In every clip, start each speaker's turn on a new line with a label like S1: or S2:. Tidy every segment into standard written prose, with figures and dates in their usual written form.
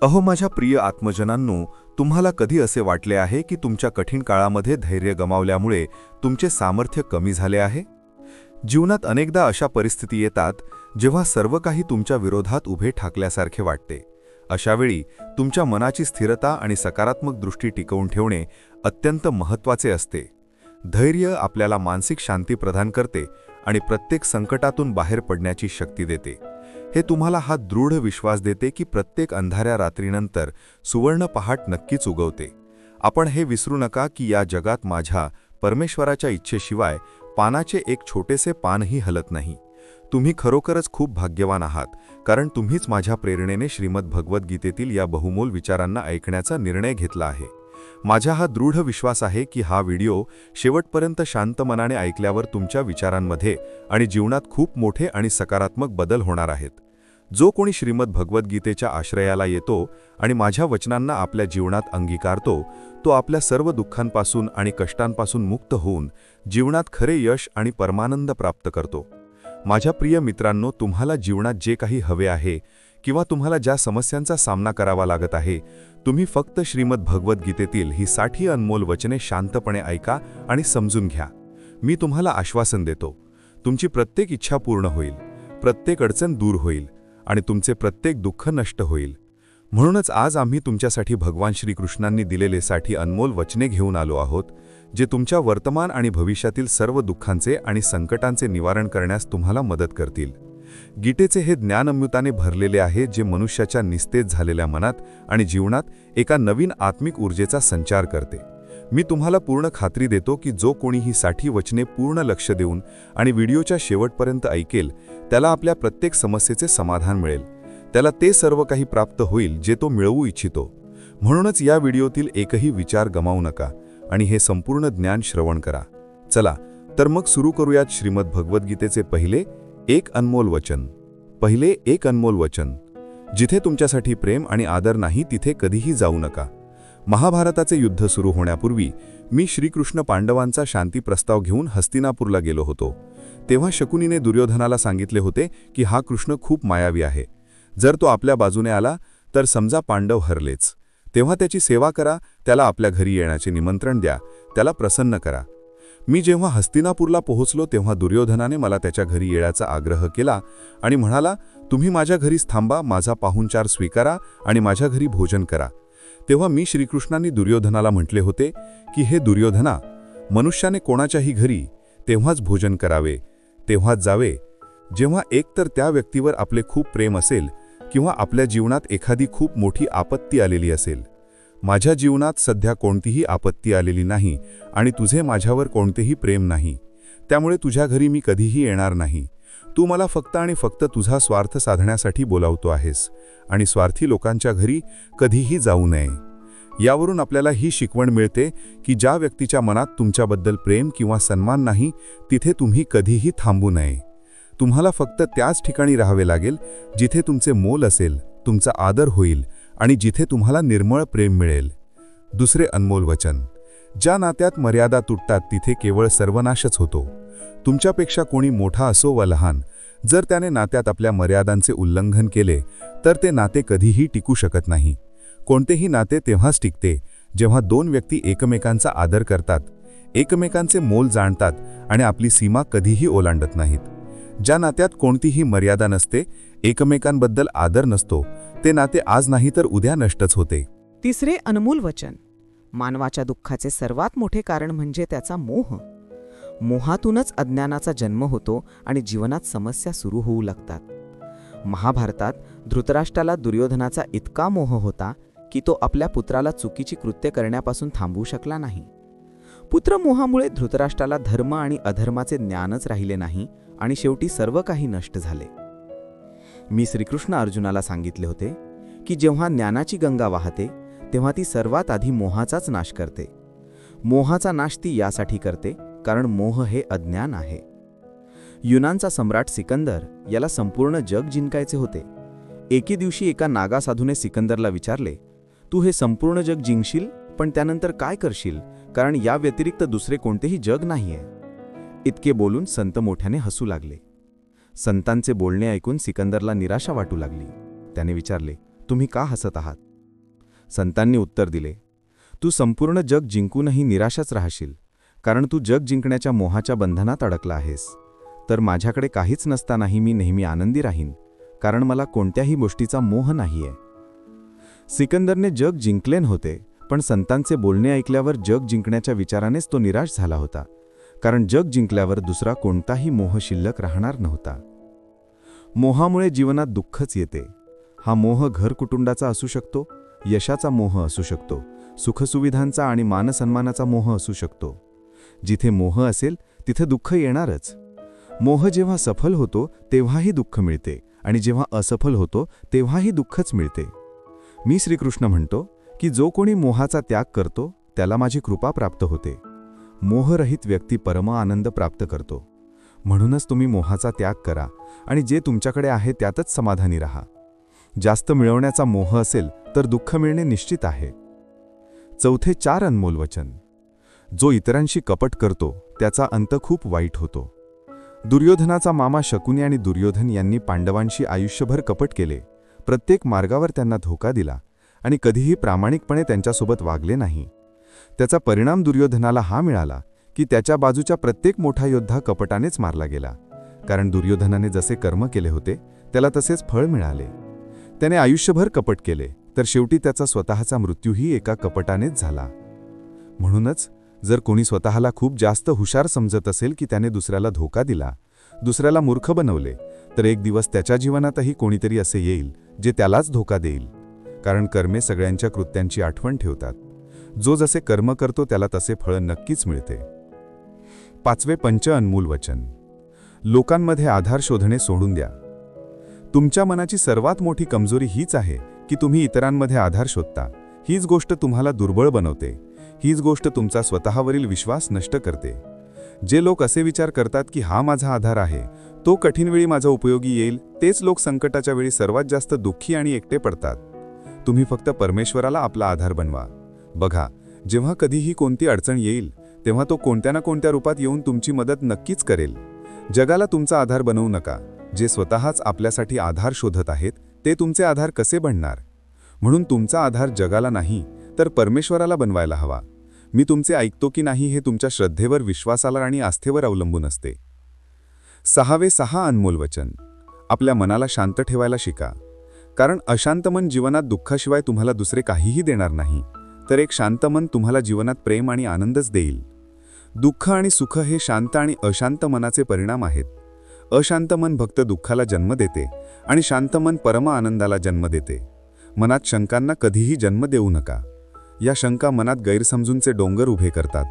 S1: अहो माझ्या प्रिय आत्मजनांनो, तुम्हाला कधी असे वाटले आहे की तुमच्या कठीण काळामध्ये धैर्य गमावल्यामुळे तुमचे सामर्थ्य कमी झाले आहे? जीवनात अनेकदा अशा परिस्थिती येतात जेव्हा सर्व काही तुमच्या विरोधात उभे ठाकल्यासारखे वाटते. अशावेळी तुमच्या मनाची स्थिरता आणि सकारात्मक दृष्टी टिकवून ठेवणे अत्यंत महत्त्वाचे असते. धैर्य आपल्याला मानसिक शांती प्रदान करते आणि प्रत्येक संकटातून बाहेर पडण्याची शक्ती देते. हे तुम्हाला हा दृढ विश्वास देते की प्रत्येक अंधाऱ्या रात्रीनंतर सुवर्ण पहाट नक्कीच उगवते. आपण हे विसरू नका की या जगात माझ्या परमेश्वराच्या इच्छेशिवाय पानाचे एक छोटेसे पानही हलत नाही. तुम्ही खरोखरच खूप भाग्यवान आहात, कारण तुम्हीच माझ्या प्रेरणेने श्रीमद भगवद्गीतेतील या बहुमोल विचारांना ऐकण्याचा निर्णय घेतला आहे. माझा हा दृढ विश्वास आहे की हा व्हिडिओ शेवटपर्यंत शांत मनाने ऐकल्यावर तुमच्या विचारांमध्ये आणि जीवनात खूप मोठे आणि सकारात्मक बदल होणार आहेत. जो कोणी श्रीमद भगवद्गीतेच्या आश्रयाला येतो आणि माझ्या वचनांना आपल्या जीवनात अंगीकारतो, तो आपल्या सर्व दुःखांपासून आणि कष्टांपासून मुक्त होऊन जीवनात खरे यश आणि परमानंद प्राप्त करतो. माझ्या प्रिय मित्रांनो, तुम्हाला जीवनात जे काही हवे आहे किंवा तुम्हाला ज्या समस्यांचा सामना करावा लागत आहे, तुम्ही फक्त श्रीमद भगवद्गीतेतील ही 60 अनमोल वचने शांतपणे ऐका आणि समजून घ्या. मी तुम्हाला आश्वासन देतो, तुमची प्रत्येक इच्छा पूर्ण होईल, प्रत्येक अडचण दूर होईल आणि तुमचे प्रत्येक दुःख नष्ट होईल. म्हणूनच आज आम्ही तुमच्यासाठी भगवान श्रीकृष्णांनी दिलेले 60 अनमोल वचने घेऊन आलो आहोत, जे तुमच्या वर्तमान आणि भविष्यातील सर्व दुःखांचे आणि संकटांचे निवारण करण्यास तुम्हाला मदत करतील. गीतेचे हे ज्ञान अमृताने भरलेले आहे, जे मनुष्याच्या निस्तेज झालेल्या मनात आणि जीवनात एका नवीन आत्मिक ऊर्जेचा संचार करते. मी तुम्हाला पूर्ण खात्री देतो की जो कोणी ही 60 वचने पूर्ण लक्ष देऊन आणि व्हिडिओच्या शेवटपर्यंत ऐकेल, त्याला आपल्या प्रत्येक समस्येचे समाधान मिळेल. त्याला ते सर्व काही प्राप्त होईल जे तो मिळवू इच्छितो. म्हणूनच या व्हिडिओतील एकही विचार गमावू नका आणि हे संपूर्ण ज्ञान श्रवण करा. चला तर मग सुरू करूयात श्रीमद भगवद्गीतेचे पहिले एक अनमोल वचन. पहिले एक अनमोल वचन. जिथे तुमच्यासाठी प्रेम आणि आदर नाही, तिथे कधीही जाऊ नका. महाभारताचे युद्ध सुरू होण्यापूर्वी मी श्रीकृष्ण पांडवांचा शांती प्रस्ताव घेऊन हस्तिनापूरला गेलो होतो. तेव्हा शकुनीने दुर्योधनाला सांगितले होते की हा कृष्ण खूप मायावी आहे. जर तो आपल्या बाजूने आला तर समजा पांडव हरलेच. तेव्हा त्याची सेवा करा, त्याला आपल्या घरी येण्याचे निमंत्रण द्या, त्याला प्रसन्न करा. मी जेव्हा हस्तिनापूरला पोहोचलो तेव्हा दुर्योधनाने मला त्याच्या घरी येण्याचा आग्रह केला आणि म्हणाला, तुम्ही माझ्या घरीच थांबा, माझा पाहुणचार स्वीकारा आणि माझ्या घरी भोजन करा. तेव्हा मी श्रीकृष्णांनी दुर्योधनाला म्हटले होते की हे दुर्योधना, मनुष्याने कोणाच्याही घरी तेव्हाच भोजन करावे, तेव्हाच जावे जेव्हा एकतर त्या व्यक्तीवर आपले खूप प्रेम असेल किंवा आपल्या जीवनात एखादी खूप मोठी आपत्ती आलेली असेल. माझ्या जीवनात सध्या कोणतीही आपत्ती आलेली नाही आणि तुझे माझ्यावर कोणतेही प्रेम नाही, त्यामुळे तुझ्या घरी मी कधीही येणार नाही. तू मला फक्त आणि फक्त तुझा स्वार्थ साधण्यासाठी बोलावतो आहेस आणि स्वार्थी लोकांच्या घरी कधीही जाऊ नये. यावरून आपल्याला ही शिकवण मिळते की ज्या व्यक्तीच्या मनात तुमच्याबद्दल प्रेम किंवा सन्मान नाही, तिथे तुम्ही कधीही थांबू नये. तुम्हाला फक्त त्याच ठिकाणी राहावे लागेल जिथे तुमचे मोल असेल, तुमचा आदर होईल आणि जिथे तुम्हाला निर्मळ प्रेम मिळेल. दुसरे अनमोल वचन. ज्या नात्यात मर्यादा तुटतात तिथे केवळ सर्वनाशच होतो. तुमच्यापेक्षा कोणी मोठा असो वा लहान, जर त्याने नात्यात आपल्या मर्यादांचे उल्लंघन केले तर ते नाते कधीही टिकू शकत नाही. कोणतेही नाते तेव्हाच टिकते जेव्हा दोन व्यक्ती एकमेकांचा आदर करतात, एकमेकांचे मोल जाणतात आणि आपली सीमा कधीही ओलांडत नाहीत. ज्या नात्यात कोणतीही मर्यादा नसते, एकमेकांबद्दल आदर नसतो, ते नाते आज नाही तर उद्या नष्टच होते.
S2: तिसरे अनमोल वचन. मानवाच्या दुःखाचे सर्वात मोठे कारण म्हणजे त्याचा मोह. मोहातूनच अज्ञानाचा जन्म होतो आणि जीवनात समस्या सुरू होऊ लागतात. महाभारतात धृतराष्ट्राला दुर्योधनाचा इतका मोह होता की तो आपल्या पुत्राला चुकीची कृत्य करण्यापासून थांबवू शकला नाही. पुत्रमोहामुळे धृतराष्ट्राला धर्म आणि अधर्माचे ज्ञानच राहिले नाही आणि शेवटी सर्व काही नष्ट झाले. मी श्रीकृष्ण अर्जुनाला सांगितले होते की जेव्हा ज्ञानाची गंगा वाहते तेव्हा ती सर्वात आधी मोहाचाच नाश करते. मोहाचा नाश ती यासाठी करते कारण मोह हे अज्ञान आहे. युनानचा सम्राट सिकंदर याला संपूर्ण जग जिंकायचे होते. एके दिवशी एका नागा साधूने सिकंदरला विचारले, तू हे संपूर्ण जग जिंकशील, पण त्यानंतर काय करशील, कारण या व्यतिरिक्त दुसरे कोणतेही जग नाहीये. इतके बोलून संत मोठ्याने हसू लागले. संतांचे बोलणे ऐकून सिकंदरला निराशा वाटू लागली. त्याने विचारले,
S1: तुम्ही का हसत आहात? संतांनी उत्तर दिले, तू संपूर्ण जग जिंकूनही निराशाच राहशील, कारण तू जग जिंकण्याच्या मोहाच्या बंधनात अडकला आहेस. तर माझ्याकडे काहीच नसतानाही मी नेहमी आनंदी राहीन, कारण मला कोणत्याही गोष्टीचा मोह नाहीये. सिकंदरने जग जिंकले नव्हते, पण संतांचे बोलणे ऐकल्यावर जग जिंकण्याच्या विचारानेच तो निराश झाला होता, कारण जग जिंकल्यावर दुसरा कोणताही मोह शिल्लक राहणार नव्हता. मोहामुळे जीवनात दुःखच येते. हा मोह घरकुटुंबाचा असू शकतो, यशाचा मोह असू शकतो, सुखसुविधांचा आणि मानसन्मानाचा मोह असू शकतो. जिथे मोह असेल तिथे दुःख येणारच. मोह जेव्हा सफल होतो तेव्हाही दुःख मिळते, आणि जेव्हा असफल होतो तेव्हाही दुःखच मिळते. मी श्रीकृष्ण म्हणतो की जो कोणी मोहाचा त्याग करतो त्याला माझी कृपा प्राप्त होते. मोहरहित व्यक्ती परम आनंद प्राप्त करतो. म्हणूनच तुम्ही मोहाचा त्याग करा आणि जे तुमच्याकडे आहे त्यातच समाधानी राहा. जास्त मिळवण्याचा मोह असेल तर दुःख मिळणे निश्चित आहे. चौथे 4 अनमोल वचन. जो इतरांशी कपट करतो त्याचा अंत खूप वाईट होतो. दुर्योधनाचा मामा शकुनी आणि दुर्योधन यांनी पांडवांशी आयुष्यभर कपट केले. प्रत्येक मार्गावर त्यांना धोका दिला आणि कधीही प्रामाणिकपणे त्यांच्यासोबत वागले नाही. त्याचा परिणाम दुर्योधनाला हा मिळाला की त्याच्या बाजूच्या प्रत्येक मोठा योद्धा कपटानेच मारला गेला, कारण दुर्योधनाने जसे कर्म केले होते त्याला तसेच फळ मिळाले. त्याने आयुष्यभर कपट केले, तर शेवटी त्याचा स्वतःचा मृत्यूही एका कपटानेच झाला. म्हणूनच जर कोणी स्वतःला खूप जास्त हुशार समजत असेल की त्याने दुसऱ्याला धोका दिला, दुसऱ्याला मूर्ख बनवले, तर एक दिवस त्याच्या जीवनातही कोणीतरी असे येईल जे त्यालाच धोका देईल. कारण कर्मे सगळ्यांच्या कृत्यांची आठवण ठेवतात. जो जसे कर्म करतो त्याला तसे फळ नक्कीच मिळते. 5वे पंच अनमोल वचन. लोकांमध्ये आधार शोधणे सोडून द्या. तुमच्या मनाची सर्वात मोठी कमजोरी हीच आहे की तुम्ही इतरांमध्ये आधार शोधता. हीच गोष्ट तुम्हाला दुर्बळ बनवते. हीच गोष्ट तुमचा स्वतःवरील विश्वास नष्ट करते. जे लोक असे विचार करतात की हा माझा आधार आहे, तो कठीण वेळी माझा उपयोगी येईल, तेच लोक संकटाच्या वेळी सर्वात जास्त दुःखी आणि एकटे पडतात. तुम्ही फक्त परमेश्वराला आपला आधार बनवा. बघा, जेव्हा कधीही कोणती अडचण येईल तेव्हा तो कोणत्या ना कोणत्या रूपात येऊन तुमची मदत नक्कीच करेल. जगाला तुमचा आधार बनवू नका. जे स्वतःच आपल्यासाठी आधार शोधत आहेत ते तुमचे आधार कसे बनणार? म्हणून तुमचा आधार जगाला नाही तर परमेश्वराला बनवायला हवा. मी तुमचे ऐकतो की नाही हे तुमच्या श्रद्धेवर, विश्वासाला आणि आस्थेवर अवलंबून असते. 6वे 6 अनमोल वचन. आपल्या मनाला शांत ठेवायला शिका. कारण अशांत मन जीवनात दुःखाशिवाय तुम्हाला दुसरे काहीही देणार नाही, तर एक शांत मन तुम्हाला जीवनात प्रेम आणि आनंदच देईल. दुःख आणि सुख हे शांत आणि अशांत मनाचे परिणाम आहेत. अशांत मन फक्त दुःखाला जन्म देते आणि शांत मन परम आनंदाला जन्म देते. मनात शंकांना कधीही जन्म देऊ नका. या शंका मनात गैरसमजूंचे डोंगर उभे करतात,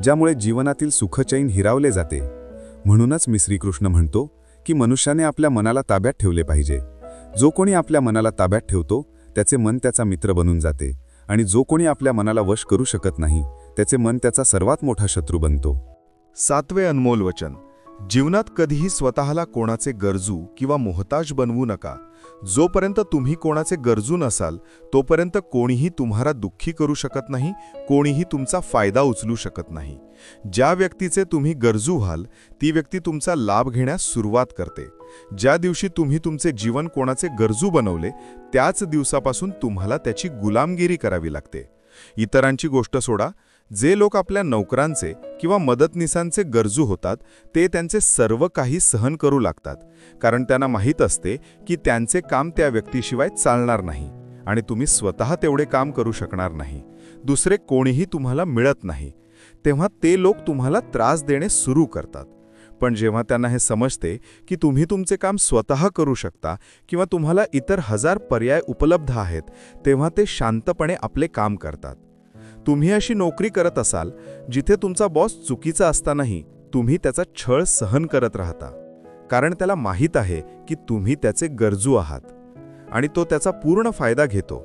S1: ज्यामुळे जीवनातील सुखचैन हिरावले जाते. म्हणूनच मी श्रीकृष्ण म्हणतो की मनुष्याने आपल्या मनाला ताब्यात ठेवले पाहिजे. जो कोणी आपल्या मनाला ताब्यात ठेवतो त्याचे मन त्याचा मित्र बनून जाते, आणि जो कोणी आपल्या मनाला वश करू शकत नाही त्याचे मन त्याचा सर्वात मोठा शत्रू बनतो.
S3: 7वे अनमोल वचन. जीवनात कधीही स्वतःला कोणाचे गरजू किंवा मोहताज बनवू नका. जोपर्यंत तुम्ही कोणाचे गरजू नसाल तोपर्यंत कोणीही तुम्हाला दुःखी करू शकत नाही, कोणीही तुमचा फायदा उचलू शकत नाही. ज्या व्यक्तीचे तुम्ही गरजू व्हाल ती व्यक्ती तुमचा लाभ घेण्यास सुरुवात करते. ज्या दिवशी तुम्ही तुमचे जीवन कोणाचे गरजू बनवले त्याच दिवसापासून तुम्हाला त्याची गुलामगिरी करावी लागते. इतरांची गोष्ट सोडा. जे लोक आपल्या नोकरांचे किंवा मदतनीसांचे गरजू होतात ते त्यांचे सर्व काही सहन करू लागतात, कारण त्यांना माहीत असते की त्यांचे काम त्या व्यक्तीशिवाय चालणार नाही आणि तुम्ही स्वतः तेवढे काम करू शकणार नाही. दुसरे कोणीही तुम्हाला मिळत नाही. तेव्हा ते लोक तुम्हाला त्रास देणे सुरू करतात. पण जेव्हा त्यांना हे समजते की तुम्ही तुमचे काम स्वतः करू शकता किंवा तुम्हाला इतर 1000 पर्याय उपलब्ध आहेत, तेव्हा ते शांतपणे आपले काम करतात. तुम्ही अशी नोकरी करत असाल जिथे तुमचा बॉस चुकीचा असतानाही तुम्ही त्याचा छळ सहन करत राहता, कारण त्याला माहीत आहे की तुम्ही त्याचे गरजू आहात आणि तो त्याचा पूर्ण फायदा घेतो.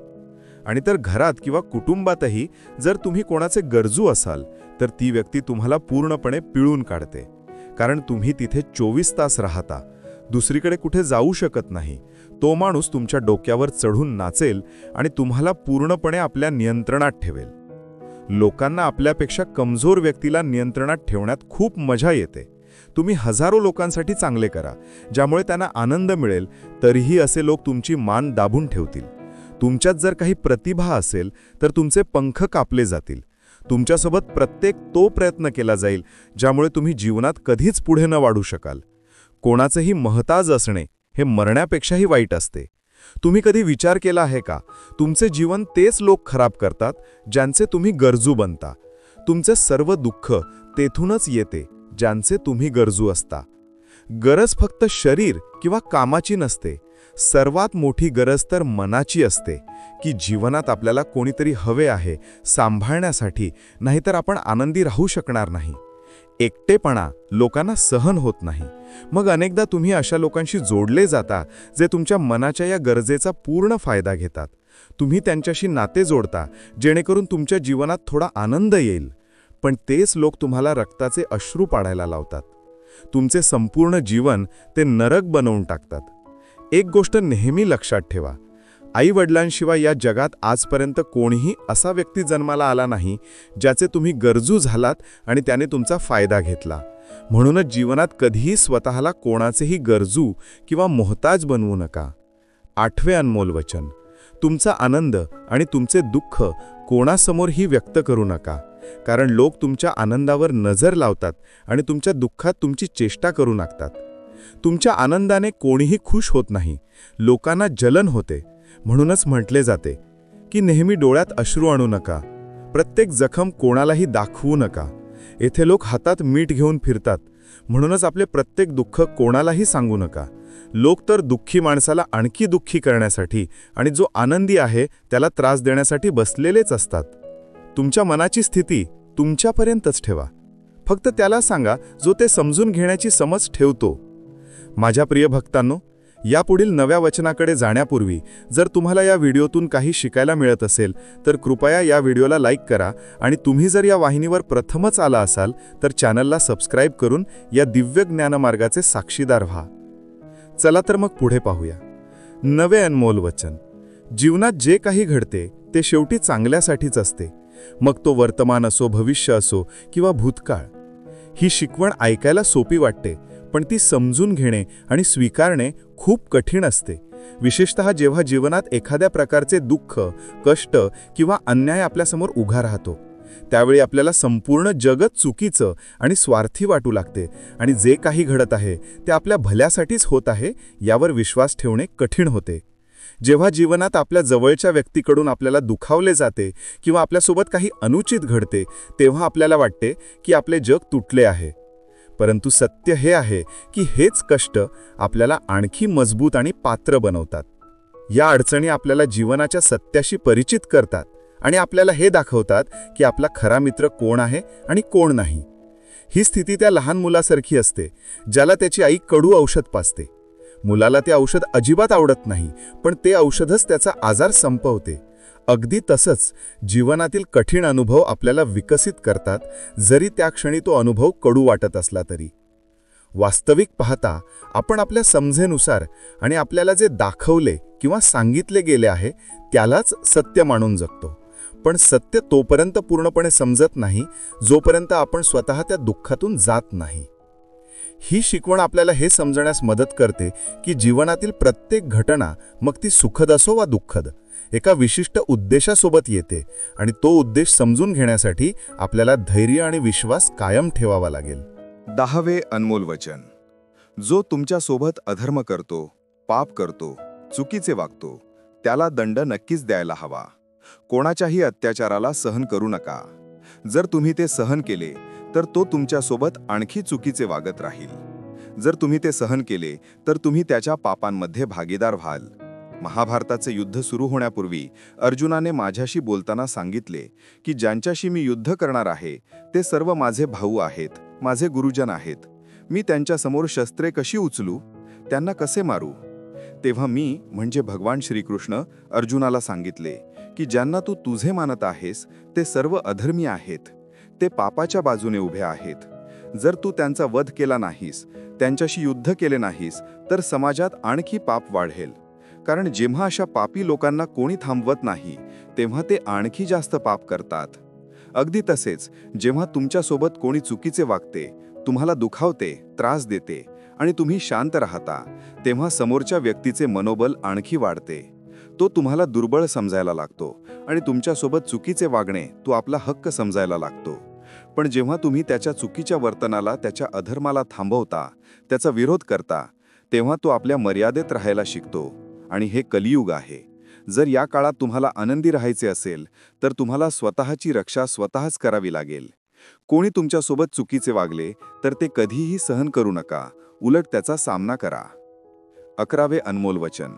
S3: आणि तर घरात किंवा कुटुंबातही जर तुम्ही कोणाचे गरजू असाल तर ती व्यक्ती तुम्हाला पूर्णपणे पिळून काढते, कारण तुम्ही तिथे 24 तास राहता, दुसरीकडे कुठे जाऊ शकत नाही. तो माणूस तुमच्या डोक्यावर चढून नाचेल आणि तुम्हाला पूर्णपणे आपल्या नियंत्रणात ठेवेल. लोकांना आपल्यापेक्षा कमजोर व्यक्तीला नियंत्रणात ठेवण्यात खूप मजा येते. तुम्ही हजारो लोकांसाठी चांगले करा, ज्यामुळे त्यांना आनंद मिळेल, तरीही असे लोक तुमची मान दाबून ठेवतील. तुमच्यात जर काही प्रतिभा असेल तर तुमचे पंख कापले जातील. तुमच्यासोबत प्रत्येक तो प्रयत्न केला जाईल ज्यामुळे तुम्ही जीवनात कधीच पुढे न वाढू शकाल. कोणाचेही महताज असणे हे मरण्यापेक्षाही वाईट असते. तुम्ही कधी विचार केला आहे का, तुमचे जीवन तेच लोक खराब करतात ज्यांचे तुम्ही गरजू बनता. तुमचे सर्व दुःख तेथूनच येते ज्यांचे तुम्ही गरजू असता. गरज फक्त शरीर किंवा कामाची नसते, सर्वात मोठी गरज तर मनाची असते, की जीवनात आपल्याला कोणीतरी हवे आहे सांभाळण्यासाठी, नाहीतर आपण आनंदी राहू शकणार नाही. एकटेपणा लोकांना सहन होत नाही. मग अनेकदा तुम्ही अशा लोकांशी जोडले जाता जे तुमच्या मनाच्या या गरजेचा पूर्ण फायदा घेतात. तुम्ही त्यांच्याशी नाते जोडता जेणेकरून तुमच्या जीवनात थोडा आनंद येईल, पण तेच लोक तुम्हाला रक्ताचे अश्रू पाडायला लावतात. तुमचे संपूर्ण जीवन ते नरक बनवून टाकतात. एक गोष्ट नेहमी लक्षात ठेवा, आई-वडिलांशिवाय या जगात आजपर्यंत कोणीही असा व्यक्ती जन्माला आला नाही ज्याचे तुम्ही गरजू झालात आणि त्याने तुमचा फायदा घेतला. म्हणूनच जीवनात कधीही स्वतःला कोणाचेही गरजू किंवा मोहताज बनवू नका. 8वे अनमोल वचन, तुमचा आनंद आणि तुमचे दुःख कोणासमोरही व्यक्त करू नका, कारण लोक तुमच्या आनंदावर नजर लावतात आणि तुमच्या दुःखात तुमची चेष्टा करू लागतात. तुमच्या आनंदाने कोणीही खुश होत नाही, लोकांना जलन होते. म्हणूनच म्हटले जाते की नेहमी डोळ्यात अश्रू आणू नका, प्रत्येक जखम कोणालाही दाखवू नका. येथे लोक हातात मीठ घेऊन फिरतात, म्हणूनच आपले प्रत्येक दुःख कोणालाही सांगू नका. लोक तर दुःखी माणसाला आणखी दुःखी करण्यासाठी आणि जो आनंदी आहे त्याला त्रास देण्यासाठी बसलेलेच असतात. तुमच्या मनाची स्थिती तुमच्यापर्यंतच ठेवा, फक्त त्याला सांगा जो ते समजून घेण्याची समज ठेवतो. माझ्या प्रिय भक्तांनो, यापुढील नव्या वचनाकडे जाण्यापूर्वी जर तुम्हाला या व्हिडिओतून काही शिकायला मिळत असेल तर कृपया या व्हिडिओला लाईक करा आणि तुम्ही जर या वाहिनीवर प्रथमच आला असाल तर चॅनलला सबस्क्राईब करून या दिव्य ज्ञानमार्गाचे साक्षीदार व्हा. चला तर मग पुढे पाहूया. नवे अनमोल वचन, जीवनात जे काही घडते ते शेवटी चांगल्यासाठीच असते, मग तो वर्तमान असो, भविष्य असो किंवा भूतकाळ. ही शिकवण ऐकायला सोपी वाटते, पण ती समजून घेणे आणि स्वीकारणे खूप कठीण असते. विशेषतः जेव्हा जीवनात एखाद्या प्रकारचे दुःख, कष्ट किंवा अन्याय आपल्यासमोर उभा राहतो, त्यावेळी आपल्याला संपूर्ण जगत चुकीचं आणि स्वार्थी वाटू लागते आणि जे काही घडत आहे ते आपल्या भल्यासाठीच होत आहे यावर विश्वास ठेवणे कठीण होते. जेव्हा जीवनात आपल्या जवळच्या व्यक्तीकडून आपल्याला दुखावले जाते किंवा आपल्यासोबत काही अनुचित घडते, तेव्हा आपल्याला वाटते की आपले जग तुटले आहे. परंतु सत्य हे आहे की हेच कष्ट आपल्याला आणखी मजबूत आणि पात्र बनवतात. या अडचणी आपल्याला जीवनाच्या सत्याशी परिचित करतात आणि आपल्याला हे दाखवतात की आपला खरा मित्र कोण आहे आणि कोण नाही. ही स्थिती त्या लहान मुलासारखी असते ज्याला त्याची आई कडू औषध पाजते. मुलाला ते औषध अजिबात आवडत नाही, पण ते औषधच त्याचा आजार संपवते. अगदी तसंच जीवनातील कठीण अनुभव आपल्याला विकसित करतात, जरी त्या क्षणी तो अनुभव कडू वाटत असला तरी. वास्तविक पाहता आपण आपल्या समजेनुसार आणि आपल्याला जे दाखवले किंवा सांगितले गेले आहे त्यालाच सत्य मानून जगतो. पण सत्य तोपर्यंत पूर्णपणे समजत नाही जोपर्यंत आपण स्वतः त्या दुःखातून जात नाही. ही शिकवण आपल्याला हे समजण्यास मदत करते की जीवनातील प्रत्येक घटना, मग ती सुखद असो वा दुःखद, एका विशिष्ट उद्देशासोबत येते आणि तो उद्देश समजून घेण्यासाठी आपल्याला धैर्य आणि विश्वास कायम ठेवावा लागेल.
S1: 10वे अनमोल वचन, जो तुमच्यासोबत अधर्म करतो, पाप करतो, चुकीचे वागतो, त्याला दंड नक्कीच द्यायला हवा. कोणाच्याही अत्याचाराला सहन करू नका. जर तुम्ही ते सहन केले तर तो तुमच्यासोबत आणखी चुकीचे वागत राहील. जर तुम्ही ते सहन केले तर तुम्ही त्याच्या पापांमध्ये भागीदार व्हाल. महाभारताचे युद्ध सुरू होण्यापूर्वी अर्जुनाने माझ्याशी बोलताना सांगितले की ज्यांच्याशी मी युद्ध करणार आहे ते सर्व माझे भाऊ आहेत, माझे गुरुजन आहेत. मी त्यांच्यासमोर शस्त्रे कशी उचलू, त्यांना कसे मारू? तेव्हा मी म्हणजे भगवान श्रीकृष्ण अर्जुनाला सांगितले की ज्यांना तू तुझे मानत आहेस ते सर्व अधर्मी आहेत, ते पापाच्या बाजूने उभे आहेत. जर तू त्यांचा वध केला नाहीस, त्यांच्याशी युद्ध केले नाहीस, तर समाजात आणखी पाप वाढेल. कारण जेव्हा अशा पापी लोकांना कोणी थांबवत नाही तेव्हा ते आणखी जास्त पाप करतात. अगदी तसेच जेव्हा तुमच्यासोबत कोणी चुकीचे वागते, तुम्हाला दुखावते, त्रास देते आणि तुम्ही शांत राहता, तेव्हा समोरच्या व्यक्तीचे मनोबल आणखी वाढते.
S3: तो तुम्हाला दुर्बळ समजायला लागतो आणि तुमच्यासोबत चुकीचे वागणे तो आपला हक्क समजायला लागतो. पण जेव्हा तुम्ही त्याच्या चुकीच्या वर्तनाला, त्याच्या अधर्माला थांबवता, त्याचा विरोध करता, तेव्हा तो आपल्या मर्यादेत राहायला शिकतो. आणि हे कलियुग आहे. जर या काळात तुम्हाला आनंदी राहायचे असेल तर तुम्हाला स्वतःची रक्षा स्वतःच करावी लागेल. कोणी तुमच्यासोबत चुकीचे वागले तर ते कधीही सहन करू नका, उलट त्याचा सामना करा. 11वे अनमोल वचन.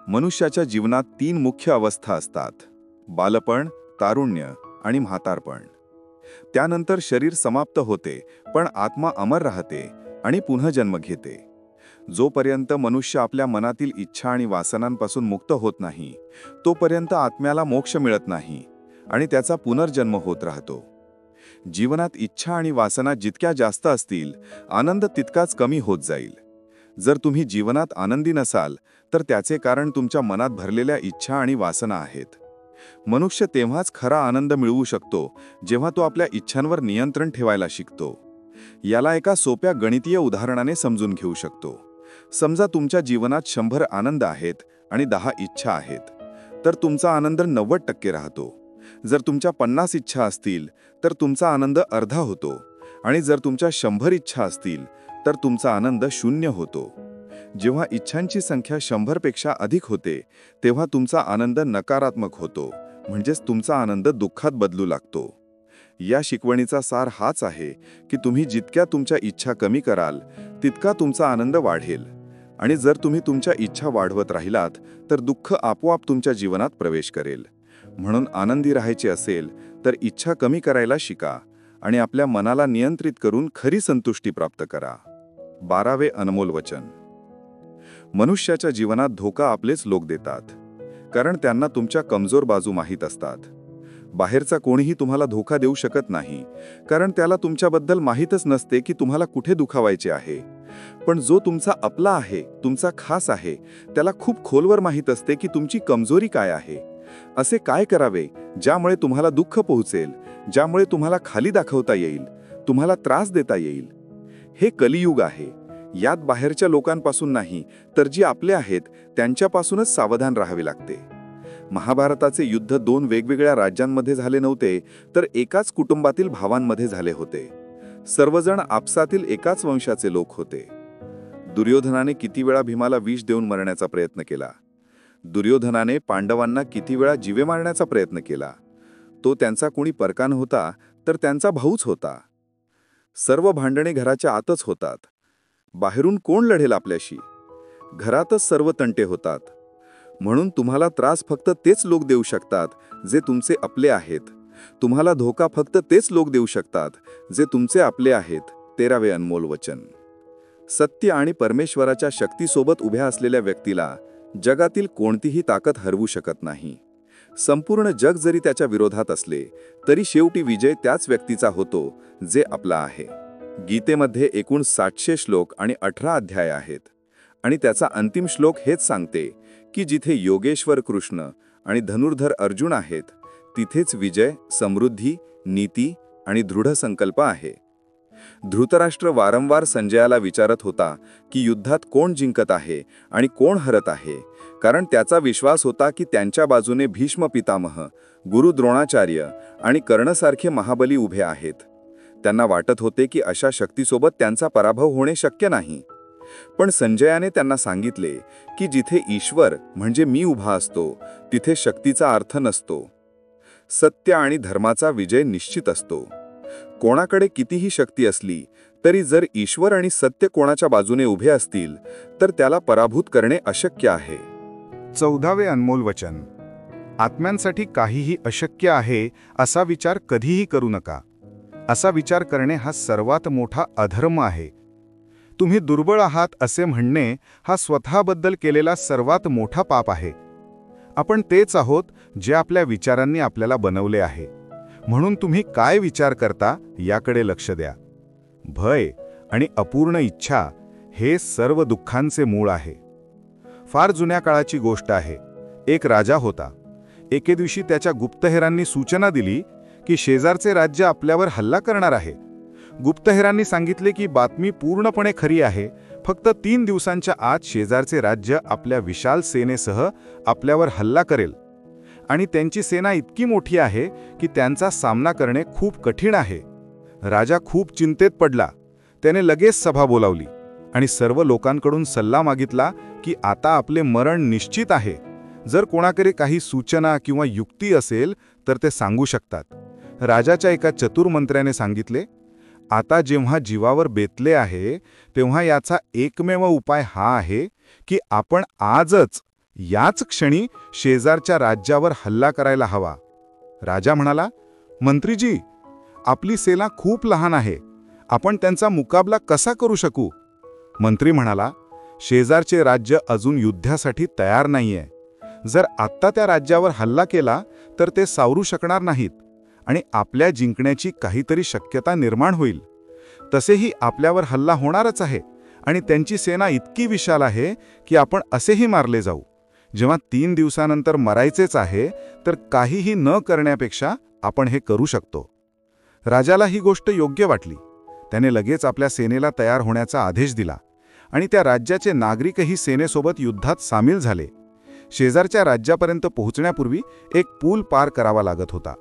S3: मनुष्याच्या जीवनात 3 मुख्य अवस्था असतात: बालपण, तारुण्य आणि म्हातारपण. त्यानंतर शरीर समाप्त होते, पण आत्मा अमर राहते आणि पुन्हा जन्म घेते. जोपर्यंत मनुष्य आपल्या मनातील इच्छा आणि वासनांपासून मुक्त होत नाही, तोपर्यंत आत्म्याला मोक्ष मिळत नाही आणि त्याचा पुनर्जन्म होत राहतो. जीवनात इच्छा आणि वासना जितक्या जास्त असतील, आनंद तितकाच कमी होत जाईल. जर तुम्ही जीवनात आनंदी नसाल तर त्याचे कारण तुमच्या मनात भरलेल्या इच्छा आणि वासना आहेत. मनुष्य तेव्हाच खरा आनंद मिळवू शकतो जेव्हा तो आपल्या इच्छांवर नियंत्रण ठेवायला शिकतो. याला एका सोप्या गणितीय उदाहरणाने समजून घेऊ शकतो. समजा तुमच्या जीवनात 100 आनंद आहेत आणि 10 इच्छा आहेत, तर तुमचा आनंद 90% राहतो. जर तुमच्या 50 इच्छा असतील तर तुमचा आनंद अर्धा होतो, आणि जर तुमच्या 100 इच्छा असतील तर तुमचा आनंद 0 होतो. जेव्हा इच्छांची संख्या 100 पेक्षा अधिक होते तेव्हा तुमचा आनंद नकारात्मक होतो, म्हणजेच तुमचा आनंद दुःखात बदलू लागतो. या शिकवणीचा सार हाच आहे की तुम्ही जितक्या तुमच्या इच्छा कमी कराल तितका तुमचा आनंद वाढेल, आणि जर तुम्ही तुमच्या इच्छा वाढवत राहिलात तर दुःख आपोआप तुमच्या जीवनात प्रवेश करेल. म्हणून आनंदी राहायचे असेल तर इच्छा कमी करायला शिका आणि आपल्या मनाला नियंत्रित करून खरी संतुष्टी प्राप्त करा. 12वे अनमोल वचन. मनुष्याच्या जीवनात धोका आपलेच लोक देतात, कारण त्यांना तुमच्या कमजोर बाजू माहीत असतात. बाहेरचा कोणीही तुम्हाला धोका देऊ शकत नाही, कारण त्याला तुमच्याबद्दल माहीतच नसते की तुम्हाला कुठे दुखावायचे आहे. पण जो तुमचा आपला आहे, तुमचा खास आहे, त्याला खूप खोलवर माहीत असते की तुमची कमजोरी काय आहे. असे काय करावे ज्यामुळे तुम्हाला दुःख पोहोचेल, ज्यामुळे तुम्हाला खाली दाखवता येईल, तुम्हाला त्रास देता येईल. हे कलियुग आहे. यात बाहेरच्या लोकांपासून नाही, तर जी आपले आहेत त्यांच्यापासूनच सावधान राहावे लागते. महाभारताचे युद्ध 2 वेगवेगळ्या राज्यांमध्ये झाले नव्हते, तर एकाच कुटुंबातील भावांमध्ये झाले होते. सर्वजण आपसातील एकाच वंशाचे लोक होते. दुर्योधनाने किती वेळा भीमाला विष देऊन मरण्याचा प्रयत्न केला. दुर्योधनाने पांडवांना किती वेळा जीवे मारण्याचा प्रयत्न केला. तो त्यांचा कोणी परका नव्हता, तर त्यांचा भाऊच होता. सर्व भांडणे घराच्या आतच होतात. बाहेरून कोण लढेल आपल्याशी? घरातच सर्व तंटे होतात. म्हणून तुम्हाला त्रास फक्त तेच लोक देऊ शकतात जे तुमचे आपले आहेत. तुम्हाला धोका फक्त तेच लोक देऊ शकतात जे तुमचे आपले आहेत. 13वे अनमोल वचन. सत्य आणि परमेश्वराच्या शक्तीसोबत उभ्या असलेल्या व्यक्तीला जगातील कोणतीही ताकद हरवू शकत नाही. संपूर्ण जग जरी त्याच्या विरोधात असले तरी शेवटी विजय त्याच व्यक्तीचा होतो जे आपला आहे. गीतेमध्ये एकूण 700 श्लोक आणि 18 अध्याय आहेत, आणि त्याचा अंतिम श्लोक हेच सांगते की जिथे योगेश्वर कृष्ण आणि धनुर्धर अर्जुन आहेत तिथेच विजय, समृद्धी, नीती आणि दृढ संकल्प आहे. धृतराष्ट्र वारंवार संजयाला विचारत होता की युद्धात कोण जिंकत आहे आणि कोण हरत आहे, कारण त्याचा विश्वास होता की त्यांच्या बाजूने भीष्म पितामह, गुरु द्रोणाचार्य आणि कर्णसारखे महाबली उभे आहेत. त्यांना वाटत होते की अशा शक्तीसोबत त्यांचा पराभव होणे शक्य नाही. पण संजयाने त्यांना सांगितले की जिथे ईश्वर म्हणजे मी उभा असतो तिथे शक्तीचा अर्थ नसतो. सत्य आणि धर्माचा विजय निश्चित असतो. कोणाकडे कितीही शक्ती असली तरी जर ईश्वर आणि सत्य कोणाच्या बाजूने उभे असतील तर त्याला पराभूत करणे अशक्य आहे.
S4: 14वे अनमोल वचन. आत्म्यांसाठी काहीही अशक्य आहे असा विचार कधीही करू नका. असा विचार करणे हा सर्वात मोठा अधर्म आहे. तुम्ही दुर्बळ आहात असे म्हणणे हा स्वतःबद्दल केलेला सर्वात मोठा पाप आहे. आपण तेच आहोत जे आपल्या विचारांनी आपल्याला बनवले आहे. म्हणून तुम्ही काय विचार करता याकडे लक्ष द्या. भय आणि अपूर्ण इच्छा हे सर्व दुःखांचे मूळ आहे. फार जुन्या काळाची गोष्ट आहे. एक राजा होता. एके दिवशी त्याच्या गुप्तहेरांनी सूचना दिली की शेजारचे राज्य आपल्यावर हल्ला करणार आहे. गुप्तहेरांनी सांगितले की बातमी पूर्णपणे खरी आहे, फक्त 3 दिवसांच्या आत शेजारचे राज्य आपल्या विशाल सेनेसह आपल्यावर हल्ला करेल आणि त्यांची सेना इतकी मोठी आहे की त्यांचा सामना करणे खूप कठीण आहे. राजा खूप चिंतेत पडला. त्याने लगेच सभा बोलावली आणि सर्व लोकांकडून सल्ला मागितला की आता आपले मरण निश्चित आहे. जर कोणाकडे काही सूचना किंवा युक्ती असेल तर ते सांगू शकतात. राजाच्या एका चतुर मंत्र्याने सांगितले, आता जेव्हा जीवावर बेतले आहे तेव्हा याचा एकमेव उपाय हा आहे की आपण आजच याच क्षणी शेजारच्या राज्यावर हल्ला करायला हवा. राजा म्हणाला, मंत्रीजी, आपली सेना खूप लहान आहे. आपण त्यांचा मुकाबला कसा करू शकू? मंत्री म्हणाला, शेजारचे राज्य अजून युद्धासाठी तयार नाहीये. जर आत्ता त्या राज्यावर हल्ला केला तर ते सावरू शकणार नाहीत आणि आपल्या जिंकण्याची काहीतरी शक्यता निर्माण होईल. तसेही आपल्यावर हल्ला होणारच आहे आणि त्यांची सेना इतकी विशाल आहे की आपण असेही मारले जाऊ. जेव्हा 3 दिवसानंतर मरायचेच आहे तर काहीही न करण्यापेक्षा आपण हे करू शकतो. राजाला ही गोष्ट योग्य वाटली. त्याने लगेच आपल्या सेनेला तयार होण्याचा आदेश दिला आणि त्या राज्याचे नागरिकही सेनेसोबत युद्धात सामील झाले. शेजारच्या राज्यापर्यंत पोहोचण्यापूर्वी एक पूल पार करावा लागत होता.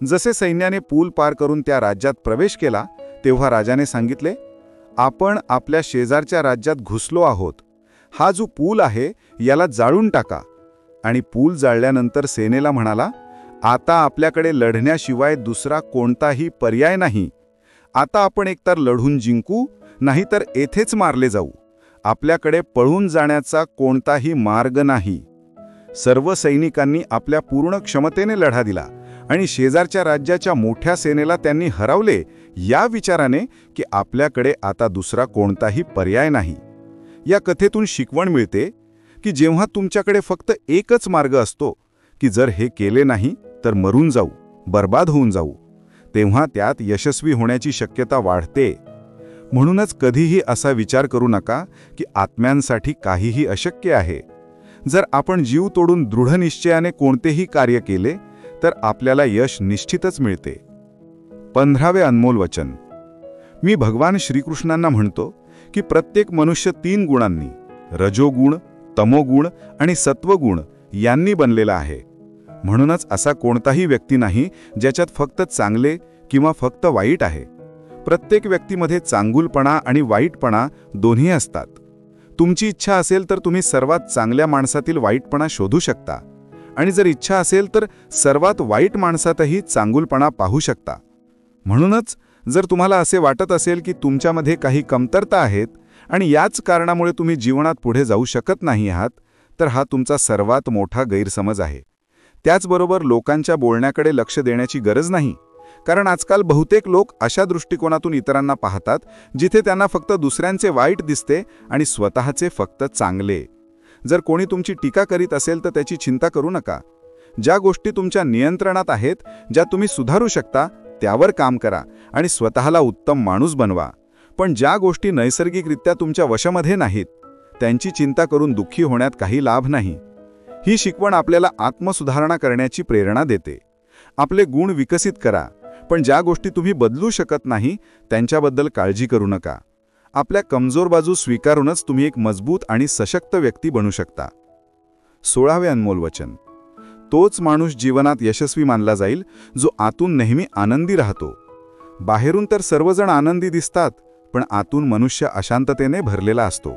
S4: जसे सैन्याने पूल पार करून त्या राज्यात प्रवेश केला तेव्हा राजाने सांगितले, आपण आपल्या शेजारच्या राज्यात घुसलो आहोत. हा जो पूल आहे याला जाळून टाका. आणि पूल जाळल्यानंतर सेनेला म्हणाला, आता आपल्याकडे लढण्याशिवाय दुसरा कोणताही पर्याय नाही. आता आपण एकतर लढून जिंकू नाहीतर येथेच मारले जाऊ. आपल्याकडे पळून जाण्याचा कोणताही मार्ग नाही. सर्व सैनिकांनी आपल्या पूर्ण क्षमतेने लढा दिला आणि शेजारच्या राज्याच्या मोठ्या सेनेला त्यांनी हरवले या विचाराने की आपल्याकडे आता दुसरा कोणताही पर्याय नाही. या कथेतून शिकवण मिळते की जेव्हा तुमच्याकडे फक्त एकच मार्ग असतो की जर हे केले नाही तर मरून जाऊ, बर्बाद होऊन जाऊ, तेव्हा त्यात यशस्वी होण्याची शक्यता वाढते. म्हणूनच कधीही असा विचार करू नका की आत्म्यांसाठी काहीही अशक्य आहे. जर आपण जीव तोडून दृढ निश्चयाने कोणतेही कार्य केले तर आपल्याला यश निश्चितच मिळते. 15वे अनमोल वचन. मी भगवान श्रीकृष्णांना म्हणतो की प्रत्येक मनुष्य 3 गुणांनी, रजोगुण, तमोगुण आणि सत्वगुण यांनी बनलेला आहे. म्हणूनच असा कोणताही व्यक्ती नाही ज्याच्यात फक्त चांगले किंवा फक्त वाईट आहे. प्रत्येक व्यक्तीमध्ये चांगुलपणा आणि वाईटपणा दोन्ही असतात. तुमची इच्छा असेल तर तुम्ही सर्वात चांगल्या माणसातील वाईटपणा शोधू शकता आणि जर इच्छा असेल तर सर्वात वाईट माणसातही चांगुलपणा पाहू शकता. म्हणूनच जर तुम्हाला असे वाटत असेल की तुमच्यामध्ये काही कमतरता आहेत आणि याच कारणामुळे तुम्ही जीवनात पुढे जाऊ शकत नाही आहात तर हा तुमचा सर्वात मोठा गैरसमज आहे. त्याचबरोबर लोकांच्या बोलण्याकडे लक्ष देण्याची गरज नाही, कारण आजकाल बहुतेक लोक अशा दृष्टिकोनातून इतरांना पाहतात जिथे त्यांना फक्त दुसऱ्यांचे वाईट दिसते आणि स्वतःचे फक्त चांगले. जर कोणी तुमची टीका करीत असेल तर त्याची चिंता करू नका. ज्या गोष्टी तुमच्या नियंत्रणात आहेत, ज्या तुम्ही सुधारू शकता, त्यावर काम करा आणि स्वतःला उत्तम माणूस बनवा. पण ज्या गोष्टी नैसर्गिकरित्या तुमच्या वशामध्ये नाहीत, त्यांची चिंता करून दुःखी होण्यात काही लाभ नाही. ही शिकवण आपल्याला आत्मसुधारणा करण्याची प्रेरणा देते. आपले गुण विकसित करा, पण ज्या गोष्टी तुम्ही बदलू शकत नाही त्यांच्याबद्दल काळजी करू नका. आपल्या कमजोर बाजू स्वीकारूनच तुम्ही एक मजबूत आणि सशक्त व्यक्ती बनू शकता. 16वे अनमोल वचन. तोच माणूस जीवनात यशस्वी मानला जाईल जो आतून नेहमी आनंदी राहतो. बाहेरून तर सर्वजण आनंदी दिसतात, पण आतून मनुष्य अशांततेने भरलेला असतो.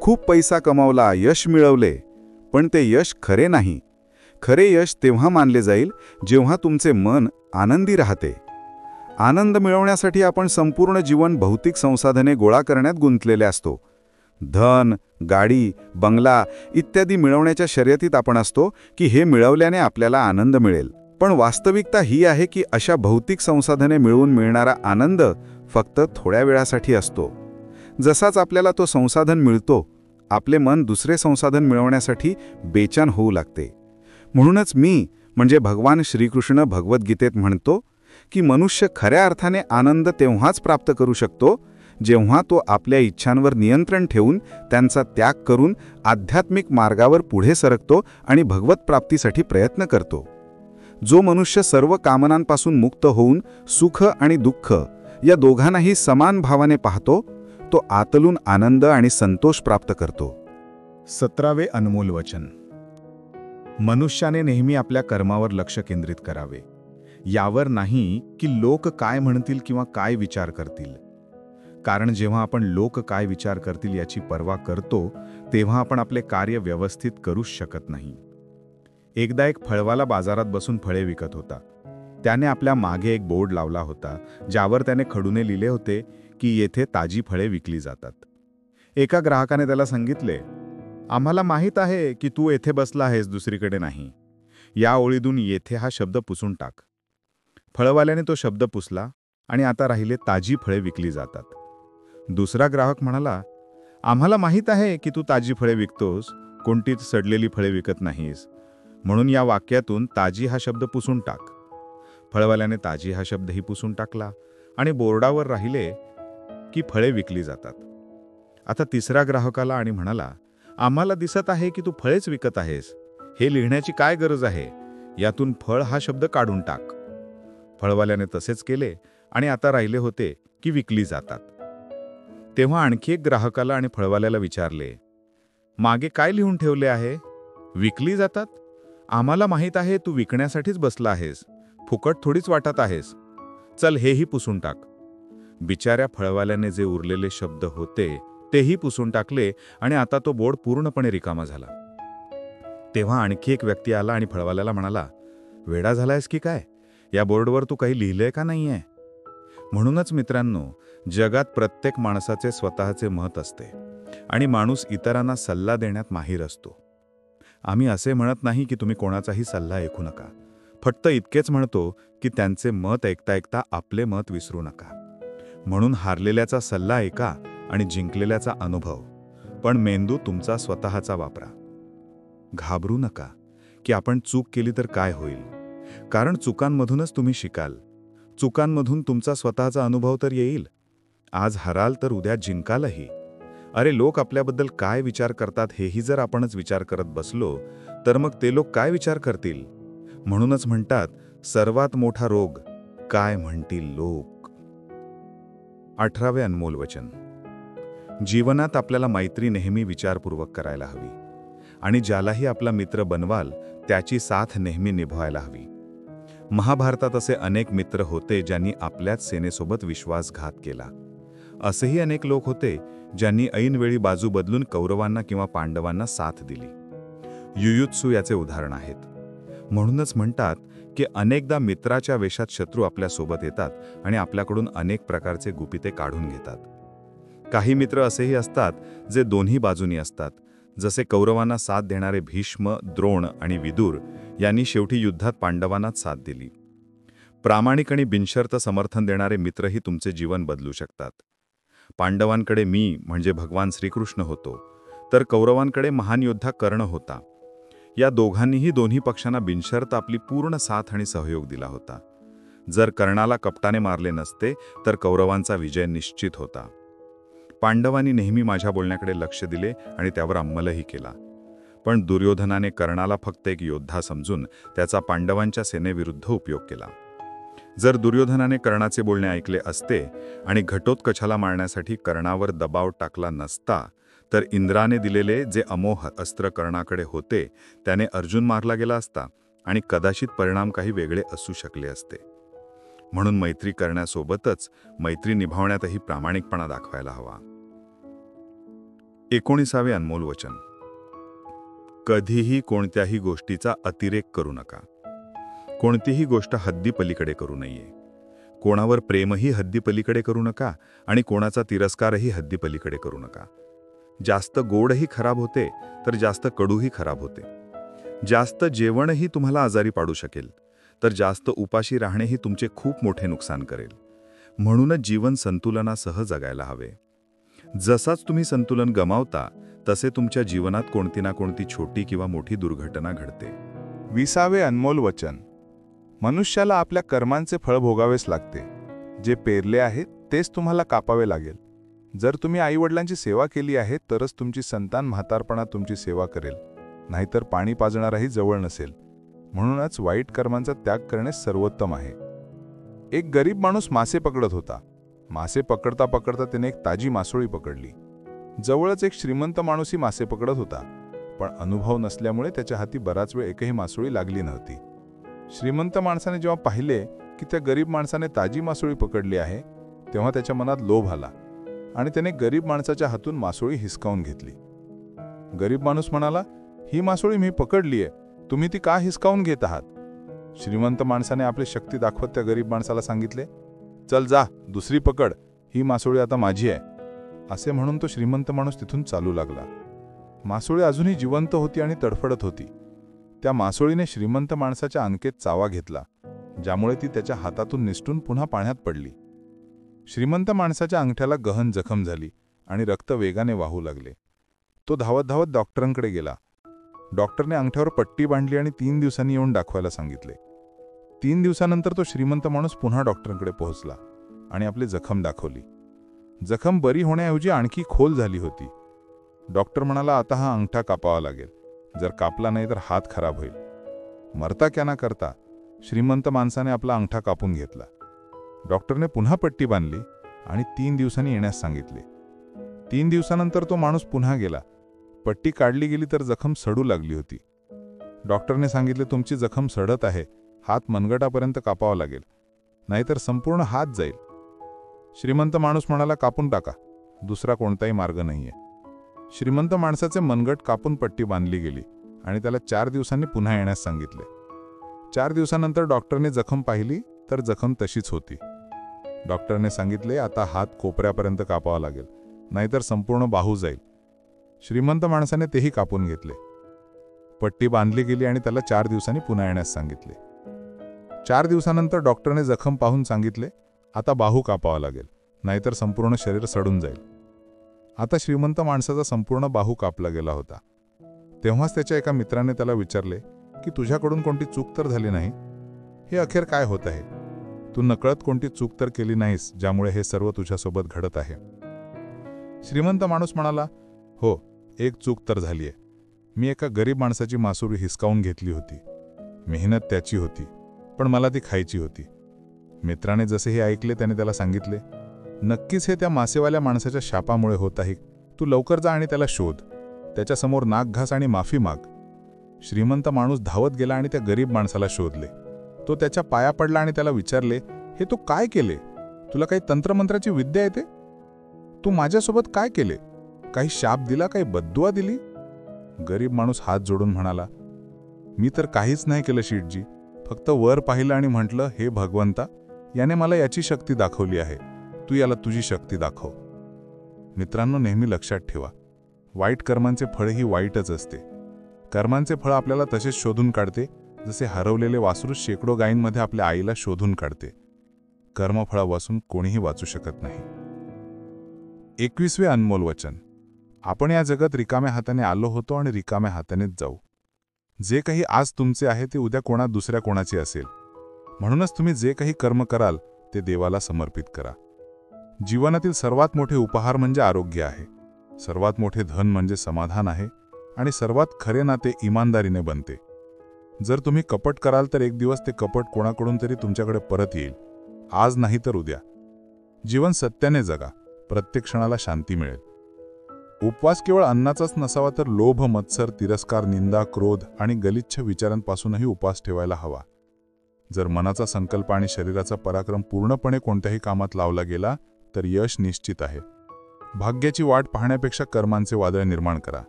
S4: खूप पैसा कमावला, यश मिळवले, पण ते यश खरे नाही. खरे यश तेव्हा मानले जाईल जेव्हा तुमचे मन आनंदी राहते. आनंद मिळवण्यासाठी आपण संपूर्ण जीवन भौतिक संसाधने गोळा करण्यात गुंतलेले असतो. धन, गाडी, बंगला इत्यादी मिळवण्याच्या शर्यतीत आपण असतो की हे मिळवल्याने आपल्याला आनंद मिळेल. पण वास्तविकता ही आहे की अशा भौतिक संसाधने मिळवून मिळणारा आनंद फक्त थोड्या वेळासाठी असतो. जसाच आपल्याला तो संसाधन मिळतो, आपले मन दुसरे संसाधन मिळवण्यासाठी बेचैन होऊ लागते. म्हणूनच मी म्हणजे भगवान श्रीकृष्ण भगवद्गीतेत म्हणतो की मनुष्य खऱ्या अर्थाने आनंद तेव्हाच प्राप्त करू शकतो जेव्हा तो आपल्या इच्छांवर नियंत्रण ठेवून त्यांचा त्याग करून आध्यात्मिक मार्गावर पुढे सरकतो आणि भगवत प्राप्तीसाठी प्रयत्न करतो. जो मनुष्य सर्व कामनांपासून मुक्त होऊन सुख आणि दुःख या दोघांनाही समान भावाने पाहतो, तो आतलून आनंद आणि संतोष प्राप्त करतो. 17वे अनमोल वचन. मनुष्याने नेहमी आपल्या कर्मावर लक्ष केंद्रित करावे, यावर नाही की लोक काय म्हणतील किंवा काय विचार करतील. कारण जेव्हा आपण लोक काय विचार करतील याची पर्वा करतो, तेव्हा आपण आपले कार्य व्यवस्थित करूच शकत नाही. एकदा एक फळवाला बाजारात बसून फळे विकत होता. त्याने आपल्या मागे एक बोर्ड लावला होता, ज्यावर त्याने खडूने लिहिले होते की येथे ताजी फळे विकली जातात. एका ग्राहकाने त्याला सांगितले, आम्हाला माहीत आहे की तू येथे बसला आहेस, दुसरीकडे नाही. या ओळीतून येथे हा शब्द पुसून टाक. फळवाल्याने तो शब्द पुसला आणि आता राहिले ताजी फळे विकली जातात. दुसरा ग्राहक म्हणाला, आम्हाला माहीत आहे की तू ताजी फळे विकतोस, कोणतीच सडलेली फळे विकत नाहीस. म्हणून या वाक्यातून ताजी हा शब्द पुसून टाक. फळवाल्याने ताजी हा शब्दही पुसून टाकला आणि बोर्डावर राहिले की फळे विकली जातात. आता तिसरा ग्राहक आला आणि म्हणाला, आम्हाला दिसत आहे की तू फळेच विकत आहेस. हे लिहिण्याची काय गरज आहे? यातून फळ हा शब्द काढून टाक. फळवाल्याने तसेच केले आणि आता राहिले होते की विकली जातात. तेव्हा आणखी एक ग्राहक आला आणि फळवाल्याला विचारले, मागे काय लिहून ठेवले आहे? विकली जातात? आम्हाला माहीत आहे तू विकण्यासाठीच बसला आहेस, फुकट थोडीच वाटत आहेस. चल हेही पुसून टाक. बिचाऱ्या फळवाल्याने जे उरलेले शब्द होते तेही पुसून टाकले आणि आता तो बोर्ड पूर्णपणे रिकामा झाला. तेव्हा आणखी एक व्यक्ती आला आणि फळवाल्याला म्हणाला, वेडा झालायस की काय? या बोर्डवर तू काही लिहिलंय का नाहीये? म्हणूनच मित्रांनो, जगात प्रत्येक माणसाचे स्वतःचे मत असते आणि माणूस इतरांना सल्ला देण्यात माहीर असतो. आम्ही असे म्हणत नाही की तुम्ही कोणाचाही सल्ला ऐकू नका. फक्त इतकेच म्हणतो की त्यांचे मत ऐकता ऐकता आपले मत विसरू नका. म्हणून हारलेल्याचा सल्ला ऐका आणि जिंकलेल्याचा अनुभव, पण मेंदू तुमचा स्वतःचा वापरा. घाबरू नका की आपण चूक केली तर काय होईल, कारण चुकांमधूनच तुम्ही शिकाल. चुकांमधून तुमचा स्वतःचा अनुभव तर येईल. आज हराल तर उद्या जिंकालही. अरे, लोक आपल्याबद्दल काय विचार करतात हेही जर आपणच विचार करत बसलो तर मग ते लोक काय विचार करतील? म्हणूनच म्हणतात, सर्वात मोठा रोग काय म्हणतील लोक. 18वे अनमोल वचन. जीवनात आपल्याला मैत्री नेहमी विचारपूर्वक करायला हवी आणि ज्यालाही आपला मित्र बनवाल त्याची साथ नेहमी निभवायला हवी. महाभारतात असे अनेक मित्र होते ज्यांनी आपल्याच सेनेसोबत विश्वासघात केला. असेही अनेक लोक होते ज्यांनी ऐनवेळी बाजू बदलून कौरवांना किंवा पांडवांना साथ दिली. युयुत्सू याचे उदाहरण आहेत. म्हणूनच म्हणतात की अनेकदा मित्राच्या वेशात शत्रू आपल्यासोबत येतात आणि आपल्याकडून अनेक प्रकारचे गुपिते काढून घेतात. काही मित्र असेही असतात जे दोन्ही बाजूनी असतात, जसे कौरवांना साथ देणारे भीष्म, द्रोण आणि विदुर यांनी शेवटी युद्धात पांडवांनाच साथ दिली. प्रामाणिक आणि बिनशर्त समर्थन देणारे मित्रही तुमचे जीवन बदलू शकतात. पांडवांकडे मी म्हणजे भगवान श्रीकृष्ण होतो, तर कौरवांकडे महान योद्धा कर्ण होता. या दोघांनीही दोन्ही पक्षांना बिनशर्त आपली पूर्ण साथ आणि सहयोग दिला होता. जर कर्णाला कपटाने मारले नसते तर कौरवांचा विजय निश्चित होता. पांडवांनी नेहमी माझ्या बोलण्याकडे लक्ष दिले आणि त्यावर अंमलही केला. पण दुर्योधनाने कर्णाला फक्त एक योद्धा समजून त्याचा पांडवांच्या सेनेविरुद्ध उपयोग केला. जर दुर्योधनाने कर्णाचे बोलणे ऐकले असते आणि घटोत्कचाला मारण्यासाठी कर्णावर दबाव टाकला नसता, तर इंद्राने दिलेले जे अमोघ अस्त्र कर्णाकडे होते त्याने अर्जुन मारला गेला असता आणि कदाचित परिणाम काही वेगळे असू शकले असते. म्हणून मैत्री करण्यासोबतच मैत्री निभावण्यातही प्रामाणिकपणा दाखवायला हवा. 19वे अनमोल वचन. कधीही कोणत्याही गोष्टीचा अतिरेक करू नका. कोणतीही गोष्ट हद्दीपलीकडे करू नये. कोणावर प्रेमही हद्दीपलीकडे करू नका आणि कोणाचा तिरस्कारही हद्दीपलीकडे करू नका. जास्त गोडही खराब होते तर जास्त कडूही खराब होते. जास्त जेवणही तुम्हाला आजारी पाडू शकेल, तर जास्त उपाशी राहणेही तुमचे खूप मोठे नुकसान करेल. म्हणूनच जीवन संतुलनासह जगायला हवे. जसाच तुम्ही संतुलन गमावता तसे तुमच्या जीवनात कोणती ना कोणती छोटी किंवा मोठी दुर्घटना घडते.
S3: 20वे अनमोल वचन. मनुष्याला आपल्या कर्मांचे फळ भोगावेच लागते. जे पेरले आहे तेच तुम्हाला कापावे लागेल. जर तुम्ही आईवडिलांची सेवा केली आहे तरच तुमची संतान म्हातारपणात तुमची सेवा करेल, नाहीतर पाणी पाजणाराही जवळ नसेल. म्हणूनच वाईट कर्मांचा त्याग करणे सर्वोत्तम आहे. एक गरीब माणूस मासे पकडत होता. मासे पकडता पकडता त्याने एक ताजी मासोळी पकडली. जवळच एक श्रीमंत माणूसही मासे पकडत होता, पण अनुभव नसल्यामुळे त्याच्या हाती बराच वेळ एकही मासोळी लागली नव्हती. श्रीमंत माणसाने जेव्हा पाहिले की त्या गरीब माणसाने ताजी मासोळी पकडली आहे, तेव्हा त्याच्या मनात लोभ आला आणि त्याने गरीब माणसाच्या हातून मासोळी हिसकावून घेतली. गरीब माणूस म्हणाला, ही मासोळी मी पकडलीय, तुम्ही ती का हिसकावून घेत आहात? श्रीमंत माणसाने आपली शक्ती दाखवत त्या गरीब माणसाला सांगितले, चल जा, दुसरी पकड, ही मासोळी आता माझी आहे. असे म्हणून तो श्रीमंत माणूस तिथून चालू लागला. मासोळी अजूनही जिवंत होती आणि तडफडत होती. त्या मासोळीने श्रीमंत माणसाच्या अनकेत चावा घेतला, ज्यामुळे ती त्याच्या हातातून निसटून पुन्हा पाण्यात पडली. श्रीमंत माणसाच्या अंगठ्याला गहन जखम झाली आणि रक्त वेगाने वाहू लागले. तो धावत धावत डॉक्टरांकडे गेला. डॉक्टरने अंगठ्यावर पट्टी बांधली आणि 3 दिवसांनी येऊन दाखवायला सांगितले. 3 दिवसानंतर तो श्रीमंत माणूस पुन्हा डॉक्टरांकडे पोहोचला आणि आपली जखम दाखवली. जखम बरी होण्याऐवजी आणखी खोल झाली होती. डॉक्टर म्हणाला, आता हा अंगठा कापावा लागेल, जर कापला नाही तर हात खराब होईल. मरता क्या ना करता श्रीमंत माणसाने आपला अंगठा कापून घेतला. डॉक्टरने पुन्हा पट्टी बांधली आणि 3 दिवसांनी येण्यास सांगितले. 3 दिवसानंतर तो माणूस पुन्हा गेला. पट्टी काढली गेली तर जखम सडू लागली होती. डॉक्टरने सांगितले, तुमची जखम सडत आहे, हात मनगटापर्यंत कापावा लागेल, नाहीतर संपूर्ण हात जाईल. श्रीमंत माणूस म्हणाला, कापून टाका, दुसरा कोणताही मार्ग नाहीये. श्रीमंत माणसाचे मनगट कापून पट्टी बांधली गेली आणि त्याला 4 दिवसांनी पुन्हा येण्यास सांगितले. 4 दिवसानंतर डॉक्टरने जखम पाहिली तर जखम तशीच होती. डॉक्टरने सांगितले, आता हात कोपऱ्यापर्यंत कापावा लागेल, नाहीतर संपूर्ण बाहू जाईल. श्रीमंत माणसाने तेही कापून घेतले. पट्टी बांधली गेली आणि त्याला 4 दिवसांनी पुन्हा येण्यास सांगितले. 4 दिवसानंतर डॉक्टरने जखम पाहून सांगितले, आता बाहू कापावा लागेल, नाहीतर संपूर्ण शरीर सडून जाईल. आता श्रीमंत माणसाचा संपूर्ण बाहू कापला गेला होता. तेव्हाच त्याच्या एका मित्राने त्याला विचारले की तुझ्याकडून कोणती चूक तर झाली नाही? हे अखेर काय होत आहे? तू नकळत कोणती चूक तर केली नाहीस, ज्यामुळे हे सर्व तुझ्यासोबत घडत आहे? श्रीमंत माणूस म्हणाला, हो, एक चूक तर झालीये. मी एका गरीब माणसाची मासोळी हिसकावून घेतली होती. मेहनत त्याची होती, पण मला ती खायची होती. मित्राने जसे हे ऐकले त्याने त्याला सांगितले, नक्कीच हे त्या मासेवाल्या माणसाच्या शापामुळे होत आहे. तू लवकर जा आणि त्याला शोध, त्याच्यासमोर नाक घास आणि माफी माग. श्रीमंत माणूस धावत गेला आणि त्या गरीब माणसाला शोधले. तो त्याच्या पाया पडला आणि त्याला विचारले, हे तू काय केले? तुला काही तंत्रमंत्राची विद्या येते? तू माझ्यासोबत काय केले? काही शाप दिला, काही बद्दुआ दिली? गरीब माणूस हात जोडून म्हणाला, मी तर काहीच नाही केलं शेठजी. फक्त वर पाहिलं आणि म्हटलं, हे भगवंता, याने मला याची शक्ती दाखवली आहे, तू याला तुझी शक्ती दाखव. मित्रांनो, नेहमी लक्षात ठेवा, वाईट कर्मांचे फळही वाईटच असते. कर्मांचे फळ आपल्याला तसेच शोधून काढते, जसे हरवलेले वासरू शेकडो गायींमध्ये आपल्या आईला शोधून काढते. कर्मफळापासून कोणीही वाचू शकत नाही. 21वे अनमोल वचन. आपण या जगात रिकाम्या हाताने आलो होतो आणि रिकाम्या हातानेच जाऊ. जे काही आज तुमचे आहे ते उद्या दुसऱ्या कोणाचे असेल. म्हणूनच तुम्ही जे काही कर्म कराल ते देवाला समर्पित करा. जीवनातील सर्वात मोठे उपहार म्हणजे आरोग्य आहे. सर्वात मोठे धन म्हणजे समाधान आहे आणि सर्वात खरे नाते इमानदारीने बनते. जर तुम्ही कपट कराल तर एक दिवस ते कपट कोणाकडून तरी तुमच्याकडे परत येईल, आज नाही तर उद्या. जीवन सत्याने जगा, प्रत्येक क्षणाला शांती मिळेल. उपवास केवळ अन्नाचाच नसावा तर लोभ, मत्सर, तिरस्कार, निंदा, क्रोध आणि गलिच्छ विचारांपासूनही उपवास ठेवायला हवा. जर मनाचा संकल्प आणि शरीराचा पराक्रम पूर्णपणे कोणत्याही कामात लावला गेला तर यश निश्चित आहे. भाग्याची वाट पाहण्यापेक्षा कर्मांचे वादळ निर्माण करा,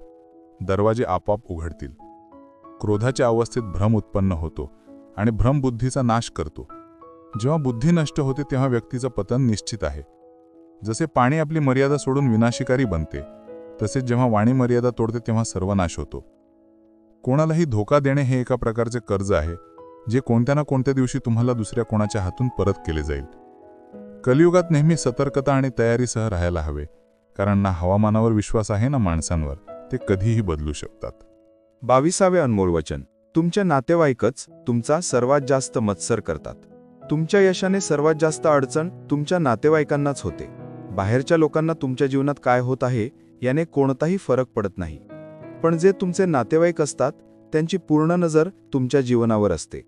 S3: दरवाजे आपोआप उघडतील. क्रोधाच्या अवस्थेत भ्रम उत्पन्न होतो आणि भ्रम बुद्धीचा नाश करतो. जेव्हा बुद्धी नष्ट होते तेव्हा व्यक्तीचं पतन निश्चित आहे. जसे पाणी आपली मर्यादा सोडून विनाशिकारी बनते, तसेच जेव्हा वाणी मर्यादा तोडते तेव्हा सर्वनाश होतो. कोणालाही धोका देणे हे एका प्रकारचे कर्ज आहे, जे कोणत्या ना कोणत्या दिवशी तुम्हाला दुसऱ्या कोणाच्या हातून परत केले जाईल. कलियुगात नेहमी सतर्कता आणि तयारीसह राहायला हवे, कारण ना हवामानावर विश्वास आहे ना माणसांवर. ते कधीही बदलू शकतात.
S1: 22वे अनमोल वचन. तुमच्या नातेवाईकच तुमचा सर्वात जास्त मत्सर करतात. तुमच्या यशाने सर्वात जास्त अडचण तुमच्या नातेवाईकांनाच होते. बाहेरच्या लोकांना तुमच्या जीवनात काय होत आहे याने कोणताही फरक पडत नाही, पण जे तुमचे नातेवाईक असतात त्यांची पूर्ण नजर तुमच्या जीवनावर असते.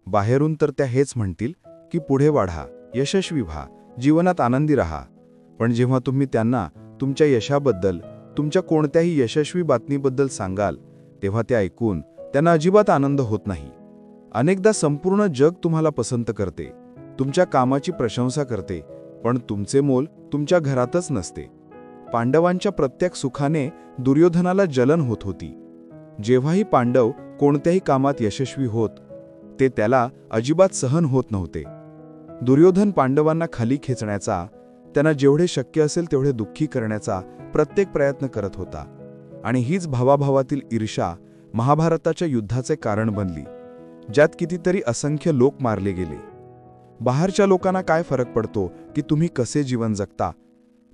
S1: बाहेरून तर त्या हेच म्हणतील की पुढे वाढा, यशस्वी व्हा,
S4: जीवनात आनंदी राहा. पण जेव्हा तुम्ही त्यांना तुमच्या यशाबद्दल, तुमच्या कोणत्याही यशस्वी बातमीबद्दल सांगाल, तेव्हा ते ऐकून त्यांना अजिबात आनंद होत नाही. अनेकदा संपूर्ण जग तुम्हाला पसंत करते, तुमच्या कामाची प्रशंसा करते, पण तुमचे मोल तुमच्या घरातच नसते. पांडवांच्या प्रत्येक सुखाने दुर्योधनाला जलन होत होती. जेव्हाही पांडव कोणत्याही कामात यशस्वी होत, ते त्याला अजिबात सहन होत नव्हते. दुर्योधन पांडवांना खाली खेचण्याचा, त्यांना जेवढे शक्य असेल तेवढे दुःखी करण्याचा प्रत्येक प्रयत्न करत होता. आणि हीच भावाभावातील ईर्ष्या महाभारताच्या युद्धाचे कारण बनली, ज्यात कितीतरी असंख्य लोक मारले गेले. बाहेरच्या लोकांना काय फरक पडतो की तुम्ही कसे जीवन जगता,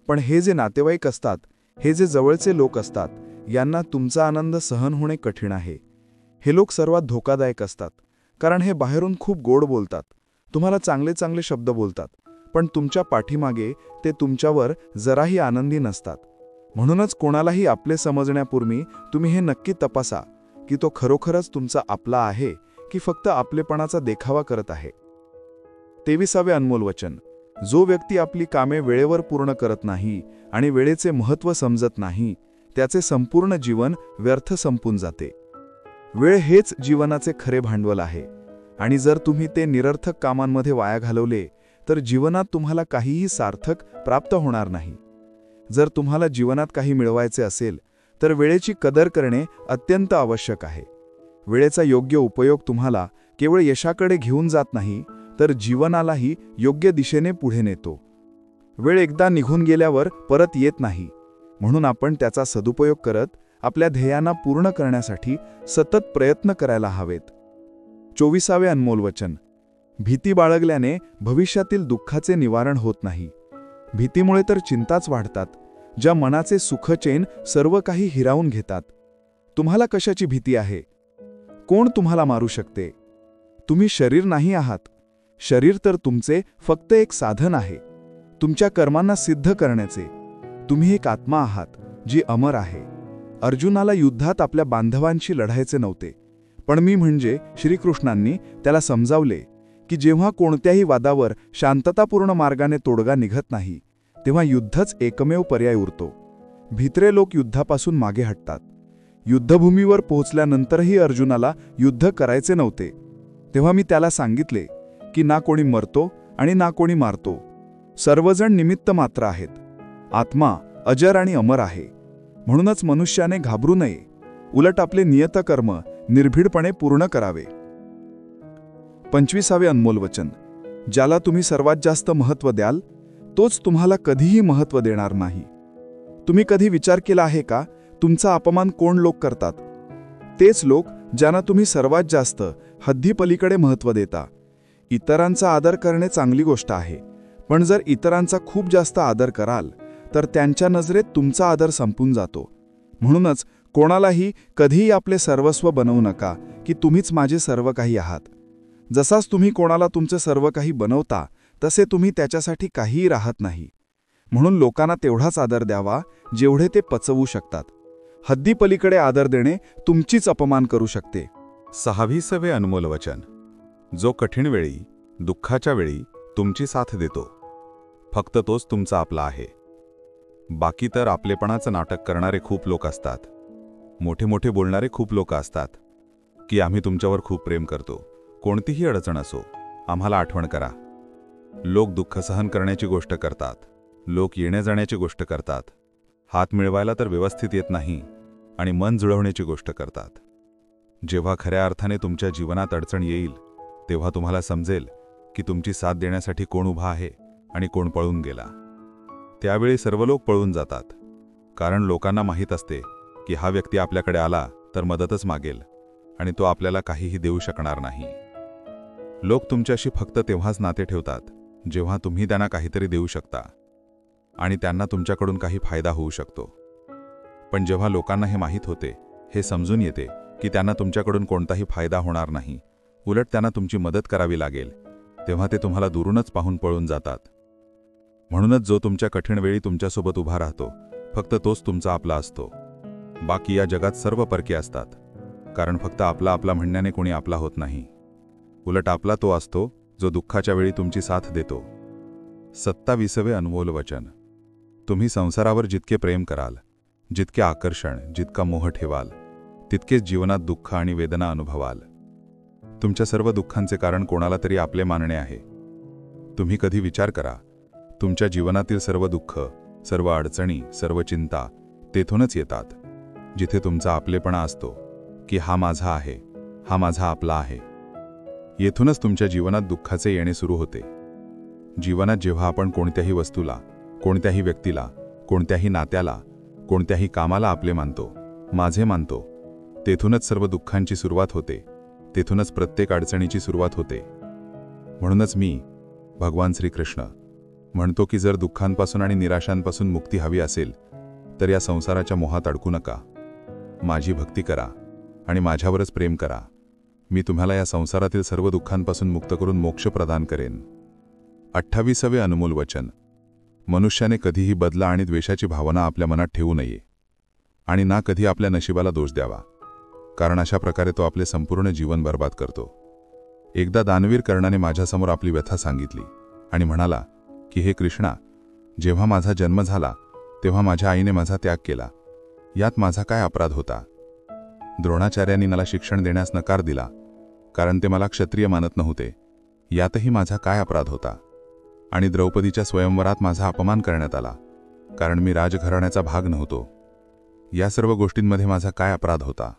S4: पण हे जे नातेवाईक असतात, हे जे जवळचे लोक असतात, यांना तुमचा आनंद सहन होणे कठीण आहे. हे लोक सर्वात धोकादायक असतात, कारण हे बाहेरून खूप गोड बोलतात, तुम्हाला चांगले चांगले शब्द बोलतात, पण तुमच्या पाठीमागे ते तुमच्यावर जराही आनंदी नसतात. म्हणूनच कोणालाही आपले समजण्यापूर्वी तुम्ही हे नक्की तपासा की तो खरोखरच तुमचा आपला आहे की फक्त आपलेपणाचा देखावा करत आहे. 23वे अनमोल वचन. जो व्यक्ती आपली कामे वेळेवर पूर्ण करत नाही आणि वेळेचे महत्त्व समजत नाही, त्याचे संपूर्ण जीवन व्यर्थ संपून जाते. वेळ हेच जीवनाचे खरे भांडवल आहे, आणि जर तुम्ही ते निरर्थक कामांमध्ये वाया घालवले तर जीवनात तुम्हाला काहीही सार्थक प्राप्त होणार नाही. जर तुम्हाला जीवनात काही मिळवायचे असेल तर वेळेची कदर करणे अत्यंत आवश्यक आहे. वेळेचा योग्य उपयोग तुम्हाला केवळ यशाकडे घेऊन जात नाही, तर जीवनालाही योग्य दिशेने पुढे नेतो. वेळ एकदा निघून गेल्यावर परत येत नाही, म्हणून आपण त्याचा सदुपयोग करत आपल्या ध्येयांना पूर्ण करण्यासाठी सतत प्रयत्न करायला हवेत. 24वे अनमोल वचन. भीती बाळगल्याने भविष्यातील दुःखाचे निवारण होत नाही. भीतीमुळे तर चिंताच वाढतात, ज्या मनाचे सुखचैन सर्व काही हिरावून घेतात. तुम्हाला कशाची भीती आहे? कोण तुम्हाला मारू शकते? तुम्ही शरीर नाही आहात. शरीर तर तुमचे फक्त एक साधन आहे, तुमच्या कर्मांना सिद्ध करण्याचे. तुम्ही एक आत्मा आहात, जी अमर आहे. अर्जुनाला युद्धात आपल्या बांधवांशी लढायचे नव्हते, पण मी म्हणजे श्रीकृष्णांनी त्याला समजावले की जेव्हा कोणत्याही वादावर शांततापूर्ण मार्गाने तोडगा निघत नाही, तेव्हा युद्धच एकमेव पर्याय उरतो. भित्रे लोक युद्धापासून मागे हटतात. युद्धभूमीवर पोहोचल्यानंतरही अर्जुनाला युद्ध करायचे नव्हते. तेव्हा मी त्याला सांगितले की ना कोणी मरतो आणि ना कोणी मारतो. सर्वजण निमित्त मात्र आहेत. आत्मा अजर आणि अमर आहे. म्हणूनच मनुष्याने घाबरू नये, उलट आपले नियतकर्म निर्भीडपणे पूर्ण करावे. 25वे अनमोल वचन. ज्याला तुम्ही सर्वात जास्त महत्त्व द्याल, तोच तुम्हाला कधीही महत्त्व देणार नाही. तुम्ही कधी विचार केला आहे का, तुमचा अपमान कोण लोक करतात? तेच लोक ज्यांना तुम्ही सर्वात जास्त हद्दीपलीकडे महत्त्व देता. इतरांचा आदर करणे चांगली गोष्ट आहे, पण जर इतरांचा खूप जास्त आदर कराल तर त्यांच्या नजरेत तुमचा आदर संपून जातो. म्हणूनच कोणालाही कधीही आपले सर्वस्व बनवू नका की तुम्हीच माझे सर्व काही आहात. जसाच तुम्ही कोणाला तुमचे सर्व काही बनवता, तसे तुम्ही त्याच्यासाठी काहीही राहत नाही. म्हणून लोकांना तेवढाच आदर द्यावा जेवढे ते पचवू शकतात. हद्दीपलीकडे आदर देणे तुमचीच अपमान करू शकते.
S1: 26वे अनमोल वचन. जो कठीण वेळी, दुःखाच्या वेळी तुमची साथ देतो, फक्त तोच तुमचा आपला आहे. बाकी तर आपलेपणाचं नाटक करणारे खूप लोक असतात. मोठे मोठे बोलणारे खूप लोक असतात की आम्ही तुमच्यावर खूप प्रेम करतो, कोणतीही अडचण असो आम्हाला आठवण करा. लोक दुःख सहन करण्याची गोष्ट करतात, लोक येण्या जाण्याची गोष्ट करतात, हात मिळवायला तर व्यवस्थित येत नाही आणि मन जुळवण्याची गोष्ट करतात. जेव्हा खऱ्या अर्थाने तुमच्या जीवनात अडचण येईल, तेव्हा तुम्हाला समजेल की तुमची साथ देण्यासाठी कोण उभा आहे आणि कोण पळून गेला. त्यावेळी सर्व लोक पळून जातात, कारण लोकांना माहीत असते की हा व्यक्ती आपल्याकडे आला तर मदतच मागेल आणि तो आपल्याला काहीही देऊ शकणार नाही. लोक तुमच्याशी फक्त तेव्हाच नाते ठेवतात जेव्हा तुम्ही त्यांना काहीतरी देऊ शकता आणि त्यांना तुमच्याकडून काही फायदा होऊ शकतो. पण जेव्हा लोकांना हे माहीत होते, हे समजून येते की त्यांना तुमच्याकडून कोणताही फायदा होणार नाही, उलट त्यांना तुमची मदत करावी लागेल, तेव्हा ते तुम्हाला दुरूनच पाहून पळून जातात. म्हणूनच जो तुमच्या कठीण वेळी तुमच्यासोबत उभा राहतो, फक्त तोच तुमचा आपला असतो. बाकी या जगात सर्व परके असतात, कारण फक्त आपला आपला म्हणण्याने कोणी आपला होत नाही. उलट आपला तो असतो जो दुःखाच्या वेळी तुमची साथ देतो.
S3: 27वे अनमोल वचन. तुम्ही संसारावर जितके प्रेम कराल, जितके आकर्षण, जितका मोह ठेवाल, तितकेच जीवनात दुःख आणि वेदना अनुभवाल. तुमच्या सर्व दुःखांचे कारण कोणाला तरी आपले मानणे आहे. तुम्ही कधी विचार करा, तुमच्या जीवनातील सर्व दुःख, सर्व अडचणी, सर्व चिंता तेथूनच येतात, जिथे तुमचा आपलेपणा असतो की हा माझा आहे, हा माझा आपला आहे. येथूनच तुमच्या जीवनात दुःखाचे येणे सुरू होते. जीवनात जेव्हा आपण कोणत्याही वस्तूला, कोणत्याही व्यक्तीला, कोणत्याही नात्याला, कोणत्याही कामाला आपले मानतो, माझे मानतो, तेथूनच सर्व दुःखांची सुरुवात होते. तेथूनच प्रत्येक अडचणीची सुरुवात होते. म्हणूनच मी, भगवान श्रीकृष्ण, म्हणतो की जर दुःखांपासून आणि निराशांपासून मुक्ती हवी असेल तर या संसाराच्या मोहात अडकू नका. माझी भक्ती करा आणि माझ्यावरच प्रेम करा. मी तुम्हाला या संसारातील सर्व दुःखांपासून मुक्त करून मोक्ष प्रदान करेन. 28वे अनमोल वचन. मनुष्याने कधीही बदला आणि द्वेषाची भावना आपल्या मनात ठेवू नये आणि ना कधी आपल्या नशिबाला दोष द्यावा, कारण अशा प्रकारे तो आपले संपूर्ण जीवन बर्बाद करतो. एकदा दानवीर कर्णाने माझ्यासमोर आपली व्यथा सांगितली आणि म्हणाला की हे कृष्णा, जेव्हा माझा जन्म झाला तेव्हा माझ्या आईने माझा त्याग केला. यात माझा काय अपराध होता? द्रोणाचार्यांनी मला शिक्षण देण्यास नकार दिला कारण ते मला क्षत्रिय मानत नव्हते. यातही माझा काय अपराध होता? आणि द्रौपदीच्या स्वयंवरात माझा अपमान करण्यात आला कारण मी राजघराण्याचा भाग नव्हतो. या सर्व गोष्टींमध्ये माझा काय अपराध होता?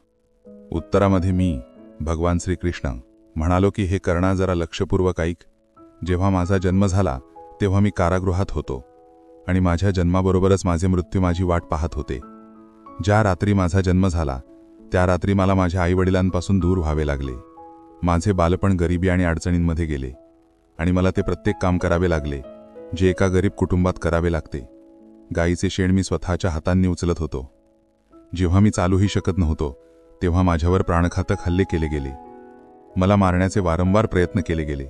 S3: उत्तरामध्ये मी, भगवान श्रीकृष्ण, म्हणालो की हे कर्णा, जरा लक्षपूर्वक ऐक. जेव्हा माझा जन्म झाला तेव्हा मी कारागृहात होतो आणि माझ्या जन्माबरोबरच माझे मृत्यू माझी वाट पाहत होते. ज्या रात्री माझा जन्म झाला त्या रात्री मला माझ्या आईवडिलांपासून दूर व्हावे लागले. माझे बालपण गरिबी आणि अडचणींमध्ये गेले आणि मला ते प्रत्येक काम करावे लागले जे एका गरीब कुटुंबात करावे लागते. गाईचे शेण मी स्वतःच्या हातांनी उचलत होतो. जेव्हा मी चालूही शकत नव्हतो तेव्हा माझ्यावर प्राणघातक हल्ले केले गेले. मला मारण्याचे वारंवार प्रयत्न केले गेले.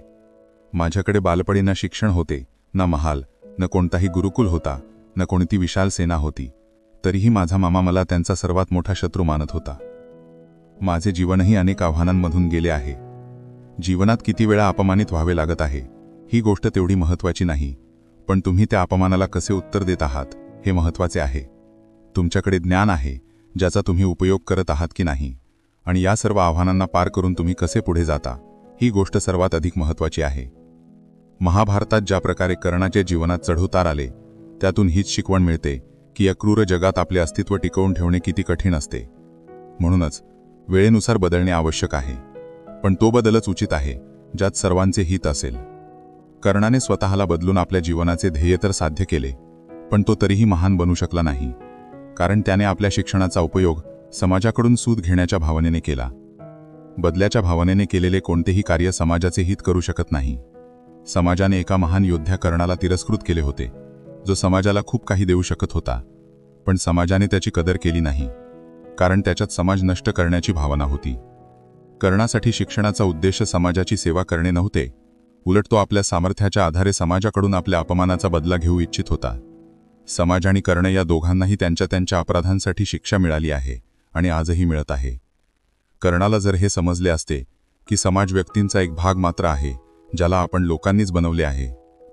S3: माझ्याकडे बालपणी ना शिक्षण होते, ना महाल, न कोणताही गुरुकुल होता, न कोणती विशाल सेना होती. तरीही माझा मामा मला त्यांचा सर्वात मोठा शत्रू मानत होता. माझे जीवनही अनेक आव्हानांमधून गेले आहे. जीवनात किती वेळा अपमानित व्हावे लागत आहे ही गोष्ट तेवढी महत्त्वाची नाही, पण तुम्ही त्या अपमानाला कसे उत्तर देत आहात हे महत्त्वाचे आहे. तुमच्याकडे ज्ञान आहे ज्याचा तुम्ही उपयोग करत आहात की नाही, आणि या सर्व आव्हानांना पार करून तुम्ही कसे पुढे जाता ही गोष्ट सर्वात अधिक महत्त्वाची आहे. महाभारतात ज्या प्रकारे कर्णाच्या जीवनात चढउतार आले त्यातून हीच शिकवण मिळते की या क्रूर जगात आपले अस्तित्व टिकवून ठेवणे किती कठीण असते. म्हणूनच वेळेनुसार बदलणे आवश्यक आहे, पण तो बदलच उचित आहे ज्यात सर्वांचे हित असेल. कर्णाने स्वतःला बदलून आपल्या जीवनाचे ध्येय तर साध्य केले, पण तो तरीही महान बनू शकला नाही, कारण त्याने आपल्या शिक्षणाचा उपयोग समाजाकडून सूद घेण्याच्या भावनेने केला. बदल्याच्या भावनेने केलेले कोणतेही कार्य समाजाचे हित करू शकत नाही. समाजाने एका महान योद्ध्या कर्णाला तिरस्कृत केले होते, जो समाजाला खूप काही देऊ शकत होता, पण समाजाने त्याची कदर केली नाही, कारण त्याच्यात समाज नष्ट करण्याची भावना होती. कर्णासाठी शिक्षणाचा उद्देश समाजाची सेवा करणे नव्हते, उलट तो आपल्या सामर्थ्याच्या आधारे समाजाकडून आपल्या अपमानाचा बदला घेऊ इच्छित होता. समाज आणि कर्ण या दोघांनाही त्यांच्या अपराधांसाठी शिक्षा मिळाली आहे आणि आजही मिळत आहे. कर्णाला जर हे समजले असते की समाज व्यक्तींचा एक भाग मात्र आहे ज्याला आपण लोकांनीच बनवले आहे,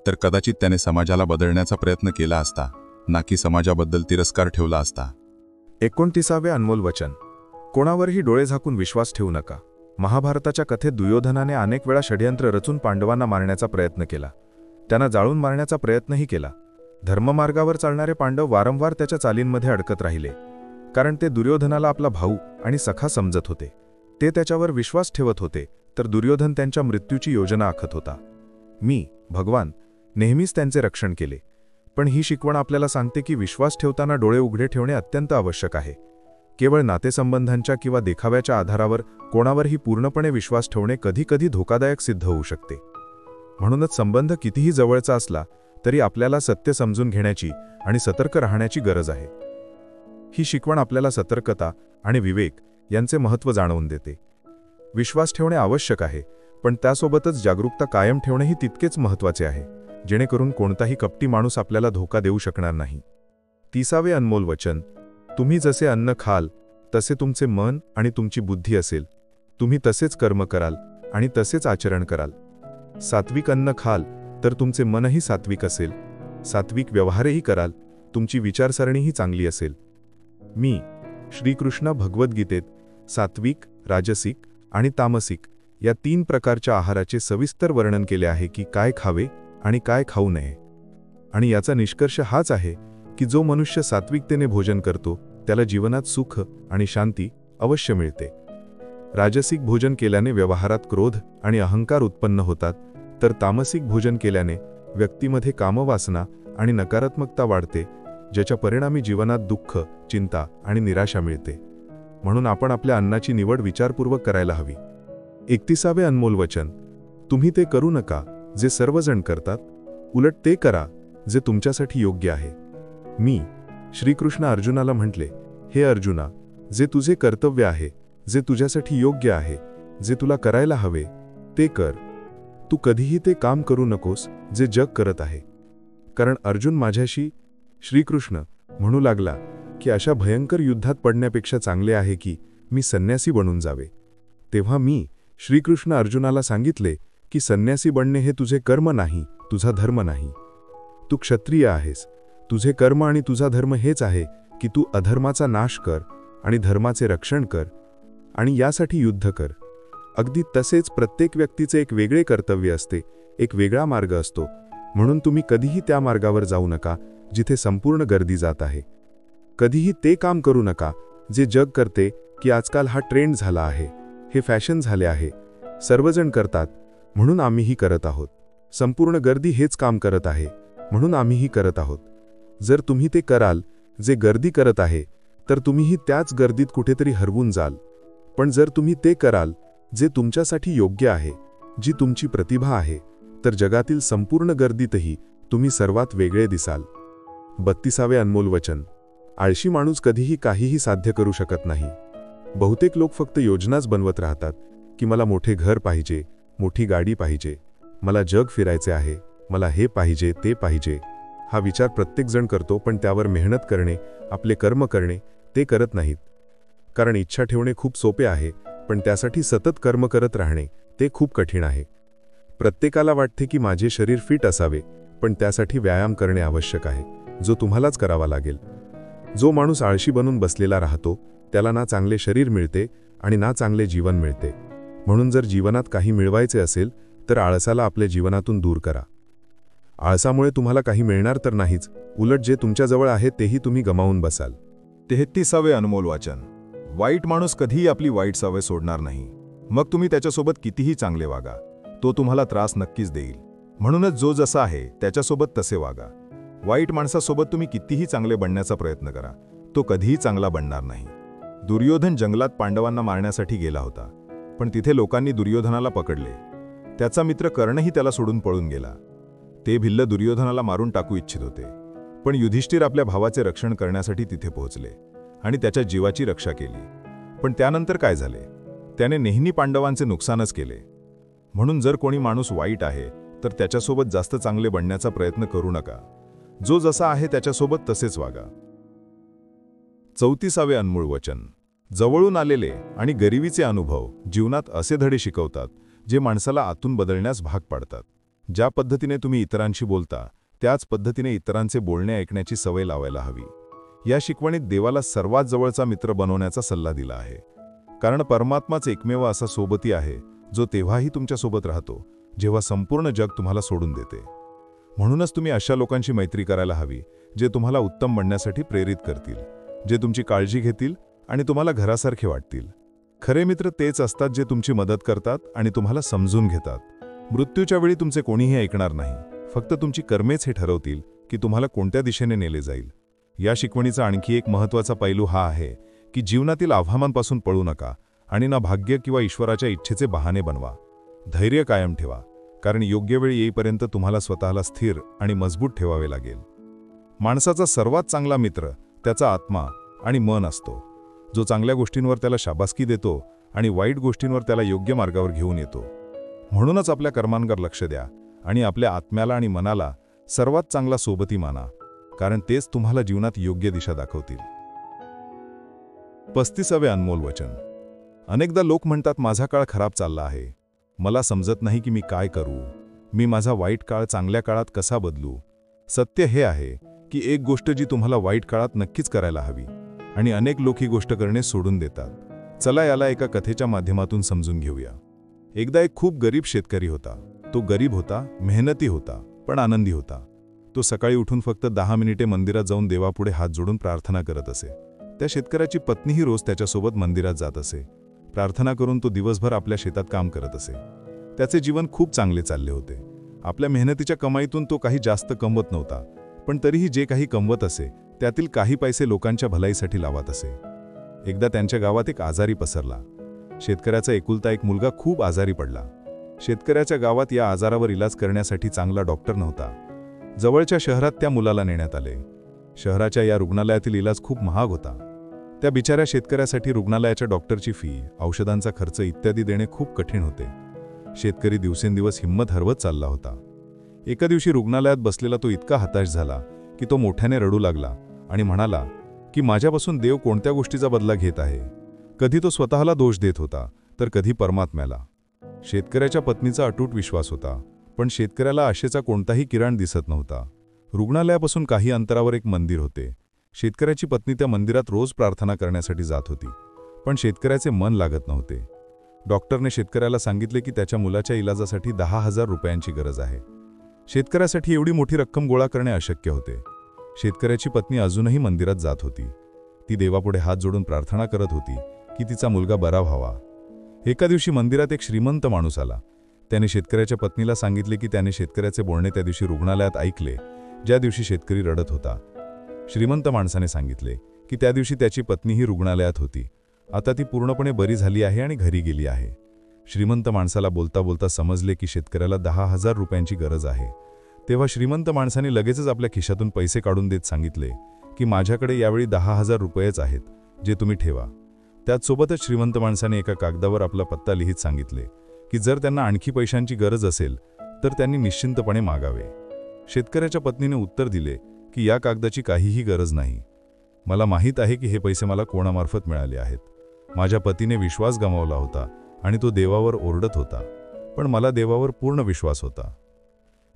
S3: तर कदाचित त्याने समाजाला बदलण्याचा प्रयत्न केला असता, ना की समाजाबद्दल तिरस्कार ठेवला असता.
S4: 29वे अनमोल वचन. कोणावरही डोळे झाकून विश्वास ठेवू नका. महाभारताच्या कथेत दुर्योधनाने अनेक वेळा षड्यंत्र रचून पांडवांना मारण्याचा प्रयत्न केला. त्यांना जाळून मारण्याचा प्रयत्नही केला. धर्ममार्गावर चालणारे पांडव वारंवार त्याच्या चालींमध्ये अडकत राहिले, कारण ते दुर्योधनाला आपला भाऊ आणि सखा समजत होते. ते त्याच्यावर विश्वास ठेवत होते, तर दुर्योधन त्यांच्या मृत्यूची योजना आखत होता. मी, भगवान, नेहमीच त्यांचे रक्षण केले. पण ही शिकवण आपल्याला सांगते की विश्वास ठेवताना डोळे उघडे ठेवणे अत्यंत आवश्यक आहे. केवळ नातेसंबंधांच्या किंवा देखाव्याच्या आधारावर कोणावरही पूर्णपणे विश्वास ठेवणे कधीकधी धोकादायक सिद्ध होऊ शकते. म्हणूनच संबंध कितीही जवळचा असला तरी आपल्याला सत्य समजून घेण्याची आणि सतर्क राहण्याची गरज आहे. ही शिकवण आपल्याला सतर्कता आणि विवेक यांचे महत्त्व जाणवून देते. विश्वास ठेवणे आवश्यक आहे, पण त्यासोबतच जागरूकता कायम ठेवणेही तितकेच महत्त्वाचे आहे, जेणेकरून कोणताही कपटी माणूस आपल्याला धोका देऊ शकणार नाही. 30वे अनमोल वचन. तुम्ही जसे अन्न खाल तसे तुमचे मन आणि तुमची बुद्धी असेल. तुम्ही तसेच कर्म कराल आणि तसेच आचरण कराल. सात्विक अन्न खाल
S3: तर तुमचे मनही सात्विक असेल, सात्विक व्यवहारही कराल, तुमची विचारसरणीही चांगली असेल. मी श्रीकृष्ण भगवद्गीतेत सात्विक, राजसिक आणि तामसिक या 3 प्रकारच्या आहाराचे सविस्तर वर्णन केले आहे की काय खावे आणि काय खाऊ नये. आणि याचा निष्कर्ष हाच आहे की जो मनुष्य सात्विकतेने भोजन करतो त्याला जीवनात सुख आणि शांती अवश्य मिळते. राजसिक भोजन केल्याने व्यवहारात क्रोध आणि अहंकार उत्पन्न होतात, तर तामसिक भोजन केल्याने व्यक्तीमध्ये कामवासना आणि नकारात्मकता वाढते, ज्याच्या परिणामी जीवनात दुःख, चिंता आणि निराशा मिळते. म्हणून आपण आपल्या अन्नाची निवड विचारपूर्वक करायला हवी. 31वे अनमोल वचन: तुम्ही ते करू नका जे सर्वजण करतात, उलट ते करा जे तुमच्यासाठी योग्य आहे. मी श्रीकृष्ण अर्जुनाला म्हटले, हे अर्जुना, जे तुझे कर्तव्य आहे, जे तुझ्यासाठी योग्य आहे, जे तुला करायला हवे ते कर. तू कधीही ते काम करू नकोस जे जग करत आहे. कारण अर्जुन माझ्याशी श्रीकृष्ण म्हणू लागला की अशा भयंकर युद्धात पडण्यापेक्षा चांगले आहे की मी संन्यासी बनून जावे. तेव्हा मी श्रीकृष्ण अर्जुनाला सांगितले की संन्यासी बनणे हे तुझे कर्म नाही, तुझा धर्म नाही. तू क्षत्रिय आहेस. तुझे कर्म आणि तुझा धर्म हेच आहे की तू अधर्माचा नाश कर आणि धर्माचे रक्षण कर आणि यासाठी युद्ध कर. अगदी तसेच प्रत्येक व्यक्तीचे एक वेगळे कर्तव्य असते, एक वेगळा मार्ग असतो. म्हणून तुम्ही कधीही त्या मार्गावर जाऊ नका जिथे संपूर्ण गर्दी जात आहे. कधीही ते काम करू नका जे जग करते की आजकाल हा ट्रेंड झाला आहे, हे फॅशन झाले आहे, सर्वजण करतात म्हणून आम्हीही करत आहोत. संपूर्ण गर्दी हेच काम करत आहे म्हणून आम्हीही करत आहोत. जर तुम्ही ते कराल जे गर्दी करत आहे तर तुम्हीही त्याच गर्दीत कुठेतरी हरवून जाल. पण जर तुम्ही ते कराल जे तुमच्यासाठी योग्य आहे, जी तुमची प्रतिभा आहे, तर जगातील संपूर्ण गर्दीतही तुम्ही सर्वात वेगळे दिसाल. 32वे अनमोल वचन: आळशी माणूस कधीही काहीही साध्य करू शकत नाही. बहुतेक लोक फक्त योजनाच बनवत राहतात की मला मोठे घर पाहिजे, मोठी गाडी पाहिजे, मला जग फिरायचे आहे, मला हे पाहिजे, ते पाहिजे. हा विचार प्रत्येकजण करतो, पण त्यावर मेहनत करणे, आपले कर्म करणे ते करत नाहीत. कारण इच्छा ठेवणे खूप सोपे आहे, पण त्यासाठी सतत कर्म करत राहणे ते खूप कठीण आहे. प्रत्येकाला वाटते की माझे शरीर फिट असावे, पण त्यासाठी व्यायाम करणे आवश्यक आहे, जो तुम्हालाच करावा लागेल. जो माणूस आळशी बनून बसलेला राहतो त्याला ना चांगले शरीर मिळते आणि ना चांगले जीवन मिळते. म्हणून जर जीवनात काही मिळवायचे असेल तर आळसाला आपल्या जीवनातून दूर करा. आळसामुळे तुम्हाला काही मिळणार तर नाहीच, उलट जे तुमच्याजवळ आहे तेही तुम्ही गमावून बसाल.
S1: 33वे अनमोल वाचन: वाईट माणूस कधीही आपली वाईट सवय सोडणार नाही. मग तुम्ही त्याच्यासोबत कितीही चांगले वागा, तो तुम्हाला त्रास नक्कीच देईल. म्हणूनच जो जसा आहे त्याच्यासोबत तसे वागा. वाईट माणसासोबत तुम्ही कितीही चांगले बनण्याचा प्रयत्न करा, तो कधीही चांगला बनणार नाही. दुर्योधन जंगलात पांडवांना मारण्यासाठी गेला होता, पण तिथे लोकांनी दुर्योधनाला पकडले. त्याचा मित्र कर्णही त्याला सोडून पळून गेला. ते भिल्ल दुर्योधनाला मारून टाकू इच्छित होते, पण युधिष्ठिर आपल्या भावाचे रक्षण करण्यासाठी तिथे पोहोचले आणि त्याच्या जीवाची रक्षा केली. पण त्यानंतर काय झाले? त्याने नेहमी पांडवांचे नुकसानच केले. म्हणून जर कोणी माणूस वाईट आहे तर त्याच्यासोबत जास्त चांगले बनण्याचा प्रयत्न करू नका. जो जसा आहे त्याच्यासोबत तसेच वागा. 34वे अनमोल वचन: जवळून आलेले आणि गरिबीचे अनुभव जीवनात असे धडे शिकवतात जे माणसाला आतून बदलण्यास भाग पाडतात. ज्या पद्धतीने तुम्ही इतरांशी बोलता त्याच पद्धतीने इतरांचे बोलणे ऐकण्याची सवय लावायला हवी. या शिकवणीत देवाला सर्वात जवळचा मित्र बनवण्याचा सल्ला दिला आहे. कारण परमात्माच एकमेव असा सोबती आहे जो तेव्हाही तुमच्यासोबत राहतो जेव्हा संपूर्ण जग तुम्हाला सोडून देते. म्हणूनच तुम्ही अशा लोकांशी मैत्री करायला हवी जे तुम्हाला उत्तम बनण्यासाठी प्रेरित करतील, जे तुमची काळजी घेतील आणि तुम्हाला घरासारखे वाटतील. खरे मित्र तेच असतात जे तुमची मदत करतात आणि तुम्हाला समजून घेतात. मृत्यूच्या वेळी तुमचे कोणीही ऐकणार नाही, फक्त तुमची कर्मेच हे ठरवतील की तुम्हाला कोणत्या दिशेने नेले जाईल. या शिकवणीचा आणखी एक महत्त्वाचा पैलू हा आहे की जीवनातील आव्हानांपासून पळू नका आणि ना भाग्य किंवा ईश्वराच्या इच्छेचे बहाणे बनवा. धैर्य कायम ठेवा, कारण योग्य वेळ येईपर्यंत तुम्हाला स्वतःला स्थिर आणि मजबूत ठेवावे लागेल. माणसाचा सर्वात चांगला मित्र त्याचा आत्मा आणि मन असतो, जो चांगल्या गोष्टींवर त्याला शाबासकी देतो आणि वाईट गोष्टींवर त्याला योग्य मार्गावर घेऊन येतो. म्हणूनच आपल्या कर्मांवर लक्ष द्या आणि आपल्या आत्म्याला आणि मनाला सर्वात चांगला सोबती माना, कारण तेच तुम्हाला जीवनात योग्य दिशा दाखवतील. 35वे अनमोल वचन: अनेकदा लोक म्हणतात माझा काळ खराब चालला आहे, मला समजत नाही की मी काय करू.
S3: मी माझा वाईट काळ चांगल्या काळात कसा बदलू? सत्य हे आहे की एक गोष्ट जी तुम्हाला वाईट काळात नक्कीच करायला हवी आणि अनेक लोक ही गोष्ट करणे सोडून देतात. चला याला एका कथेच्या माध्यमातून समजून घेऊया. एकदा एक खूप गरीब शेतकरी होता. तो गरीब होता, मेहनती होता, पण आनंदी होता. तो सकाळी उठून फक्त 10 मिनिटे मंदिरात जाऊन देवापुढे हात जोडून प्रार्थना करत असे. त्या शेतकऱ्याची पत्नीही रोज त्याच्यासोबत मंदिरात जात असे. प्रार्थना करून तो दिवसभर आपल्या शेतात काम करत असे. त्याचे जीवन खूप चांगले चालले होते. आपल्या मेहनतीच्या कमाईतून तो काही जास्त कमवत नव्हता, पण तरीही जे काही कमवत असे त्यातील काही पैसे लोकांच्या भलाईसाठी लावत असे. एकदा त्यांच्या गावात एक आजारी पसरला. शेतकऱ्याचा एकुलता एक मुलगा खूप आजारी पडला. शेतकऱ्याच्या गावात या आजारावर इलाज करण्यासाठी चांगला डॉक्टर नव्हता. जवळच्या शहरात त्या मुलाला नेण्यात आले. शहराच्या या रुग्णालयातील इलाज खूप महाग होता. त्या बिचाऱ्या शेतकऱ्यासाठी रुग्णालयाच्या डॉक्टरची फी, औषधांचा खर्च इत्यादी देणे खूप कठीण होते. शेतकरी दिवसेंदिवस हिंमत हरवत चालला होता. एका दिवशी रुग्णालयात बसलेला तो इतका हताश झाला की तो मोठ्याने रडू लागला आणि म्हणाला की माझ्यापासून देव कोणत्या गोष्टीचा बदला घेत आहे. कधी तो स्वतःला दोष देत होता तर कधी परमात्म्याला. शेतकऱ्याच्या पत्नीचा अटूट विश्वास होता, पण शेतकऱ्याला आशेचा कोणताही किरण दिसत नव्हता. रुग्णालयापासून काही अंतरावर एक मंदिर होते. शेतकऱ्याची पत्नी त्या मंदिरात रोज प्रार्थना करण्यासाठी जात होती, पण शेतकऱ्याचे मन लागत नव्हते. डॉक्टरने शेतकऱ्याला सांगितले की त्याच्या मुलाच्या इलाजासाठी 10,000 रुपयांची गरज आहे. शेतकऱ्यासाठी एवढी मोठी रक्कम गोळा करणे अशक्य होते. शेतकऱ्याची पत्नी अजूनही मंदिरात जात होती. ती देवापुढे हात जोडून प्रार्थना करत होती की तिचा मुलगा बरा व्हावा. एका दिवशी मंदिरात एक श्रीमंत माणूस आला. त्याने शेतकऱ्याच्या पत्नीला सांगितले की त्याने शेतकऱ्याचे बोलणे त्या दिवशी रुग्णालयात ऐकले, ज्या दिवशी शेतकरी रडत होता. श्रीमंत माणसाने सांगितले की त्या दिवशी त्याची पत्नीही रुग्णालयात होती. आता ती पूर्णपणे बरी झाली आहे आणि घरी गेली आहे. श्रीमंत माणसाला बोलता बोलता समजले की शेतकऱ्याला 10,000 रुपयांची गरज आहे. तेव्हा श्रीमंत माणसाने लगेचच आपल्या खिशातून पैसे काढून देत सांगितले की माझ्याकडे यावेळी 10,000 रुपयेच आहेत, जे तुम्ही ठेवा. त्याचसोबतच श्रीमंत माणसाने एका कागदावर आपला पत्ता लिहित सांगितले की जर त्यांना आणखी पैशांची गरज असेल तर त्यांनी निश्चिंतपणे मागावे. शेतकऱ्याच्या पत्नीने उत्तर दिले की या कागदाची काहीही गरज नाही. मला माहीत आहे की हे पैसे मला कोणामार्फत मिळाले आहेत. माझ्या पतीने विश्वास गमावला होता आणि तो देवावर ओरडत होता, पण मला देवावर पूर्ण विश्वास होता.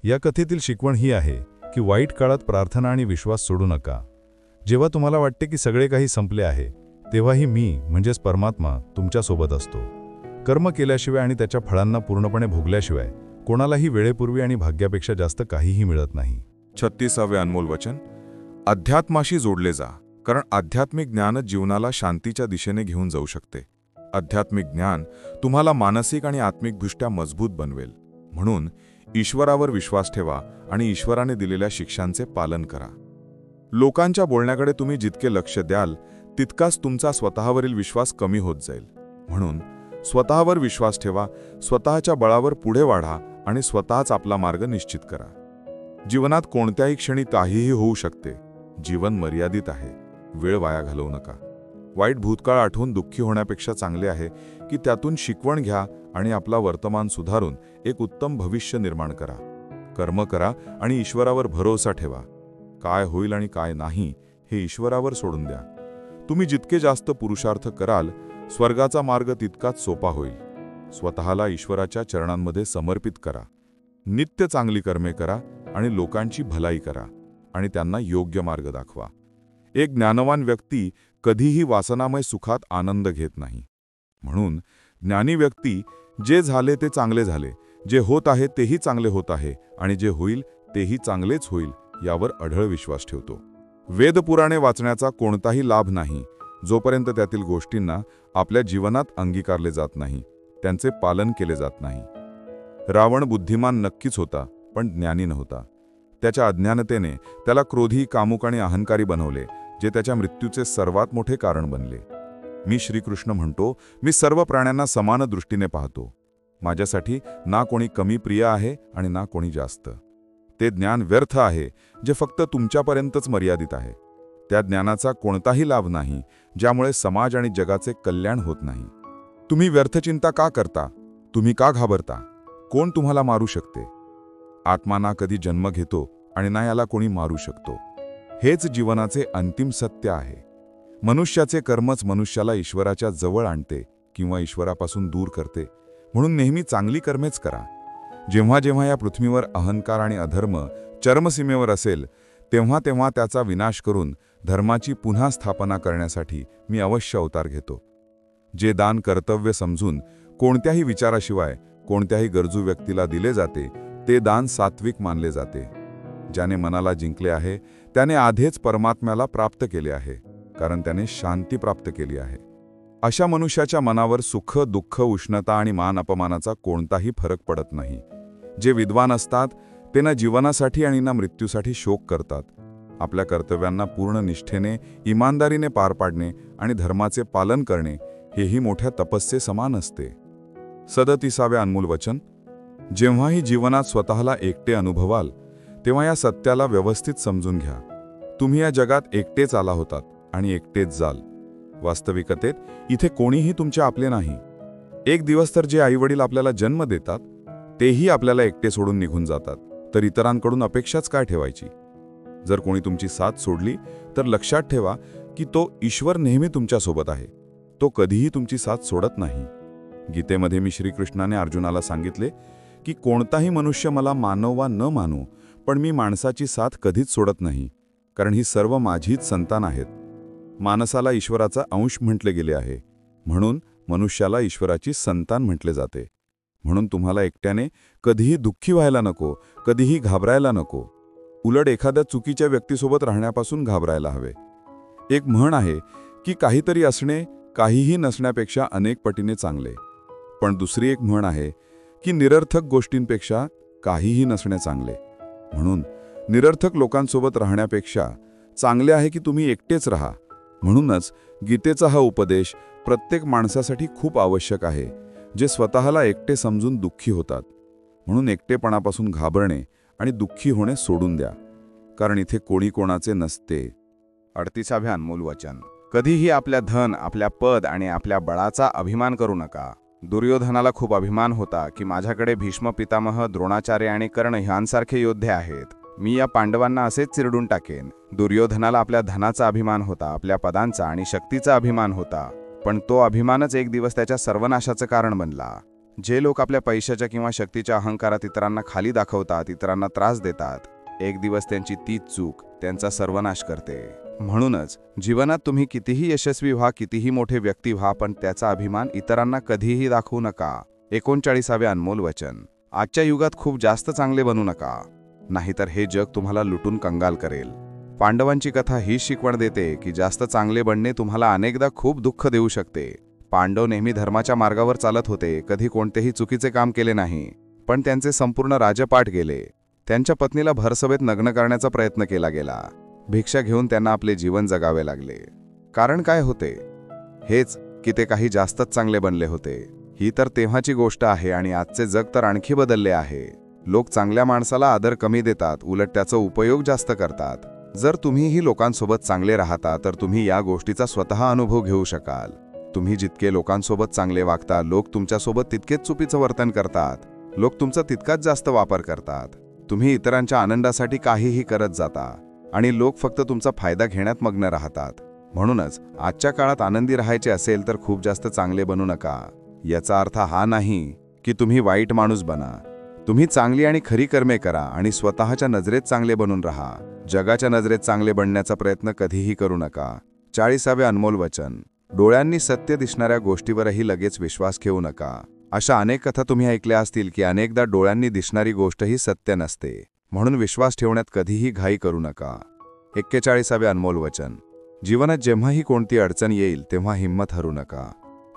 S3: या कथेतील शिकवण ही आहे की वाईट काळात प्रार्थना आणि विश्वास सोडू नका. जेव्हा तुम्हाला वाटते की सगळे काही संपले आहे, तेव्हाही मी म्हणजेच परमात्मा तुमच्यासोबत असतो. कर्म केल्याशिवाय आणि त्याच्या फळांना पूर्णपणे भोगल्याशिवाय कोणालाही वेळेपूर्वी आणि भाग्यापेक्षा जास्त काहीही मिळत नाही.
S1: 36वे अनमोल वचन. अध्यात्माशी जोडले जा, कारण आध्यात्मिक ज्ञानच जीवनाला शांतीच्या दिशेने घेऊन जाऊ शकते. आध्यात्मिक ज्ञान तुम्हाला मानसिक आणि आत्मिकदृष्ट्या मजबूत बनवेल. म्हणून ईश्वरावर विश्वास ठेवा आणि ईश्वराने दिलेल्या शिक्षांचे पालन करा. लोकांच्या बोलण्याकडे तुम्ही जितके लक्ष द्याल तितकाच तुमचा स्वतःवरील विश्वास कमी होत जाईल. म्हणून स्वतःवर विश्वास ठेवा, स्वतःच्या बळावर पुढे वाढा आणि स्वतःच आपला मार्ग निश्चित करा. जीवनात कोणत्याही क्षणी काहीही होऊ शकते. जीवन मर्यादित आहे. वेळ वाया घालवू नका. वाईट भूतकाळ आठवून दुःखी होण्यापेक्षा चांगले आहे की त्यातून शिकवण घ्या आणि आपला वर्तमान सुधारून एक उत्तम भविष्य निर्माण करा. कर्म करा आणि ईश्वरावर भरोसा ठेवा. काय होईल आणि काय नाही हे ईश्वरावर सोडून द्या. तुम्ही जितके जास्त पुरुषार्थ कराल, स्वर्गाचा मार्ग तितकाच सोपा होईल. स्वतःला ईश्वराच्या चरणांमध्ये समर्पित करा. नित्य चांगली कर्मे करा आणि लोकांची भलाई करा आणि त्यांना योग्य मार्ग दाखवा. एक ज्ञानवान व्यक्ती कधीही वासनामय सुखात आनंद घेत नाही. म्हणून ज्ञानी व्यक्ती जे झाले ते चांगले झाले, जे होत आहे तेही चांगले होत आहे आणि जे होईल तेही चांगलेच होईल यावर अढळ विश्वास ठेवतो. वेदपुराणे वाचण्याचा कोणताही लाभ नाही जोपर्यंत त्यातील गोष्टींना आपल्या जीवनात अंगीकारले जात नाही, त्यांचे पालन केले जात नाही. रावण बुद्धिमान नक्कीच होता, पण ज्ञानी नव्हता. त्याच्या अज्ञानतेने त्याला क्रोधी, कामुक आणि अहंकारी बनवले, जे त्याच्या मृत्यूचे सर्वात मोठे कारण बनले. मी श्रीकृष्ण म्हणतो, मी सर्व प्राण्यांना समान दृष्टीने पाहतो. माझ्यासाठी ना कोणी कमी प्रिय आहे आणि ना कोणी जास्त. ते ज्ञान व्यर्थ आहे जे फक्त तुमच्यापर्यंतच मर्यादित आहे. त्या ज्ञानाचा कोणताही लाभ नाही ज्यामुळे समाज आणि जगाचे कल्याण होत नाही. तुम्ही व्यर्थ चिंता का करता? तुम्ही का घाबरता? कोण तुम्हाला मारू शकते? आत्मा ना कधी जन्म घेतो आणि ना याला कोणी मारू शकतो. हेच जीवनाचे अंतिम सत्य आहे. मनुष्याचे कर्मच मनुष्याला ईश्वराच्या जवळ आणते किंवा ईश्वरापासून दूर करते. म्हणून नेहमी चांगली कर्मेच करा.
S3: जेव्हा जेव्हा या पृथ्वीवर अहंकार आणि अधर्म चरमसीमेवर असेल तेव्हा तेव्हा त्याचा विनाश करून धर्माची पुन्हा स्थापना करण्यासाठी मी अवश्य अवतार घेतो. जे दान कर्तव्य समजून कोणत्याही विचाराशिवाय कोणत्याही गरजू व्यक्तीला दिले जाते ते दान सात्विक मानले जाते. ज्याने मनाला जिंकले आहे त्याने आधीच परमात्म्याला प्राप्त केले आहे, कारण त्याने शांती प्राप्त केली आहे. अशा मनुष्याच्या मनावर सुख दुःख उष्णता आणि मान अपमानाचा कोणताही फरक पडत नाही. जे विद्वान असतात ते ना जीवनासाठी आणि ना मृत्यूसाठी शोक करतात. आपल्या कर्तव्यांना पूर्ण निष्ठेने इमानदारीने पार पाडणे आणि धर्माचे पालन करणे हेही मोठ्या तपस्ये समान असते. 37वे अनमोल वचन. जेव्हाही जीवनात स्वतःला एकटे अनुभवाल तेव्हा या सत्याला व्यवस्थित समजून घ्या. तुम्ही या जगात एकटेच आला होतात आणि एकटेच जाल. वास्तविकतेत इथे कोणीही तुमचे आपले नाही. एक दिवस तर जे आईवडील आपल्याला जन्म देतात तेही आपल्याला एकटे सोडून निघून जातात, तर इतरांकडून अपेक्षाच काय ठेवायची. जर कोणी तुमची साथ सोडली तर लक्षात ठेवा की तो ईश्वर नेहमी तुमच्यासोबत आहे. तो कधीही तुमची साथ सोडत नाही. गीतेमध्ये मी श्रीकृष्णाने अर्जुनाला सांगितले की कोणताही मनुष्य मला मानो वा न मानो, पण मी माणसाची साथ कधीच सोडत नाही, कारण ही सर्व माझीच संतान आहेत. माणसाला ईश्वराचा अंश म्हटले गेले आहे, म्हणून मनुष्याला ईश्वराची संतान म्हटले जाते. म्हणून तुम्हाला एकट्याने कधीही दुःखी व्हायला नको, कधीही घाबरायला नको. उलट एखाद्या चुकीच्या व्यक्तीसोबत राहण्यापासून घाबरायला हवे. एक म्हण आहे की काहीतरी असणे काहीही नसण्यापेक्षा अनेक पटीने चांगले. पण दुसरी एक म्हण आहे की निरर्थक गोष्टींपेक्षा काहीही नसणे चांगले. म्हणून निरर्थक लोकांसोबत राहण्यापेक्षा चांगले आहे की तुम्ही एकटेच राहा. म्हणूनच गीतेचा हा उपदेश प्रत्येक माणसासाठी खूप आवश्यक आहे, जे स्वतःला एकटे समजून दुःखी होतात. म्हणून एकटेपणापासून घाबरणे आणि दुःखी होणे सोडून द्या, कारण इथे कोणी कोणाचे नसते.
S4: 38वे अनमोल वचन. कधीही आपल्या धन, आपल्या पद आणि आपल्या बळाचा अभिमान करू नका. दुर्योधनाला खूप अभिमान होता की माझ्याकडे भीष्म पितामह, द्रोणाचार्य आणि कर्ण ह्यांसारखे योद्धे आहेत. मी या पांडवांना असेच चिरडून टाकेन. दुर्योधनाला आपल्या धनाचा अभिमान होता, आपल्या पदांचा आणि शक्तीचा अभिमान होता, पण तो अभिमानच एक दिवस त्याच्या सर्वनाशाचं कारण बनला. जे लोक आपल्या पैशाच्या किंवा शक्तीच्या अहंकारात इतरांना खाली दाखवतात, इतरांना त्रास देतात, एक दिवस त्यांची तीच चूक त्यांचा सर्वनाश करते. म्हणूनच जीवनात तुम्ही कितीही यशस्वी व्हा, कितीही मोठे व्यक्ती व्हा, पण त्याचा अभिमान इतरांना कधीही दाखवू नका. 39वे अनमोल वचन. आजच्या युगात खूप जास्त चांगले बनू नका, नाहीतर हे जग तुम्हाला लुटून कंगाल करेल. पांडवांची कथा ही शिकवण देते की जास्त चांगले बनणे तुम्हाला अनेकदा खूप दुःख देऊ शकते. पांडव नेहमी धर्माच्या मार्गावर चालत होते, कधी कोणतेही चुकीचे काम केले नाही, पण त्यांचे संपूर्ण राजपाट गेले. त्यांच्या पत्नीला भरसभेत नग्न करण्याचा प्रयत्न केला गेला. भिक्षा घेऊन त्यांना आपले जीवन जगावे लागले. कारण काय होते? हेच की ते काही जास्तच चांगले बनले होते. ही तर तेव्हाची गोष्ट आहे आणि आजचे जग तर आणखी बदलले आहे. लोक चांगल्या माणसाला आदर कमी देतात, उलट त्याचा उपयोग जास्त करतात. जर तुम्हीही लोकांसोबत चांगले राहता तर तुम्ही या गोष्टीचा स्वतः अनुभव घेऊ शकाल. तुम्ही जितके लोकांसोबत चांगले वागता, लोक तुमच्यासोबत तितकेच चुकीचं वर्तन करतात. लोक तुमचा तितकाच जास्त वापर करतात. तुम्ही इतरांच्या आनंदासाठी काहीही करत जाता आणि लोक फक्त तुमचा फायदा घेण्यात मग्न राहतात. म्हणूनच आजच्या काळात आनंदी राहायचे असेल तर खूप जास्त चांगले बनू नका. याचा अर्थ हा नाही की तुम्ही वाईट माणूस बना. तुम्ही चांगली आणि खरी कर्मे करा आणि स्वतःच्या नजरेत चांगले बनून राहा. जगाच्या नजरेत चांगले बनण्याचा प्रयत्न कधीही करू नका. 40वे अनमोल वचन. डोळ्यांनी सत्य दिसणाऱ्या गोष्टीवरही लगेच विश्वास ठेवू नका. अशा अनेक कथा तुम्ही ऐकल्या असतील की अनेकदा डोळ्यांनी दिसणारी गोष्टही सत्य नसते. म्हणून विश्वास ठेवण्यात कधीही घाई करू नका. 41वे अनमोल वचन. जीवनात जेव्हाही कोणती अडचण येईल तेव्हा हिंमत हरू नका.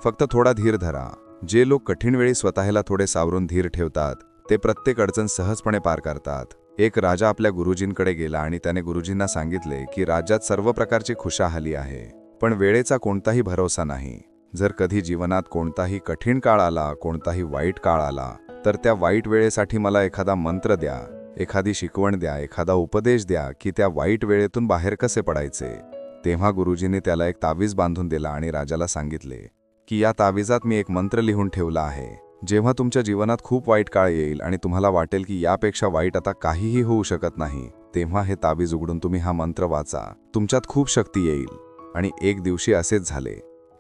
S4: फक्त थोडा धीर धरा. जे लोक कठीण वेळी स्वतःला थोडे सावरून धीर ठेवतात ते प्रत्येक अडचण सहजपणे पार करतात. एक राजा आपल्या गुरुजींकडे गेला आणि त्याने गुरुजींना सांगितले की राज्यात सर्व प्रकारची खुशाहाली आहे, पण वेळेचा कोणताही भरोसा नाही. जर कधी जीवनात कोणताही कठीण काळ आला, कोणताही वाईट काळ आला, तर त्या वाईट वेळेसाठी मला एखादा मंत्र द्या, एखादी शिकवण द्या, एखादा उपदेश द्या की त्या वाईट वेळेतून बाहेर कसे पडायचे. तेव्हा गुरुजींनी त्याला एक तावीज बांधून दिला आणि राजाला सांगितले की या तावीजात मी एक मंत्र लिहून ठेवला आहे. जेव्हा तुमच्या जीवनात खूप वाईट काळ येईल आणि तुम्हाला वाटेल की यापेक्षा वाईट आता काहीही होऊ शकत नाही, तेव्हा हे तावीज उघडून तुम्ही हा मंत्र वाचा. तुमच्यात खूप शक्ती येईल. आणि एक दिवशी असेच झाले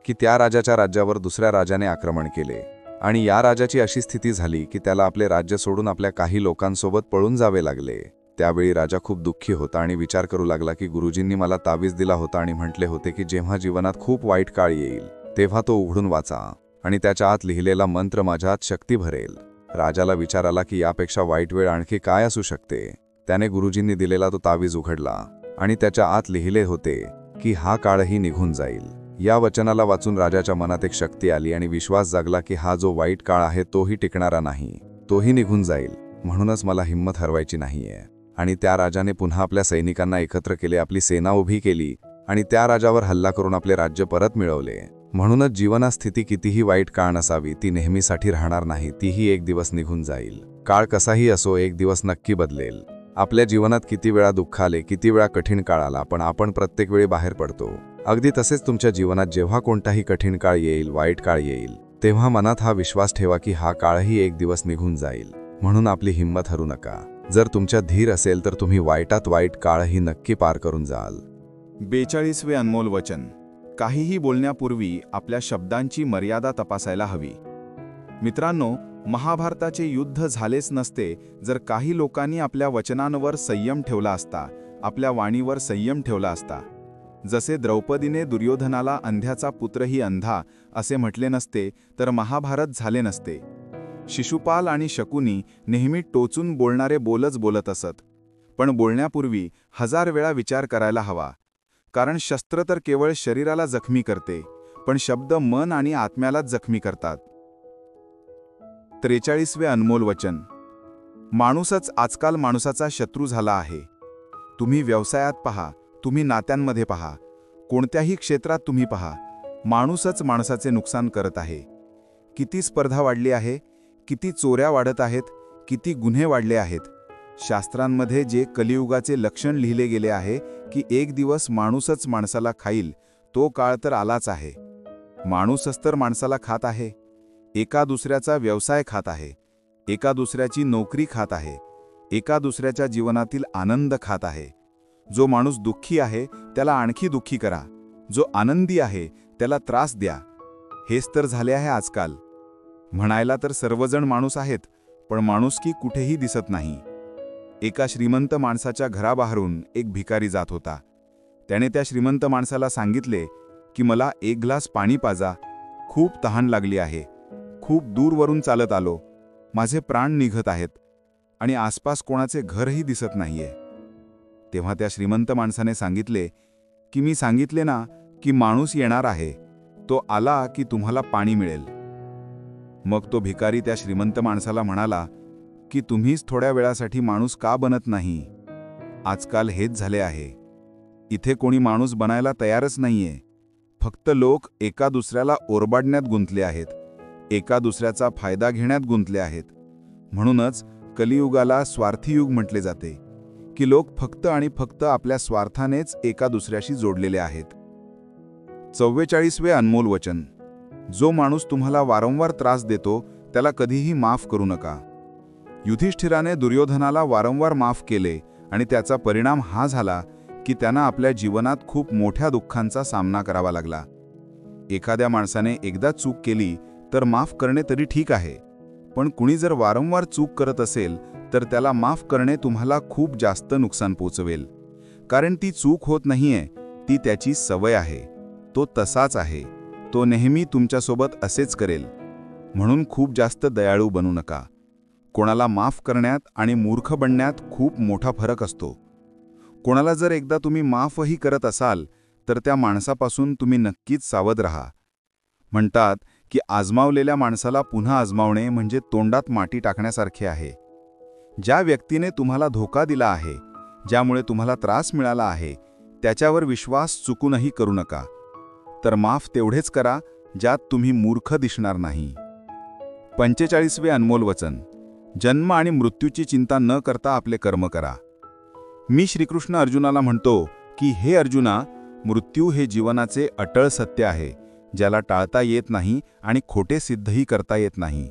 S4: की त्या राजाच्या राज्यावर दुसऱ्या राजाने आक्रमण केले.
S5: आणि या राजाची अशी स्थिती झाली की त्याला आपले राज्य सोडून आपल्या काही लोकांसोबत पळून जावे लागले. त्यावेळी राजा खूप दुःखी होता आणि विचार करू लागला की गुरुजींनी मला तावीज दिला होता आणि म्हटले होते की जेव्हा जीवनात खूप वाईट काळ येईल तेव्हा तो उघडून वाचा आणि त्याच्या आत लिहिलेला मंत्र माझ्या आत शक्ती भरेल. राजाला विचार आला की यापेक्षा वाईट वेळ आणखी काय असू शकते. त्याने गुरुजींनी दिलेला तो तावीज उघडला आणि त्याच्या आत लिहिले होते की हा काळही निघून जाईल. या वचनाला वाचून राजाच्या मनात एक शक्ती आली आणि विश्वास जागला की हा जो वाईट काळ आहे तोही टिकणारा नाही, तोही निघून जाईल. म्हणूनच मला हिंमत हरवायची नाहीये. आणि त्या राजाने पुन्हा आपल्या सैनिकांना एकत्र केले, आपली सेना उभी केली आणि त्या राजावर हल्ला करून आपले राज्य परत मिळवले. म्हणूनच जीवनात स्थिती कितीही वाईट काळ नसावी, ती नेहमीसाठी राहणार नाही, तीही एक दिवस निघून जाईल. काळ कसाही असो, एक दिवस नक्की बदलेल. आपल्या जीवनात किती वेळा दुःख आले, किती वेळा कठीण काळ आला, पण आपण प्रत्येक वेळी बाहेर पडतो. अगदी तसेच तुमच्या जीवनात जेव्हा कोणताही कठीण काळ येईल, वाईट काळ येईल, तेव्हा मनात हा विश्वास ठेवा की हा काळही एक दिवस निघून जाईल. म्हणून आपली हिंमत हरू नका. जर तुमच्या धीर असेल तर तुम्ही वाईटात वाईट काळही नक्की पार करून जाल.
S4: 42वे अनमोल वचन. काहीही बोलण्यापूर्वी आपल्या शब्दांची मर्यादा तपासायला हवी. मित्रांनो, महाभारताचे युद्ध झालेच नसते जर काही लोकांनी आपल्या वचनांवर संयम ठेवला असता, आपल्या वाणीवर संयम ठेवला असता. जसे द्रौपदीने दुर्योधनाला अंध्याचा पुत्रही अंधा असे म्हटले नसते तर महाभारत झाले नसते. शिशुपाल आणि शकुनी नेहमी टोचून बोलणारे बोलच बोलत असत, पण बोलण्यापूर्वी 1000 वेळा विचार करायला हवा. कारण शस्त्र तर केवळ शरीराला जखमी करते, पण शब्द मन आणि आत्म्यालाच जखमी करतात. 43वे अनमोल वचन. माणूसच आजकाल माणसाचा शत्रू झाला आहे. तुम्ही व्यवसायात पहा, तुम्ही नात्यांमध्ये पहा, कोणत्याही क्षेत्रात तुम्ही पहा, माणूसच माणसाचे नुकसान करत आहे. किती स्पर्धा वाढली आहे, किती चोऱ्या वाढत आहेत, किती गुन्हे वाढले आहेत. शास्त्रांमध्ये जे कलियुगाचे लक्षण लिहिले गेले आहे की एक दिवस माणूसच माणसाला खाईल, तो काळ तर आलाच आहे. माणूसच तर माणसाला खात आहे. एका दुसऱ्याचा व्यवसाय खात आहे, एका दुसऱ्याची नोकरी खात आहे, एका दुसऱ्याच्या जीवनातील आनंद खात आहे. जो माणूस दुःखी आहे त्याला आणखी दुःखी करा, जो आनंदी आहे त्याला त्रास द्या. हेच तर झाले आहे आजकाल. म्हणायला तर सर्वजण माणूस आहेत, पण माणुसकी कुठेही दिसत नाही. एका श्रीमंत माणसाच्या घराबाहेरून एक भिकारी जात होता. त्याने त्या श्रीमंत माणसाला सांगितले की मला 1 ग्लास पाणी पाजा, खूप तहान लागली आहे, खूप दूरवरून चालत आलो, माझे प्राण निघत आहेत आणि आसपास कोणाचे घरही दिसत नाहीये. तेव्हा त्या श्रीमंत माणसाने सांगितले की मी सांगितले ना की माणूस येणार आहे, तो आला की तुम्हाला पाणी मिळेल. मग तो भिकारी त्या श्रीमंत माणसाला म्हणाला की तुम्हीच थोड्या वेळासाठी माणूस का बनत नाही. आजकाल हेच झाले आहे. इथे कोणी माणूस बनायला तयारच नाहीये. फक्त लोक एका दुसऱ्याला ओरबाडण्यात गुंतले आहेत, एका दुसऱ्याचा फायदा घेण्यात गुंतले आहेत. म्हणूनच कलियुगाला स्वार्थी युग म्हटले जाते की लोक फक्त आणि फक्त आपल्या स्वार्थानेच एका दुसऱ्याशी जोडलेले आहेत. 44वे अनमोल वचन. जो माणूस तुम्हाला वारंवार त्रास देतो त्याला कधीही माफ करू नका. युधिष्ठिराने दुर्योधनाला वारंवार माफ केले आणि त्याचा परिणाम हा झाला की त्यांना आपल्या जीवनात खूप मोठ्या दुःखांचा सामना करावा लागला. एखाद्या माणसाने एकदा चूक केली तर माफ करणे तरी ठीक आहे, पण कुणी जर वारंवार चूक करत असेल तर त्याला माफ करणे तुम्हाला खूप जास्त नुकसान पोचवेल. कारण ती चूक होत नाहीये, ती त्याची सवय आहे. तो तसाच आहे, तो नेहमी तुमच्यासोबत असेच करेल. म्हणून खूप जास्त दयाळू बनू नका. कोणाला माफ करण्यात आणि मूर्ख बनण्यात खूप मोठा फरक असतो. कोणाला जर एकदा तुम्ही माफही करत असाल तर त्या माणसापासून तुम्ही नक्कीच सावध राहा. म्हणतात की आजमावलेल्या माणसाला पुन्हा आजमावणे म्हणजे तोंडात माती टाकण्यासारखे आहे. ज्या व्यक्तीने तुम्हाला धोका दिला आहे, ज्यामुळे तुम्हाला त्रास मिळाला आहे, त्याच्यावर विश्वास चुकूनही करू नका. तर माफ तेवढेच करा ज्यात तुम्ही मूर्ख दिसणार नाही. 45वे अनमोल वचन. जन्म आणि मृत्यूची चिंता न करता आपले कर्म करा. मी श्रीकृष्ण अर्जुनाला म्हणतो की हे अर्जुना, मृत्यू हे जीवनाचे अटळ सत्य आहे, ज्याला टाळता येत नाही आणि खोटे सिद्धही करता येत नाही.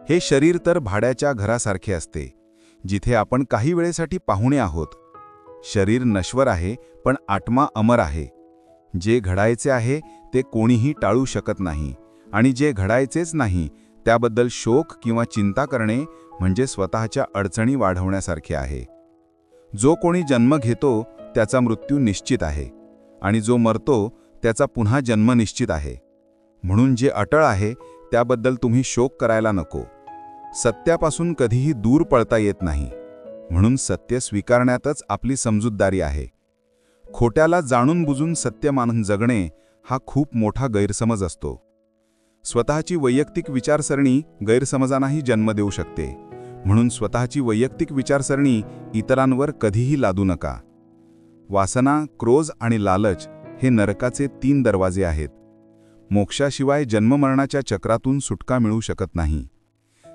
S4: हे शरीर तर भाड्याच्या घरासारखे असते, जिथे आपण काही वेळेसाठी पाहुणे आहोत. शरीर नश्वर आहे, पण आत्मा अमर आहे. जे घडायचे आहे ते कोणीही टाळू शकत नाही, आणि जे घडायचेच नाही त्याबद्दल शोक किंवा चिंता करणे म्हणजे स्वतःच्या अडचणी वाढवण्यासारखे आहे. जो कोणी जन्म घेतो त्याचा मृत्यू निश्चित आहे आणि जो मरतो त्याचा पुन्हा जन्म निश्चित आहे. म्हणून जे अटळ आहे त्याबद्दल तुम्ही शोक करायला नको. सत्यापासून कधीही दूर पळता येत नाही, म्हणून सत्य स्वीकारण्यातच आपली समजूतदारी आहे. खोट्याला जाणून बुजून सत्य मानून जगणे हा खूप मोठा गैरसमज असतो. स्वतःची वैयक्तिक विचारसरणी गैरसमजांनाही जन्म देऊ शकते, म्हणून स्वतःची वैयक्तिक विचारसरणी इतरांवर कधीही लादू नका. वासना, क्रोध आणि लालच हे नरकाचे 3 दरवाजे आहेत. मोक्षाशिवाय जन्ममरणाच्या चक्रातून सुटका मिळू शकत नाही.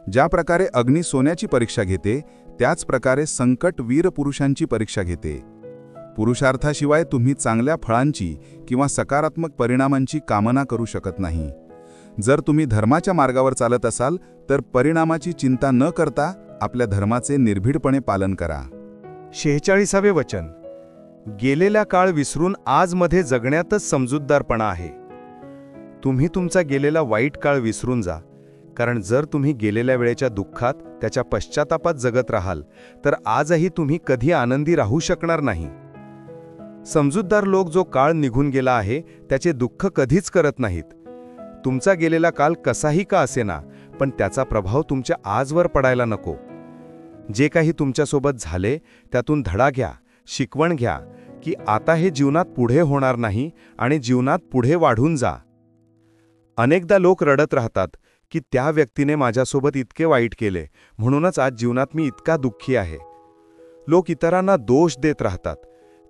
S4: ज्या प्रकारे अग्नी सोन्याची परीक्षा घेते, त्याच प्रकारे संकट वीरपुरुषांची परीक्षा घेते. पुरुषार्थाशिवाय तुम्ही चांगल्या फळांची किंवा सकारात्मक परिणामांची कामना करू शकत नाही. जर तुम्ही धर्माच्या मार्गावर चालत असाल तर परिणामाची चिंता न करता आपल्या धर्माचे निर्भीडपणे पालन करा.
S3: 46वे वचन. गेलेला काळ विसरून आजमध्ये जगण्यातच समजूतदारपणा आहे. तुम्ही तुमचा गेलेला वाईट काळ विसरून जा, कारण जर तुम्ही गेलेल्या वेळेच्या दुःखात त्याच्या पश्चातापात जगत राहाल तर आजही तुम्ही कधी आनंदी राहू शकणार नाही. समजूतदार लोक जो काळ निघून गेला आहे त्याचे दुःख कधीच करत नाहीत. तुमचा गेलेला काल कसाही का असेना, पण त्याचा प्रभाव तुमच्या आजवर पडायला नको. जे काही तुमच्यासोबत झाले त्यातून धडा घ्या, शिकवण घ्या की आता हे जीवनात पुढे होणार नाही आणि जीवनात पुढे वाढून जा. अनेकदा लोक रडत राहतात की त्या व्यक्तीने माझ्यासोबत इतके वाईट केले, म्हणूनच आज जीवनात मी इतका दुःखी आहे. लोक इतरांना दोष देत राहतात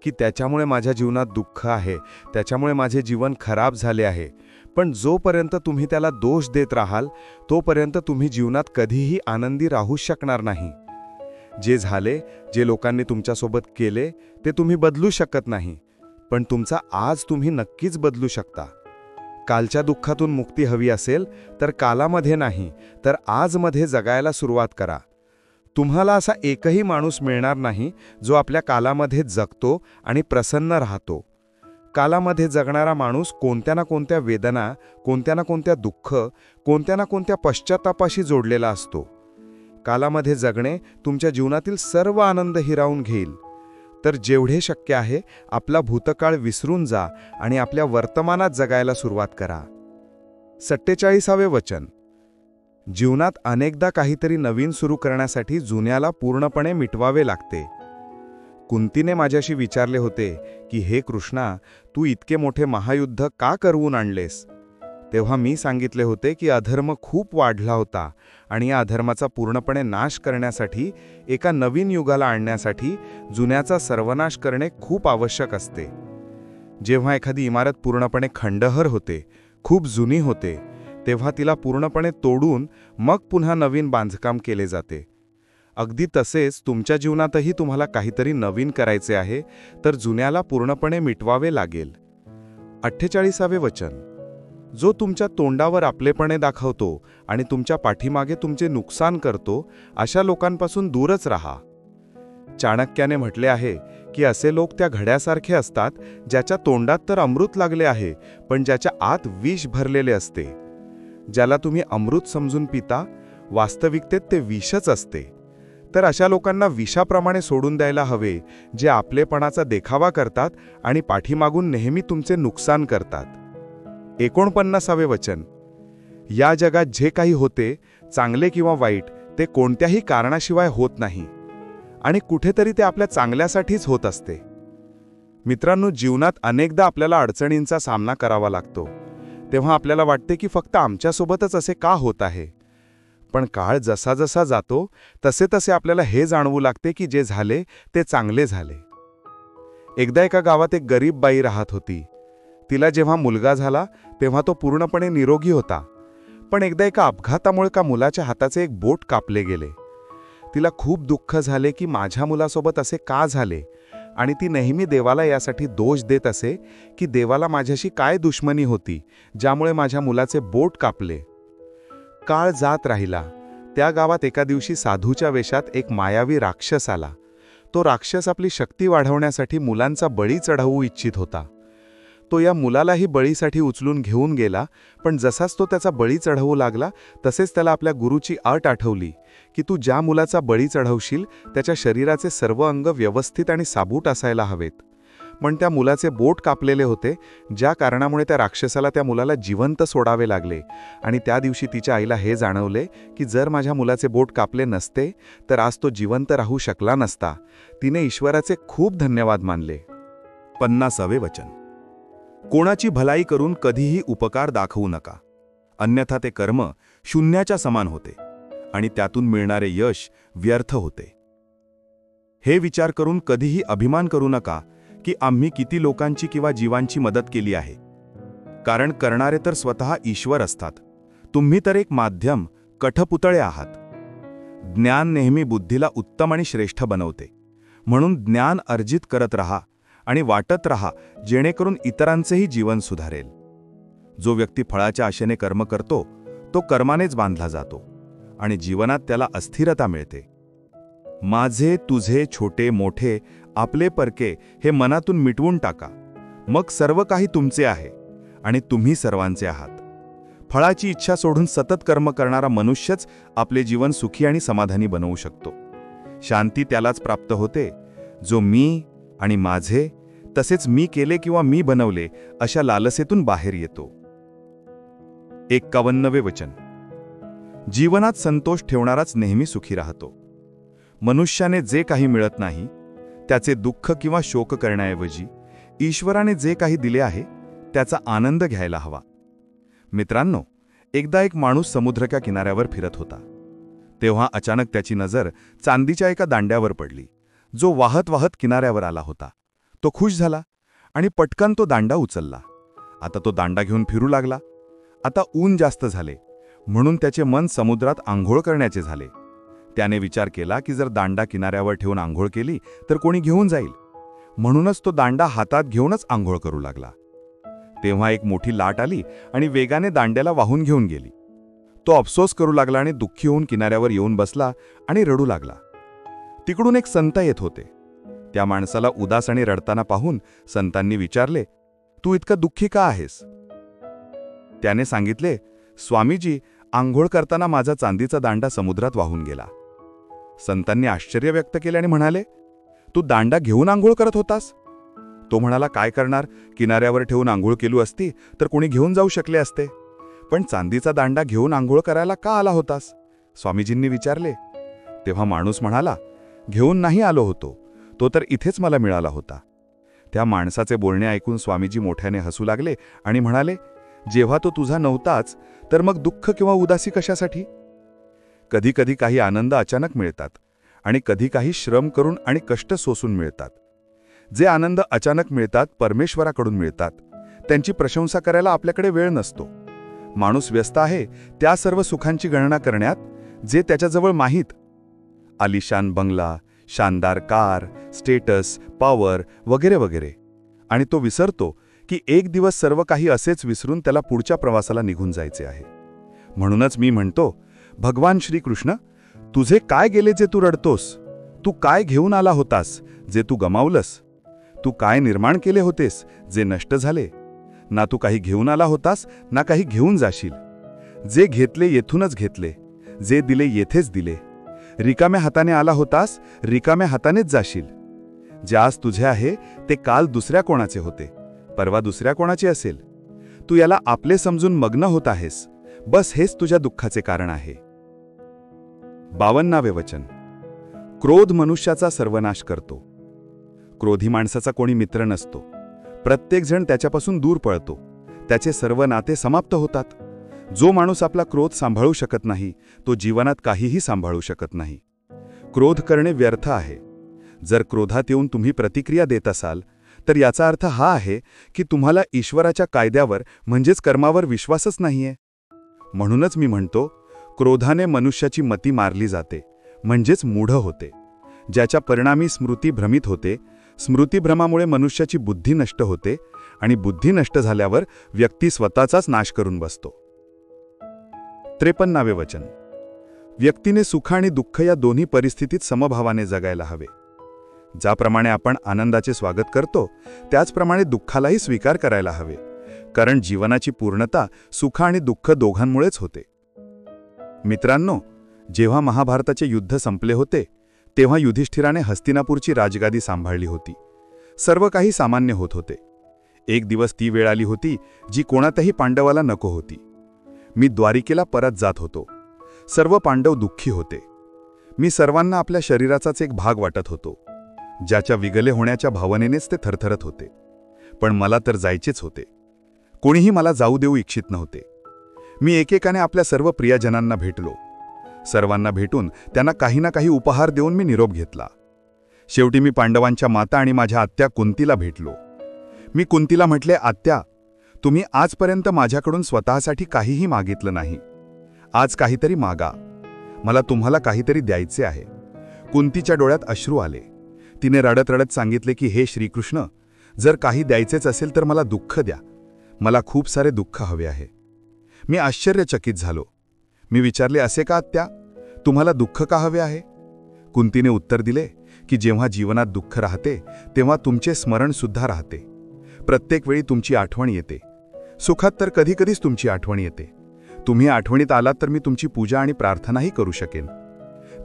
S3: की त्याच्यामुळे माझ्या जीवनात दुःख आहे, त्याच्यामुळे माझे जीवन खराब झाले आहे. पण जोपर्यंत तुम्ही त्याला दोष देत राहाल तोपर्यंत तुम्ही जीवनात कधीही आनंदी राहू शकणार नाही. जे झाले, जे लोकांनी तुमच्यासोबत केले ते तुम्ही बदलू शकत नाही, पण तुमचा आज तुम्ही नक्कीच बदलू शकता. कालच्या दुःखातून मुक्ती हवी असेल तर कालामध्ये नाही तर आजमध्ये जगायला सुरुवात करा. तुम्हाला असा एकही माणूस मिळणार नाही जो आपल्या कालामध्ये जगतो आणि प्रसन्न राहतो. कालामध्ये जगणारा माणूस कोणत्या ना कोणत्या वेदना, कोणत्या ना कोणत्या दुःख, कोणत्या ना कोणत्या पश्चातापाशी जोडलेला असतो. कालामध्ये जगणे तुमच्या जीवनातील सर्व आनंद हिरावून घेईल. तर जेवढे शक्य आहे आपला भूतकाळ विसरून जा आणि आपल्या वर्तमानात जगायला सुरुवात करा. 47वे वचन. जीवनात अनेकदा काहीतरी नवीन सुरू करण्यासाठी जुन्याला पूर्णपणे मिटवावे लागते. कुंतीने माझ्याशी विचारले होते की हे कृष्णा, तू इतके मोठे महायुद्ध का करवून आणलेस? तेव्हा मी सांगितले होते की अधर्म खूप वाढला होता आणि या अधर्माचा पूर्णपणे नाश करण्यासाठी, एका नवीन युगाला आणण्यासाठी जुन्याचा सर्वनाश करणे खूप आवश्यक असते. जेव्हा एखादी इमारत पूर्णपणे खंडहर होते, खूप जुनी होते, तेव्हा तिला पूर्णपणे तोडून मग पुन्हा नवीन बांधकाम केले जाते. अगदी तसेच तुमच्या जीवनातही तुम्हाला काहीतरी नवीन करायचे आहे तर जुन्याला पूर्णपणे मिटवावे लागेल. 48वे वचन. जो तुमच्या तोंडावर आपलेपणे दाखवतो आणि तुमच्या पाठीमागे तुमचे नुकसान करतो, अशा लोकांपासून दूरच राहा. चाणक्याने म्हटले आहे की असे लोक त्या घड्यासारखे असतात ज्याच्या तोंडात तर अमृत लागले आहे पण ज्याच्या आत विष भरलेले असते. ज्याला तुम्ही अमृत समजून पिता, वास्तविकतेत ते विषच असते. तर अशा लोकांना विषाप्रमाणे सोडून द्यायला हवे, जे आपलेपणाचा देखावा करतात आणि पाठीमागून नेहमी तुमचे नुकसान करतात. 49वे वचन. या जगात जे काही होते, चांगले किंवा वाईट, ते कोणत्याही कारणाशिवाय होत नाही आणि कुठेतरी ते आपल्या चांगल्यासाठीच होत असते. मित्रांनो, जीवनात अनेकदा आपल्याला अडचणींचा सामना करावा लागतो. तेव्हा आपल्याला वाटते की फक्त आमच्यासोबतच असे का होत आहे. पण काळ जसा जसा जातो तसे तसे आपल्याला हे जाणवू लागते की जे झाले ते चांगले झाले. एकदा एका गावात एक गरीब बाई राहत होती. तिला जेव्हा मुलगा झाला तेव्हा तो पूर्णपणे निरोगी होता. पण एकदा एका अपघातामुळे का मुलाच्या हाताचे एक बोट कापले गेले. तिला खूप दुःख झाले की माझ्या मुलासोबत असे का झाले, आणि ती नेहमी देवाला यासाठी दोष देत असे की देवाला माझ्याशी काय दुश्मनी होती ज्यामुळे माझ्या मुलाचे बोट कापले. काळ जात राहिला. त्या गावात एका दिवशी साधूच्या वेशात एक मायावी राक्षस आला. तो राक्षस आपली शक्ती वाढवण्यासाठी मुलांचा बळी चढवू इच्छित होता.
S4: तो या मुलालाही बळीसाठी उचलून घेऊन गेला, पण जसाच तो त्याचा बळी चढवू लागला तसेच त्याला आपल्या गुरुची अट आठवली की तू ज्या मुलाचा बळी चढवशील त्याच्या शरीराचे सर्व अंग व्यवस्थित आणि साबूट असायला हवेत. पण त्या मुलाचे बोट कापलेले होते, ज्या कारणामुळे त्या राक्षसाला त्या मुलाला जिवंत सोडावे लागले. आणि त्या दिवशी तिच्या आईला हे जाणवले की जर माझ्या मुलाचे बोट कापले नसते तर आज तो जिवंत राहू शकला नसता. तिने ईश्वराचे खूप धन्यवाद मानले.
S3: 50वे वचन. कोणाची भलाई करून कधीही उपकार दाखवू नका, अन्यथा ते कर्म शून्याच्या समान होते आणि त्यातून मिळणारे यश व्यर्थ होते. हे विचार करून कधीही अभिमान करू नका की आम्ही किती लोकांची किंवा जीवांची मदत केली आहे, कारण करणारे तर स्वतः ईश्वर असतात. तुम्ही तर एक माध्यम, कठपुतळे आहात. ज्ञान नेहमी बुद्धीला उत्तम आणि श्रेष्ठ बनवते, म्हणून ज्ञान अर्जित करत रहा आणि वाटत रहा, जेणेकरून इतरांचेही जीवन सुधारेल. जो व्यक्ती फळाच्या आशेने कर्म करतो तो कर्मानेच बांधला जातो आणि जीवनात त्याला अस्थिरता मिळते. माझे तुझे छोटे मोठे आपले परके हे मनातून मिटवून टाका, मग सर्व काही तुमचे आहे आणि तुम्ही सर्वांचे आहात. फळाची इच्छा सोडून सतत कर्म करणारा मनुष्यच आपले जीवन सुखी आणि समाधानी बनवू शकतो. शांती त्यालाच प्राप्त होते जो मी आणि माझे तसेच मी केले किंवा मी बनवले अशा लालसेतून बाहेर येतो. 51वे वचन. जीवनात संतोष ठेवणाराच नेहमी सुखी राहतो. मनुष्याने जे काही मिळत नाही त्याचे दुःख किंवा शोक करण्याऐवजी ईश्वराने जे काही दिले आहे त्याचा आनंद घ्यायला हवा. मित्रांनो, एकदा एक माणूस समुद्राच्या किनाऱ्यावर फिरत होता. तेव्हा अचानक त्याची नजर चांदीच्या एका दांड्यावर पडली, जो वाहत वाहत किनाऱ्यावर आला होता. तो खुश झाला आणि पटकन तो दांडा उचलला. आता तो दांडा घेऊन फिरू लागला. आता ऊन जास्त झाले, म्हणून त्याचे मन समुद्रात आंघोळ करण्याचे झाले. त्याने विचार केला की जर दांडा किनाऱ्यावर ठेवून आंघोळ केली तर कोणी घेऊन जाईल, म्हणूनच तो दांडा हातात घेऊनच आंघोळ करू लागला. तेव्हा एक मोठी लाट आली आणि वेगाने दांड्याला वाहून घेऊन गेली. तो अफसोस करू लागला आणि दुःखी होऊन किनाऱ्यावर येऊन बसला आणि रडू लागला. तिकडून एक संत येत होते. त्या माणसाला उदास आणि रडताना पाहून संतांनी विचारले, तू इतका दुःखी का आहेस? त्याने सांगितले, स्वामीजी, आंघोळ करताना माझा चांदीचा दांडा समुद्रात वाहून गेला. संतांनी आश्चर्य व्यक्त केले आणि म्हणाले, तू दांडा घेऊन आंघोळ करत होतास? तो म्हणाला, काय करणार, किनाऱ्यावर ठेवून आंघोळ केली असती तर कोणी घेऊन जाऊ शकले असते, पण चांदीचा दांडा घेऊन आंघोळ करायला का आला होतास? स्वामीजींनी विचारले. तेव्हा माणूस म्हणाला, घेऊन नाही आलो होतो, तो तर इथेच मला मिळाला होता. त्या माणसाचे बोलणे ऐकून स्वामीजी मोठ्याने हसू लागले आणि म्हणाले, जेव्हा तो तुझा नव्हताच तर मग दुःख किंवा उदासी कशासाठी? कधी कधी काही आनंद अचानक मिळतात आणि कधी काही श्रम करून आणि कष्ट सोसून मिळतात. जे आनंद अचानक मिळतात, परमेश्वराकडून मिळतात, त्यांची प्रशंसा करायला आपल्याकडे वेळ नसतो. माणूस व्यस्त आहे त्या सर्व सुखांची गणना करण्यात जे त्याच्याजवळ माहीत. आलिशान बंगला, शानदार कार, स्टेटस, पॉवर वगैरे वगैरे. आणि तो विसरतो की एक दिवस सर्व काही असेच विसरून त्याला पुढच्या प्रवासाला निघून जायचे आहे. म्हणूनच मी म्हणतो, भगवान श्रीकृष्ण, तुझे काय गेले जे तू रडतोस? तू काय घेऊन आला होतास जे तू गमावलंस? तू काय निर्माण केले होतेस जे नष्ट झाले? ना तू काही घेऊन आला होतास ना काही घेऊन जाशील. जे घेतले येथूनच घेतले, जे दिले येथेच दिले. रिकाम्या हाताने आला होतास, रिकाम्या हातानेच जाशील. जे आज तुझे आहे ते काल दुसऱ्या कोणाचे होते, परवा दुसऱ्या कोणाचे असेल. तू याला आपले समजून मग्न होत आहेस. बस हेच तुझ्या दुःखाचे कारण आहे. 52वे वचन. क्रोध मनुष्याचा सर्वनाश करतो. क्रोधी माणसाचा कोणी मित्र नसतो. प्रत्येकजण त्याच्यापासून दूर पळतो. त्याचे सर्व नाते समाप्त होतात. जो माणूस आपला क्रोध सांभाळू शकत नाही तो जीवनात काहीही सांभाळू शकत नाही. क्रोध करणे व्यर्थ आहे. जर क्रोधात येऊन तुम्ही प्रतिक्रिया देत असाल तर याचा अर्थ हा आहे की तुम्हाला ईश्वराच्या कायद्यावर म्हणजेच कर्मावर विश्वासच नाहीये. म्हणूनच मी म्हणतो, क्रोधाने मनुष्याची मती मारली जाते, म्हणजेच मूढ होते, ज्याच्या परिणामी स्मृती भ्रमित होते. स्मृतिभ्रमामुळे मनुष्याची बुद्धी नष्ट होते आणि बुद्धी नष्ट झाल्यावर व्यक्ती स्वतःचाच नाश करून बसतो. 53वे वचन. व्यक्तीने सुख आणि दुःख या दोन्ही परिस्थितीत समभावाने जगायला हवे.
S4: ज्याप्रमाणे आपण आनंदाचे स्वागत करतो त्याचप्रमाणे दुःखालाही स्वीकार करायला हवे, कारण जीवनाची पूर्णता सुख आणि दुःख दोघांमुळेच होते. मित्रांनो, जेव्हा महाभारताचे युद्ध संपले होते तेव्हा युधिष्ठिराने हस्तिनापूरची राजगादी सांभाळली होती. सर्व काही सामान्य होत होते. एक दिवस ती वेळ आली होती जी कोणातही पांडवाला नको होती. मी द्वारिकेला परत जात होतो. सर्व पांडव दुःखी होते. मी सर्वांना आपल्या शरीराचाच एक भाग वाटत होतो. ज्याच्या विगले होण्याच्या भावनेनेच ते थरथरत होते. पण मला तर जायचेच होते. कोणीही मला जाऊ देऊ इच्छित नव्हते. मी एकेकाने आपल्या सर्व प्रियजनांना भेटलो. सर्वांना भेटून त्यांना काही ना काही उपहार देऊन मी निरोप घेतला. शेवटी मी पांडवांच्या माता आणि माझ्या आत्या कुंतीला भेटलो. मी कुंतीला म्हटले, आत्या, तुम्ही आजपर्यंत माझ्याकडून स्वतःसाठी काहीही मागितलं नाही. आज काहीतरी मागा. मला तुम्हाला काहीतरी द्यायचे आहे. कुंतीच्या डोळ्यात अश्रू आले. तिने रडत रडत सांगितले की हे श्रीकृष्ण, जर काही द्यायचेच असेल तर मला दुःख द्या. मला खूप सारे दुःख हवे आहे. मी आश्चर्यचकित झालो. मी विचारले, असे का आत्या? तुम्हाला दुःख का हवे आहे? कुंतीने उत्तर दिले की जेव्हा जीवनात दुःख राहते तेव्हा तुमचे स्मरण सुद्धा राहते. प्रत्येक वेळी तुमची आठवण येते. सुखात तर कधीकधीच तुमची आठवण येते. तुम्ही आठवणीत आलात तर मी तुमची पूजा आणि प्रार्थनाही करू शकेन.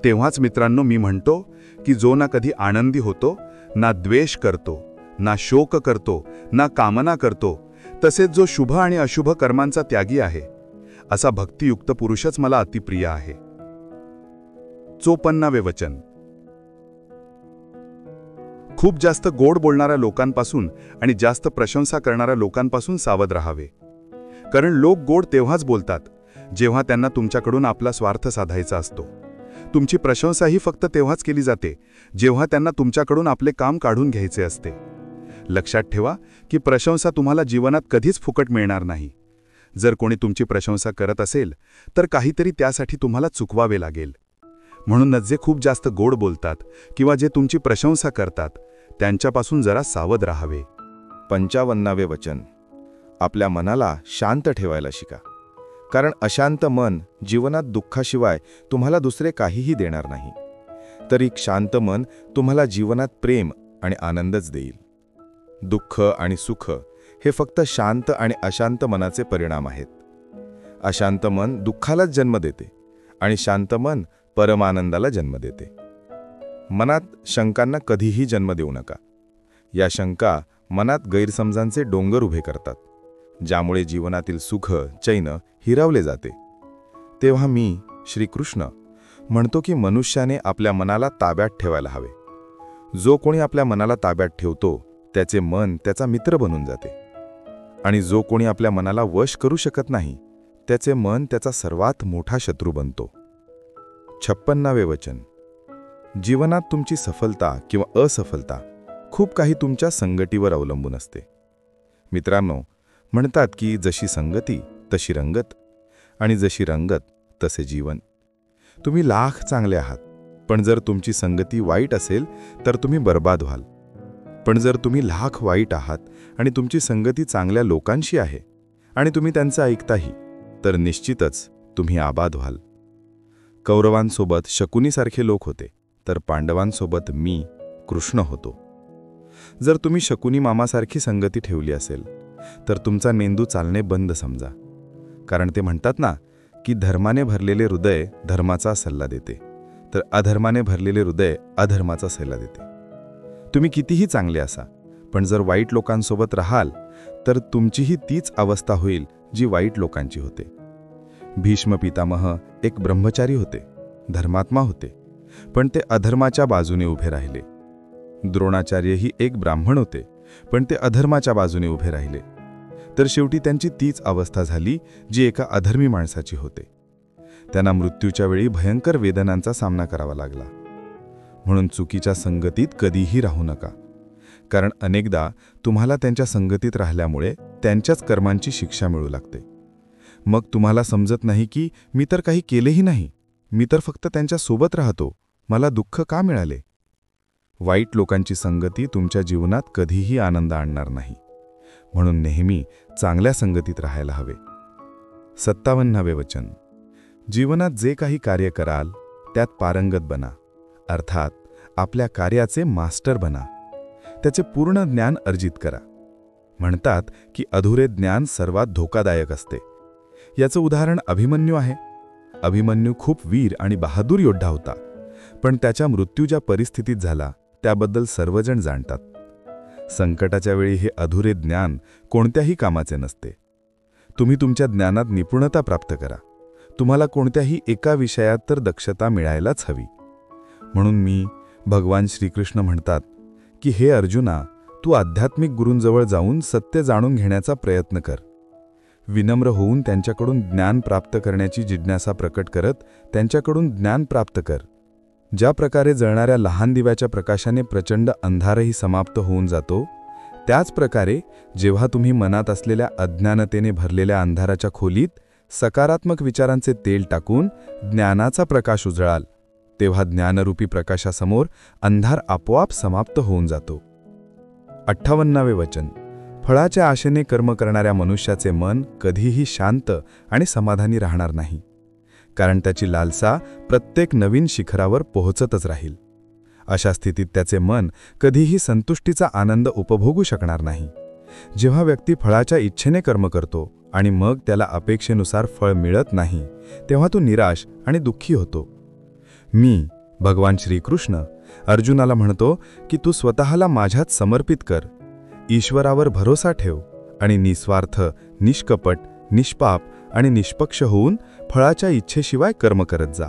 S4: तेव्हाच मित्रांनो मी म्हणतो की जो ना कधी आनंदी होतो, ना द्वेष करतो, ना शोक करतो, ना कामना करतो, तसेच जो शुभ आणि अशुभ कर्मांचा त्यागी आहे, असा भक्तियुक्त पुरुषच मला अतिप्रिय आहे. 54वे वचन. खूप जास्त गोड बोलणाऱ्या लोकांपासून आणि जास्त प्रशंसा करणाऱ्या लोकांपासून सावध राहावे. कारण लोक गोड तेव्हाच बोलतात जेव्हा त्यांना तुमच्याकडून आपला स्वार्थ साधायचा असतो. तुमची प्रशंसाही फक्त तेव्हाच केली जाते जेव्हा त्यांना तुमच्याकडून आपले काम काढून घ्यायचे असते. लक्षात ठेवा की प्रशंसा तुम्हाला जीवनात कधीच फुकट मिळणार नाही. जर कोणी तुमची प्रशंसा करत असेल तर काहीतरी त्यासाठी तुम्हाला चुकवावे लागेल. म्हणूनच जे खूप जास्त गोड बोलतात किंवा जे तुमची प्रशंसा करतात त्यांच्यापासून जरा सावध राहावे.
S3: 55वे वचन. आपल्या मनाला शांत ठेवायला शिका, कारण अशांत मन जीवनात दुःखाशिवाय तुम्हाला दुसरे काहीही देणार नाही. तर एक शांत मन तुम्हाला जीवनात प्रेम आणि आनंदच देईल. दुःख आणि सुख हे फक्त शांत आणि अशांत मनाचे परिणाम आहेत. अशांत मन दुःखालाच जन्म देते आणि शांत मन परमानंदाला जन्म देते. मनात शंकांना कधीही जन्म देऊ नका. या शंका मनात गैरसमजांचे डोंगर उभे करतात, ज्यामुळे जीवनातील सुख चैन हिरावले जाते. तेव्हा मी श्रीकृष्ण म्हणतो की मनुष्याने आपल्या मनाला ताब्यात ठेवायला हवे. जो कोणी आपल्या मनाला ताब्यात ठेवतो त्याचे मन त्याचा मित्र बनून जाते, आणि जो कोणी आपल्या मनाला वश करू शकत नाही त्याचे मन त्याचा सर्वात मोठा शत्रू बनतो. 56वे वचन. जीवनात तुमची सफलता किंवा असफलता खूप काही तुमच्या संगतीवर अवलंबून असते. मित्रांनो, म्हणतात की जशी संगती तशी रंगत, आणि जशी रंगत तसे जीवन. तुम्ही लाख चांगले आहात, पण जर तुमची संगती वाईट असेल तर तुम्ही बर्बाद व्हाल. पण जर तुम्ही लाख वाईट आहात आणि तुमची संगती चांगल्या लोकांशी आहे आणि तुम्ही त्यांचं ऐकताही, तर निश्चितच तुम्ही आबाद व्हाल. कौरवांसोबत शकुनीसारखे लोक होते, तर पांडवांसोबत मी कृष्ण होतो. जर तुम्ही शकुनी मामासारखी संगती ठेवली असेल तर तुमचा मेंदू चालणे बंद समजा. कारण ते म्हणतात ना की धर्माने भरलेले हृदय धर्माचा सल्ला देते, तर अधर्माने भरलेले हृदय अधर्माचा सल्ला देते. तुम्ही कितीही चांगले असा, पण जर वाईट लोकांसोबत राहाल तर तुमचीही तीच अवस्था होईल जी वाईट लोकांची होते. भीष्म पितामह एक ब्रह्मचारी होते, धर्मात्मा होते, पण ते अधर्माच्या बाजूने उभे राहिले. द्रोणाचार्यही एक ब्राह्मण होते, पण ते अधर्माच्या बाजूने उभे राहिले. तर शेवटी त्यांची तीच अवस्था झाली जी एका अधर्मी माणसाची होते. त्यांना मृत्यूच्या वेळी भयंकर वेदनांचा सामना करावा लागला. म्हणून चुकीच्या संगतीत कधीही राहू नका, कारण अनेकदा तुम्हाला त्यांच्या संगतीत राहिल्यामुळे त्यांच्याच कर्मांची शिक्षा मिळू लागते. मग तुम्हाला समजत नाही की मी तर काही केलेही नाही, मी तर फक्त त्यांच्या सोबत राहतो, मला दुःख का मिळाले. वाईट लोकांची संगती तुमच्या जीवनात कधीही आनंद आणणार नाही. म्हणून नेहमी चांगल्या संगतीत राहायला हवे. 57वे वचन. जीवनात जे काही कार्य कराल त्यात पारंगत बना, अर्थात आपल्या कार्याचे मास्टर बना. त्याचे पूर्ण ज्ञान अर्जित करा. म्हणतात की अधुरे ज्ञान सर्वात धोकादायक असते. याचं उदाहरण अभिमन्यू आहे. अभिमन्यू खूप वीर आणि बहादूर योद्धा होता, पण त्याच्या मृत्यू ज्या परिस्थितीत झाला त्याबद्दल सर्वजण जाणतात. संकटाच्या वेळी हे अधुरे ज्ञान कोणत्याही कामाचे नसते. तुम्ही तुमच्या ज्ञानात निपुणता प्राप्त करा. तुम्हाला कोणत्याही एका विषयात तर दक्षता मिळायलाच हवी. म्हणून भगवान श्रीकृष्ण म्हणतात की हे अर्जुना, तू आध्यात्मिक गुरूंजवळ जाऊन सत्य जाणून घेण्याचा प्रयत्न कर. विनम्र होऊन त्यांच्याकडून ज्ञान प्राप्त करण्याची जिज्ञासा प्रकट करत त्यांच्याकडून ज्ञान प्राप्त कर. ज्या प्रकारे जळणाऱ्या लहान दिव्याच्या प्रकाशाने प्रचंड अंधारही समाप्त होऊन जातो, त्याच प्रकारे जेव्हा तुम्ही मनात असलेल्या अज्ञानतेने भरलेल्या अंधाराच्या खोलीत सकारात्मक विचारांचे तेल टाकून ज्ञानाचा प्रकाश उजळाल, तेव्हा ज्ञानरूपी प्रकाशासमोर अंधार आपोआप समाप्त होऊन जातो. 58वे वचन. फळाच्या आशेने कर्म करणाऱ्या मनुष्याचे मन कधीही शांत आणि समाधानी राहणार नाही, कारण त्याची लालसा प्रत्येक नवीन शिखरावर पोहोचतच राहील. अशा स्थितीत त्याचे मन कधीही संतुष्टीचा आनंद उपभोगू शकणार नाही. जेव्हा व्यक्ती फळाच्या इच्छेने कर्म करतो आणि मग त्याला अपेक्षेनुसार फळ मिळत नाही, तेव्हा तो निराश आणि दुःखी होतो. भगवान श्रीकृष्ण अर्जुनाला म्हणतो की तू स्वतःला माझ्यात समर्पित कर, ईश्वरावर भरोसा ठेव आणि निस्वार्थ, निष्कपट, निष्पाप आणि निष्पक्ष होऊन फळाच्या इच्छेशिवाय कर्म करत जा.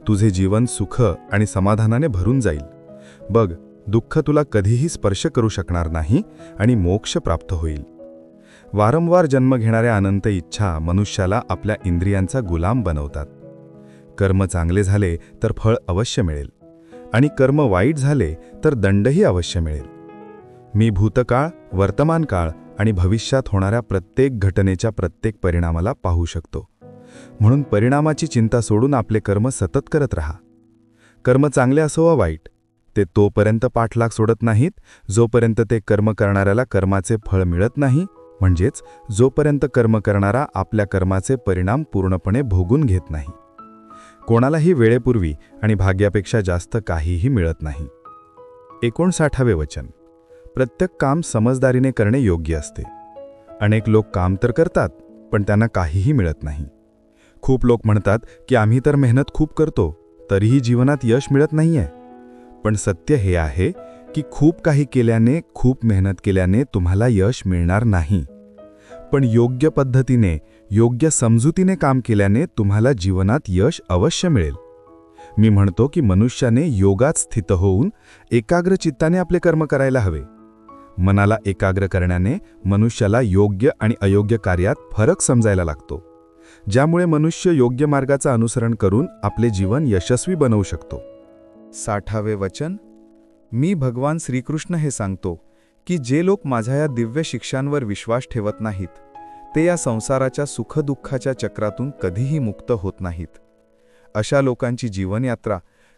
S3: तुझे जीवन सुख आणि समाधानाने भरून जाईल. बघ, दुःख तुला कधीही स्पर्श करू शकणार नाही आणि मोक्ष प्राप्त होईल. वारंवार जन्म घेणाऱ्या अनंत इच्छा मनुष्याला आपल्या इंद्रियांचा गुलाम बनवतात. कर्म चांगले झाले तर फळ अवश्य मिळेल आणि कर्म वाईट झाले तर दंडही अवश्य मिळेल. मी भूतकाळ, वर्तमान काळ आणि भविष्यात होणाऱ्या प्रत्येक घटनेच्या प्रत्येक परिणामाला पाहू शकतो. म्हणून परिणामाची चिंता सोडून आपले कर्म सतत करत राहा. कर्म चांगले असो वा वाईट, ते तोपर्यंत पाठलाग सोडत नाहीत जोपर्यंत ते कर्म करणाऱ्याला कर्माचे फळ मिळत नाही, म्हणजेच जोपर्यंत कर्म करणारा आपल्या कर्माचे परिणाम पूर्णपणे भोगून घेत नाही. कोणालाही वेळेपूर्वी आणि भाग्यापेक्षा जास्त काहीही मिळत नाही. 59वे वचन. प्रत्येक काम समजदारीने करणे योग्य असते. अनेक लोक काम तर करतात, पण त्यांना काहीही मिळत नाही. खूप लोक म्हणतात की आम्ही तर मेहनत खूप करतो, तरीही जीवनात यश मिळत नाहीये. पण सत्य हे आहे की खूप काही केल्याने, खूप मेहनत केल्याने तुम्हाला यश मिळणार नाही. पण योग्य पद्धतीने, योग्य समजुतीने काम केल्याने तुम्हाला जीवनात यश अवश्य मिळेल. मी म्हणतो की मनुष्याने योगात स्थित होऊन एकाग्र चित्ताने आपले कर्म करायला हवे. मनाला एकाग्र करण्याने मनुष्याला योग्य आणि अयोग्य कार्यात फरक समजायला लागतो, ज्यामुळे मनुष्य योग्य मार्गाचा अनुसरण करून आपले जीवन यशस्वी बनवू शकतो.
S4: 60वे वचन. मी भगवान श्रीकृष्ण हे सांगतो की जे लोक माझ्या या दिव्य शिक्षांवर विश्वास ठेवत नाहीत, ते या संसाराच्या सुखदुःखाच्या चक्रातून कधीही मुक्त होत नाहीत. अशा लोकांची जीवनयात्रा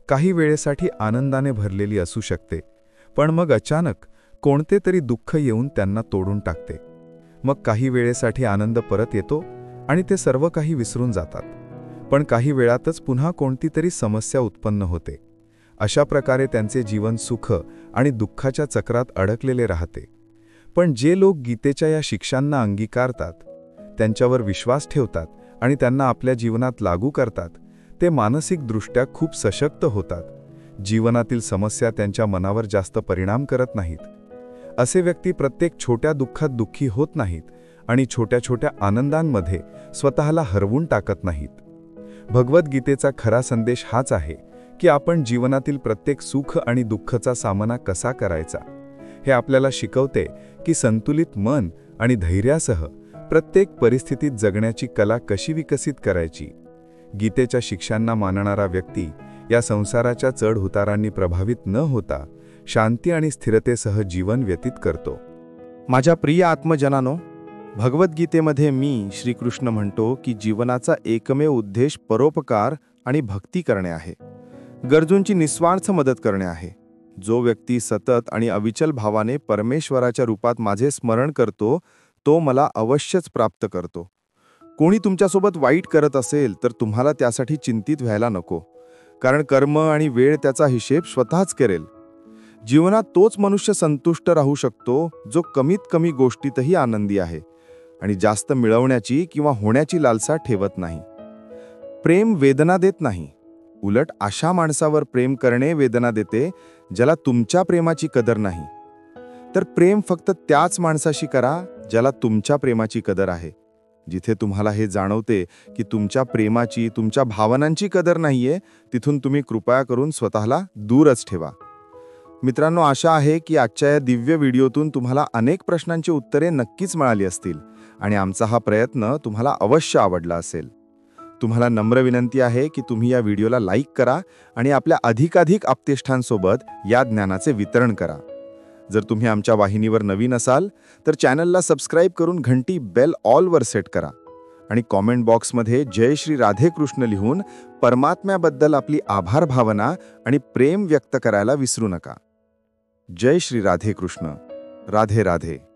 S4: काही वेळेसाठी आनंदाने भरलेली असू शकते, पण मग अचानक कोणते तरी दुःख येऊन त्यांना तोडून टाकते. मग काही वेळेसाठी आनंद परत येतो आणि ते सर्व काही विसरून जातात, पण काही वेळातच पुन्हा कोणती तरी समस्या उत्पन्न होते. अशा प्रकारे त्यांचे जीवन सुख आणि दुःखाच्या चक्रात अडकलेले राहते. पण जे लोक गीतेच्या या शिक्षांना अंगीकारतात, त्यांच्यावर विश्वास ठेवतात आणि त्यांना आपल्या जीवनात लागू करतात, ते मानसिकदृष्ट्या खूप सशक्त होतात. जीवनातील समस्या त्यांच्या मनावर जास्त परिणाम करत नाहीत. असे व्यक्ती प्रत्येक छोट्या दुःखात दुःखी होत नाहीत आणि छोट्या छोट्या आनंदांमध्ये स्वतःला हरवून टाकत नाहीत. भगवद्गीतेचा खरा संदेश हाच आहे की आपण जीवनातील प्रत्येक सुख आणि दुःखाचा सामना कसा करायचा. हे आपल्याला शिकवते की संतुलित मन आणि धैर्यासह प्रत्येक परिस्थितीत जगण्याची कला कशी विकसित करायची. गीतेच्या शिक्षांना मानणारा व्यक्ती या संसाराच्या चढउतारांनी प्रभावित न होता शांती आणि स्थिरतेसह जीवन व्यतीत करतो.
S6: माझ्या प्रिय आत्मजनांनो, भगवद्गीतेमध्ये श्रीकृष्ण म्हणतो की जीवनाचा एकमेव उद्देश परोपकार आणि भक्ती करणे आहे, गरजूंची निस्वार्थ मदत करणे आहे. जो व्यक्ती सतत आणि अविचल भावाने परमेश्वराच्या रूपात माझे स्मरण करतो, तो मला अवश्यच प्राप्त करतो. कोणी तुमच्यासोबत वाईट करत असेल तर तुम्हाला त्यासाठी चिंतित व्हायला नको. कारण कर्म आणि वेळ त्याचा हिशेब स्वतःच करेल. जीवनात तोच मनुष्य संतुष्ट राहू शकतो जो कमीत कमी गोष्टीतही आनंदी आहे आणि जास्त मिळवण्याची किंवा होण्याची लालसा ठेवत नाही. प्रेम वेदना देत नाही, उलट अशा माणसावर प्रेम करणे वेदना देते ज्याला तुमच्या प्रेमाची कदर नाही. तर प्रेम फक्त त्याच माणसाशी करा ज्याला तुमच्या प्रेमाची कदर आहे. जिथे तुम्हाला हे जाणवते की तुमच्या प्रेमाची, तुमच्या भावनांची कदर नाहीये, तिथून तुम्ही कृपया करून स्वतःला दूरच ठेवा. मित्रांनो, आशा आहे की आजच्या या दिव्य व्हिडिओतून तुम्हाला अनेक प्रश्नांची उत्तरे नक्कीच मिळाली असतील आणि आमचा हा प्रयत्न तुम्हाला अवश्य आवडला असेल. तुम्हाला नम्र विनंती आहे की तुम्ही या व्हिडिओला लाईक करा आणि आपल्या अधिकाधिक आप्तेष्टांसोबत या ज्ञानाचे वितरण करा. जर तुम्ही आमच्या वाहिनीवर नवीन असाल तर चॅनलला सबस्क्राईब करून घंटी बेल ऑलवर सेट करा आणि कॉमेंट बॉक्समध्ये जय श्री राधे कृष्ण लिहून परमात्म्याबद्दल आपली आभार भावना आणि प्रेम व्यक्त करायला विसरू नका. जय श्री राधे कृष्ण. राधे राधे.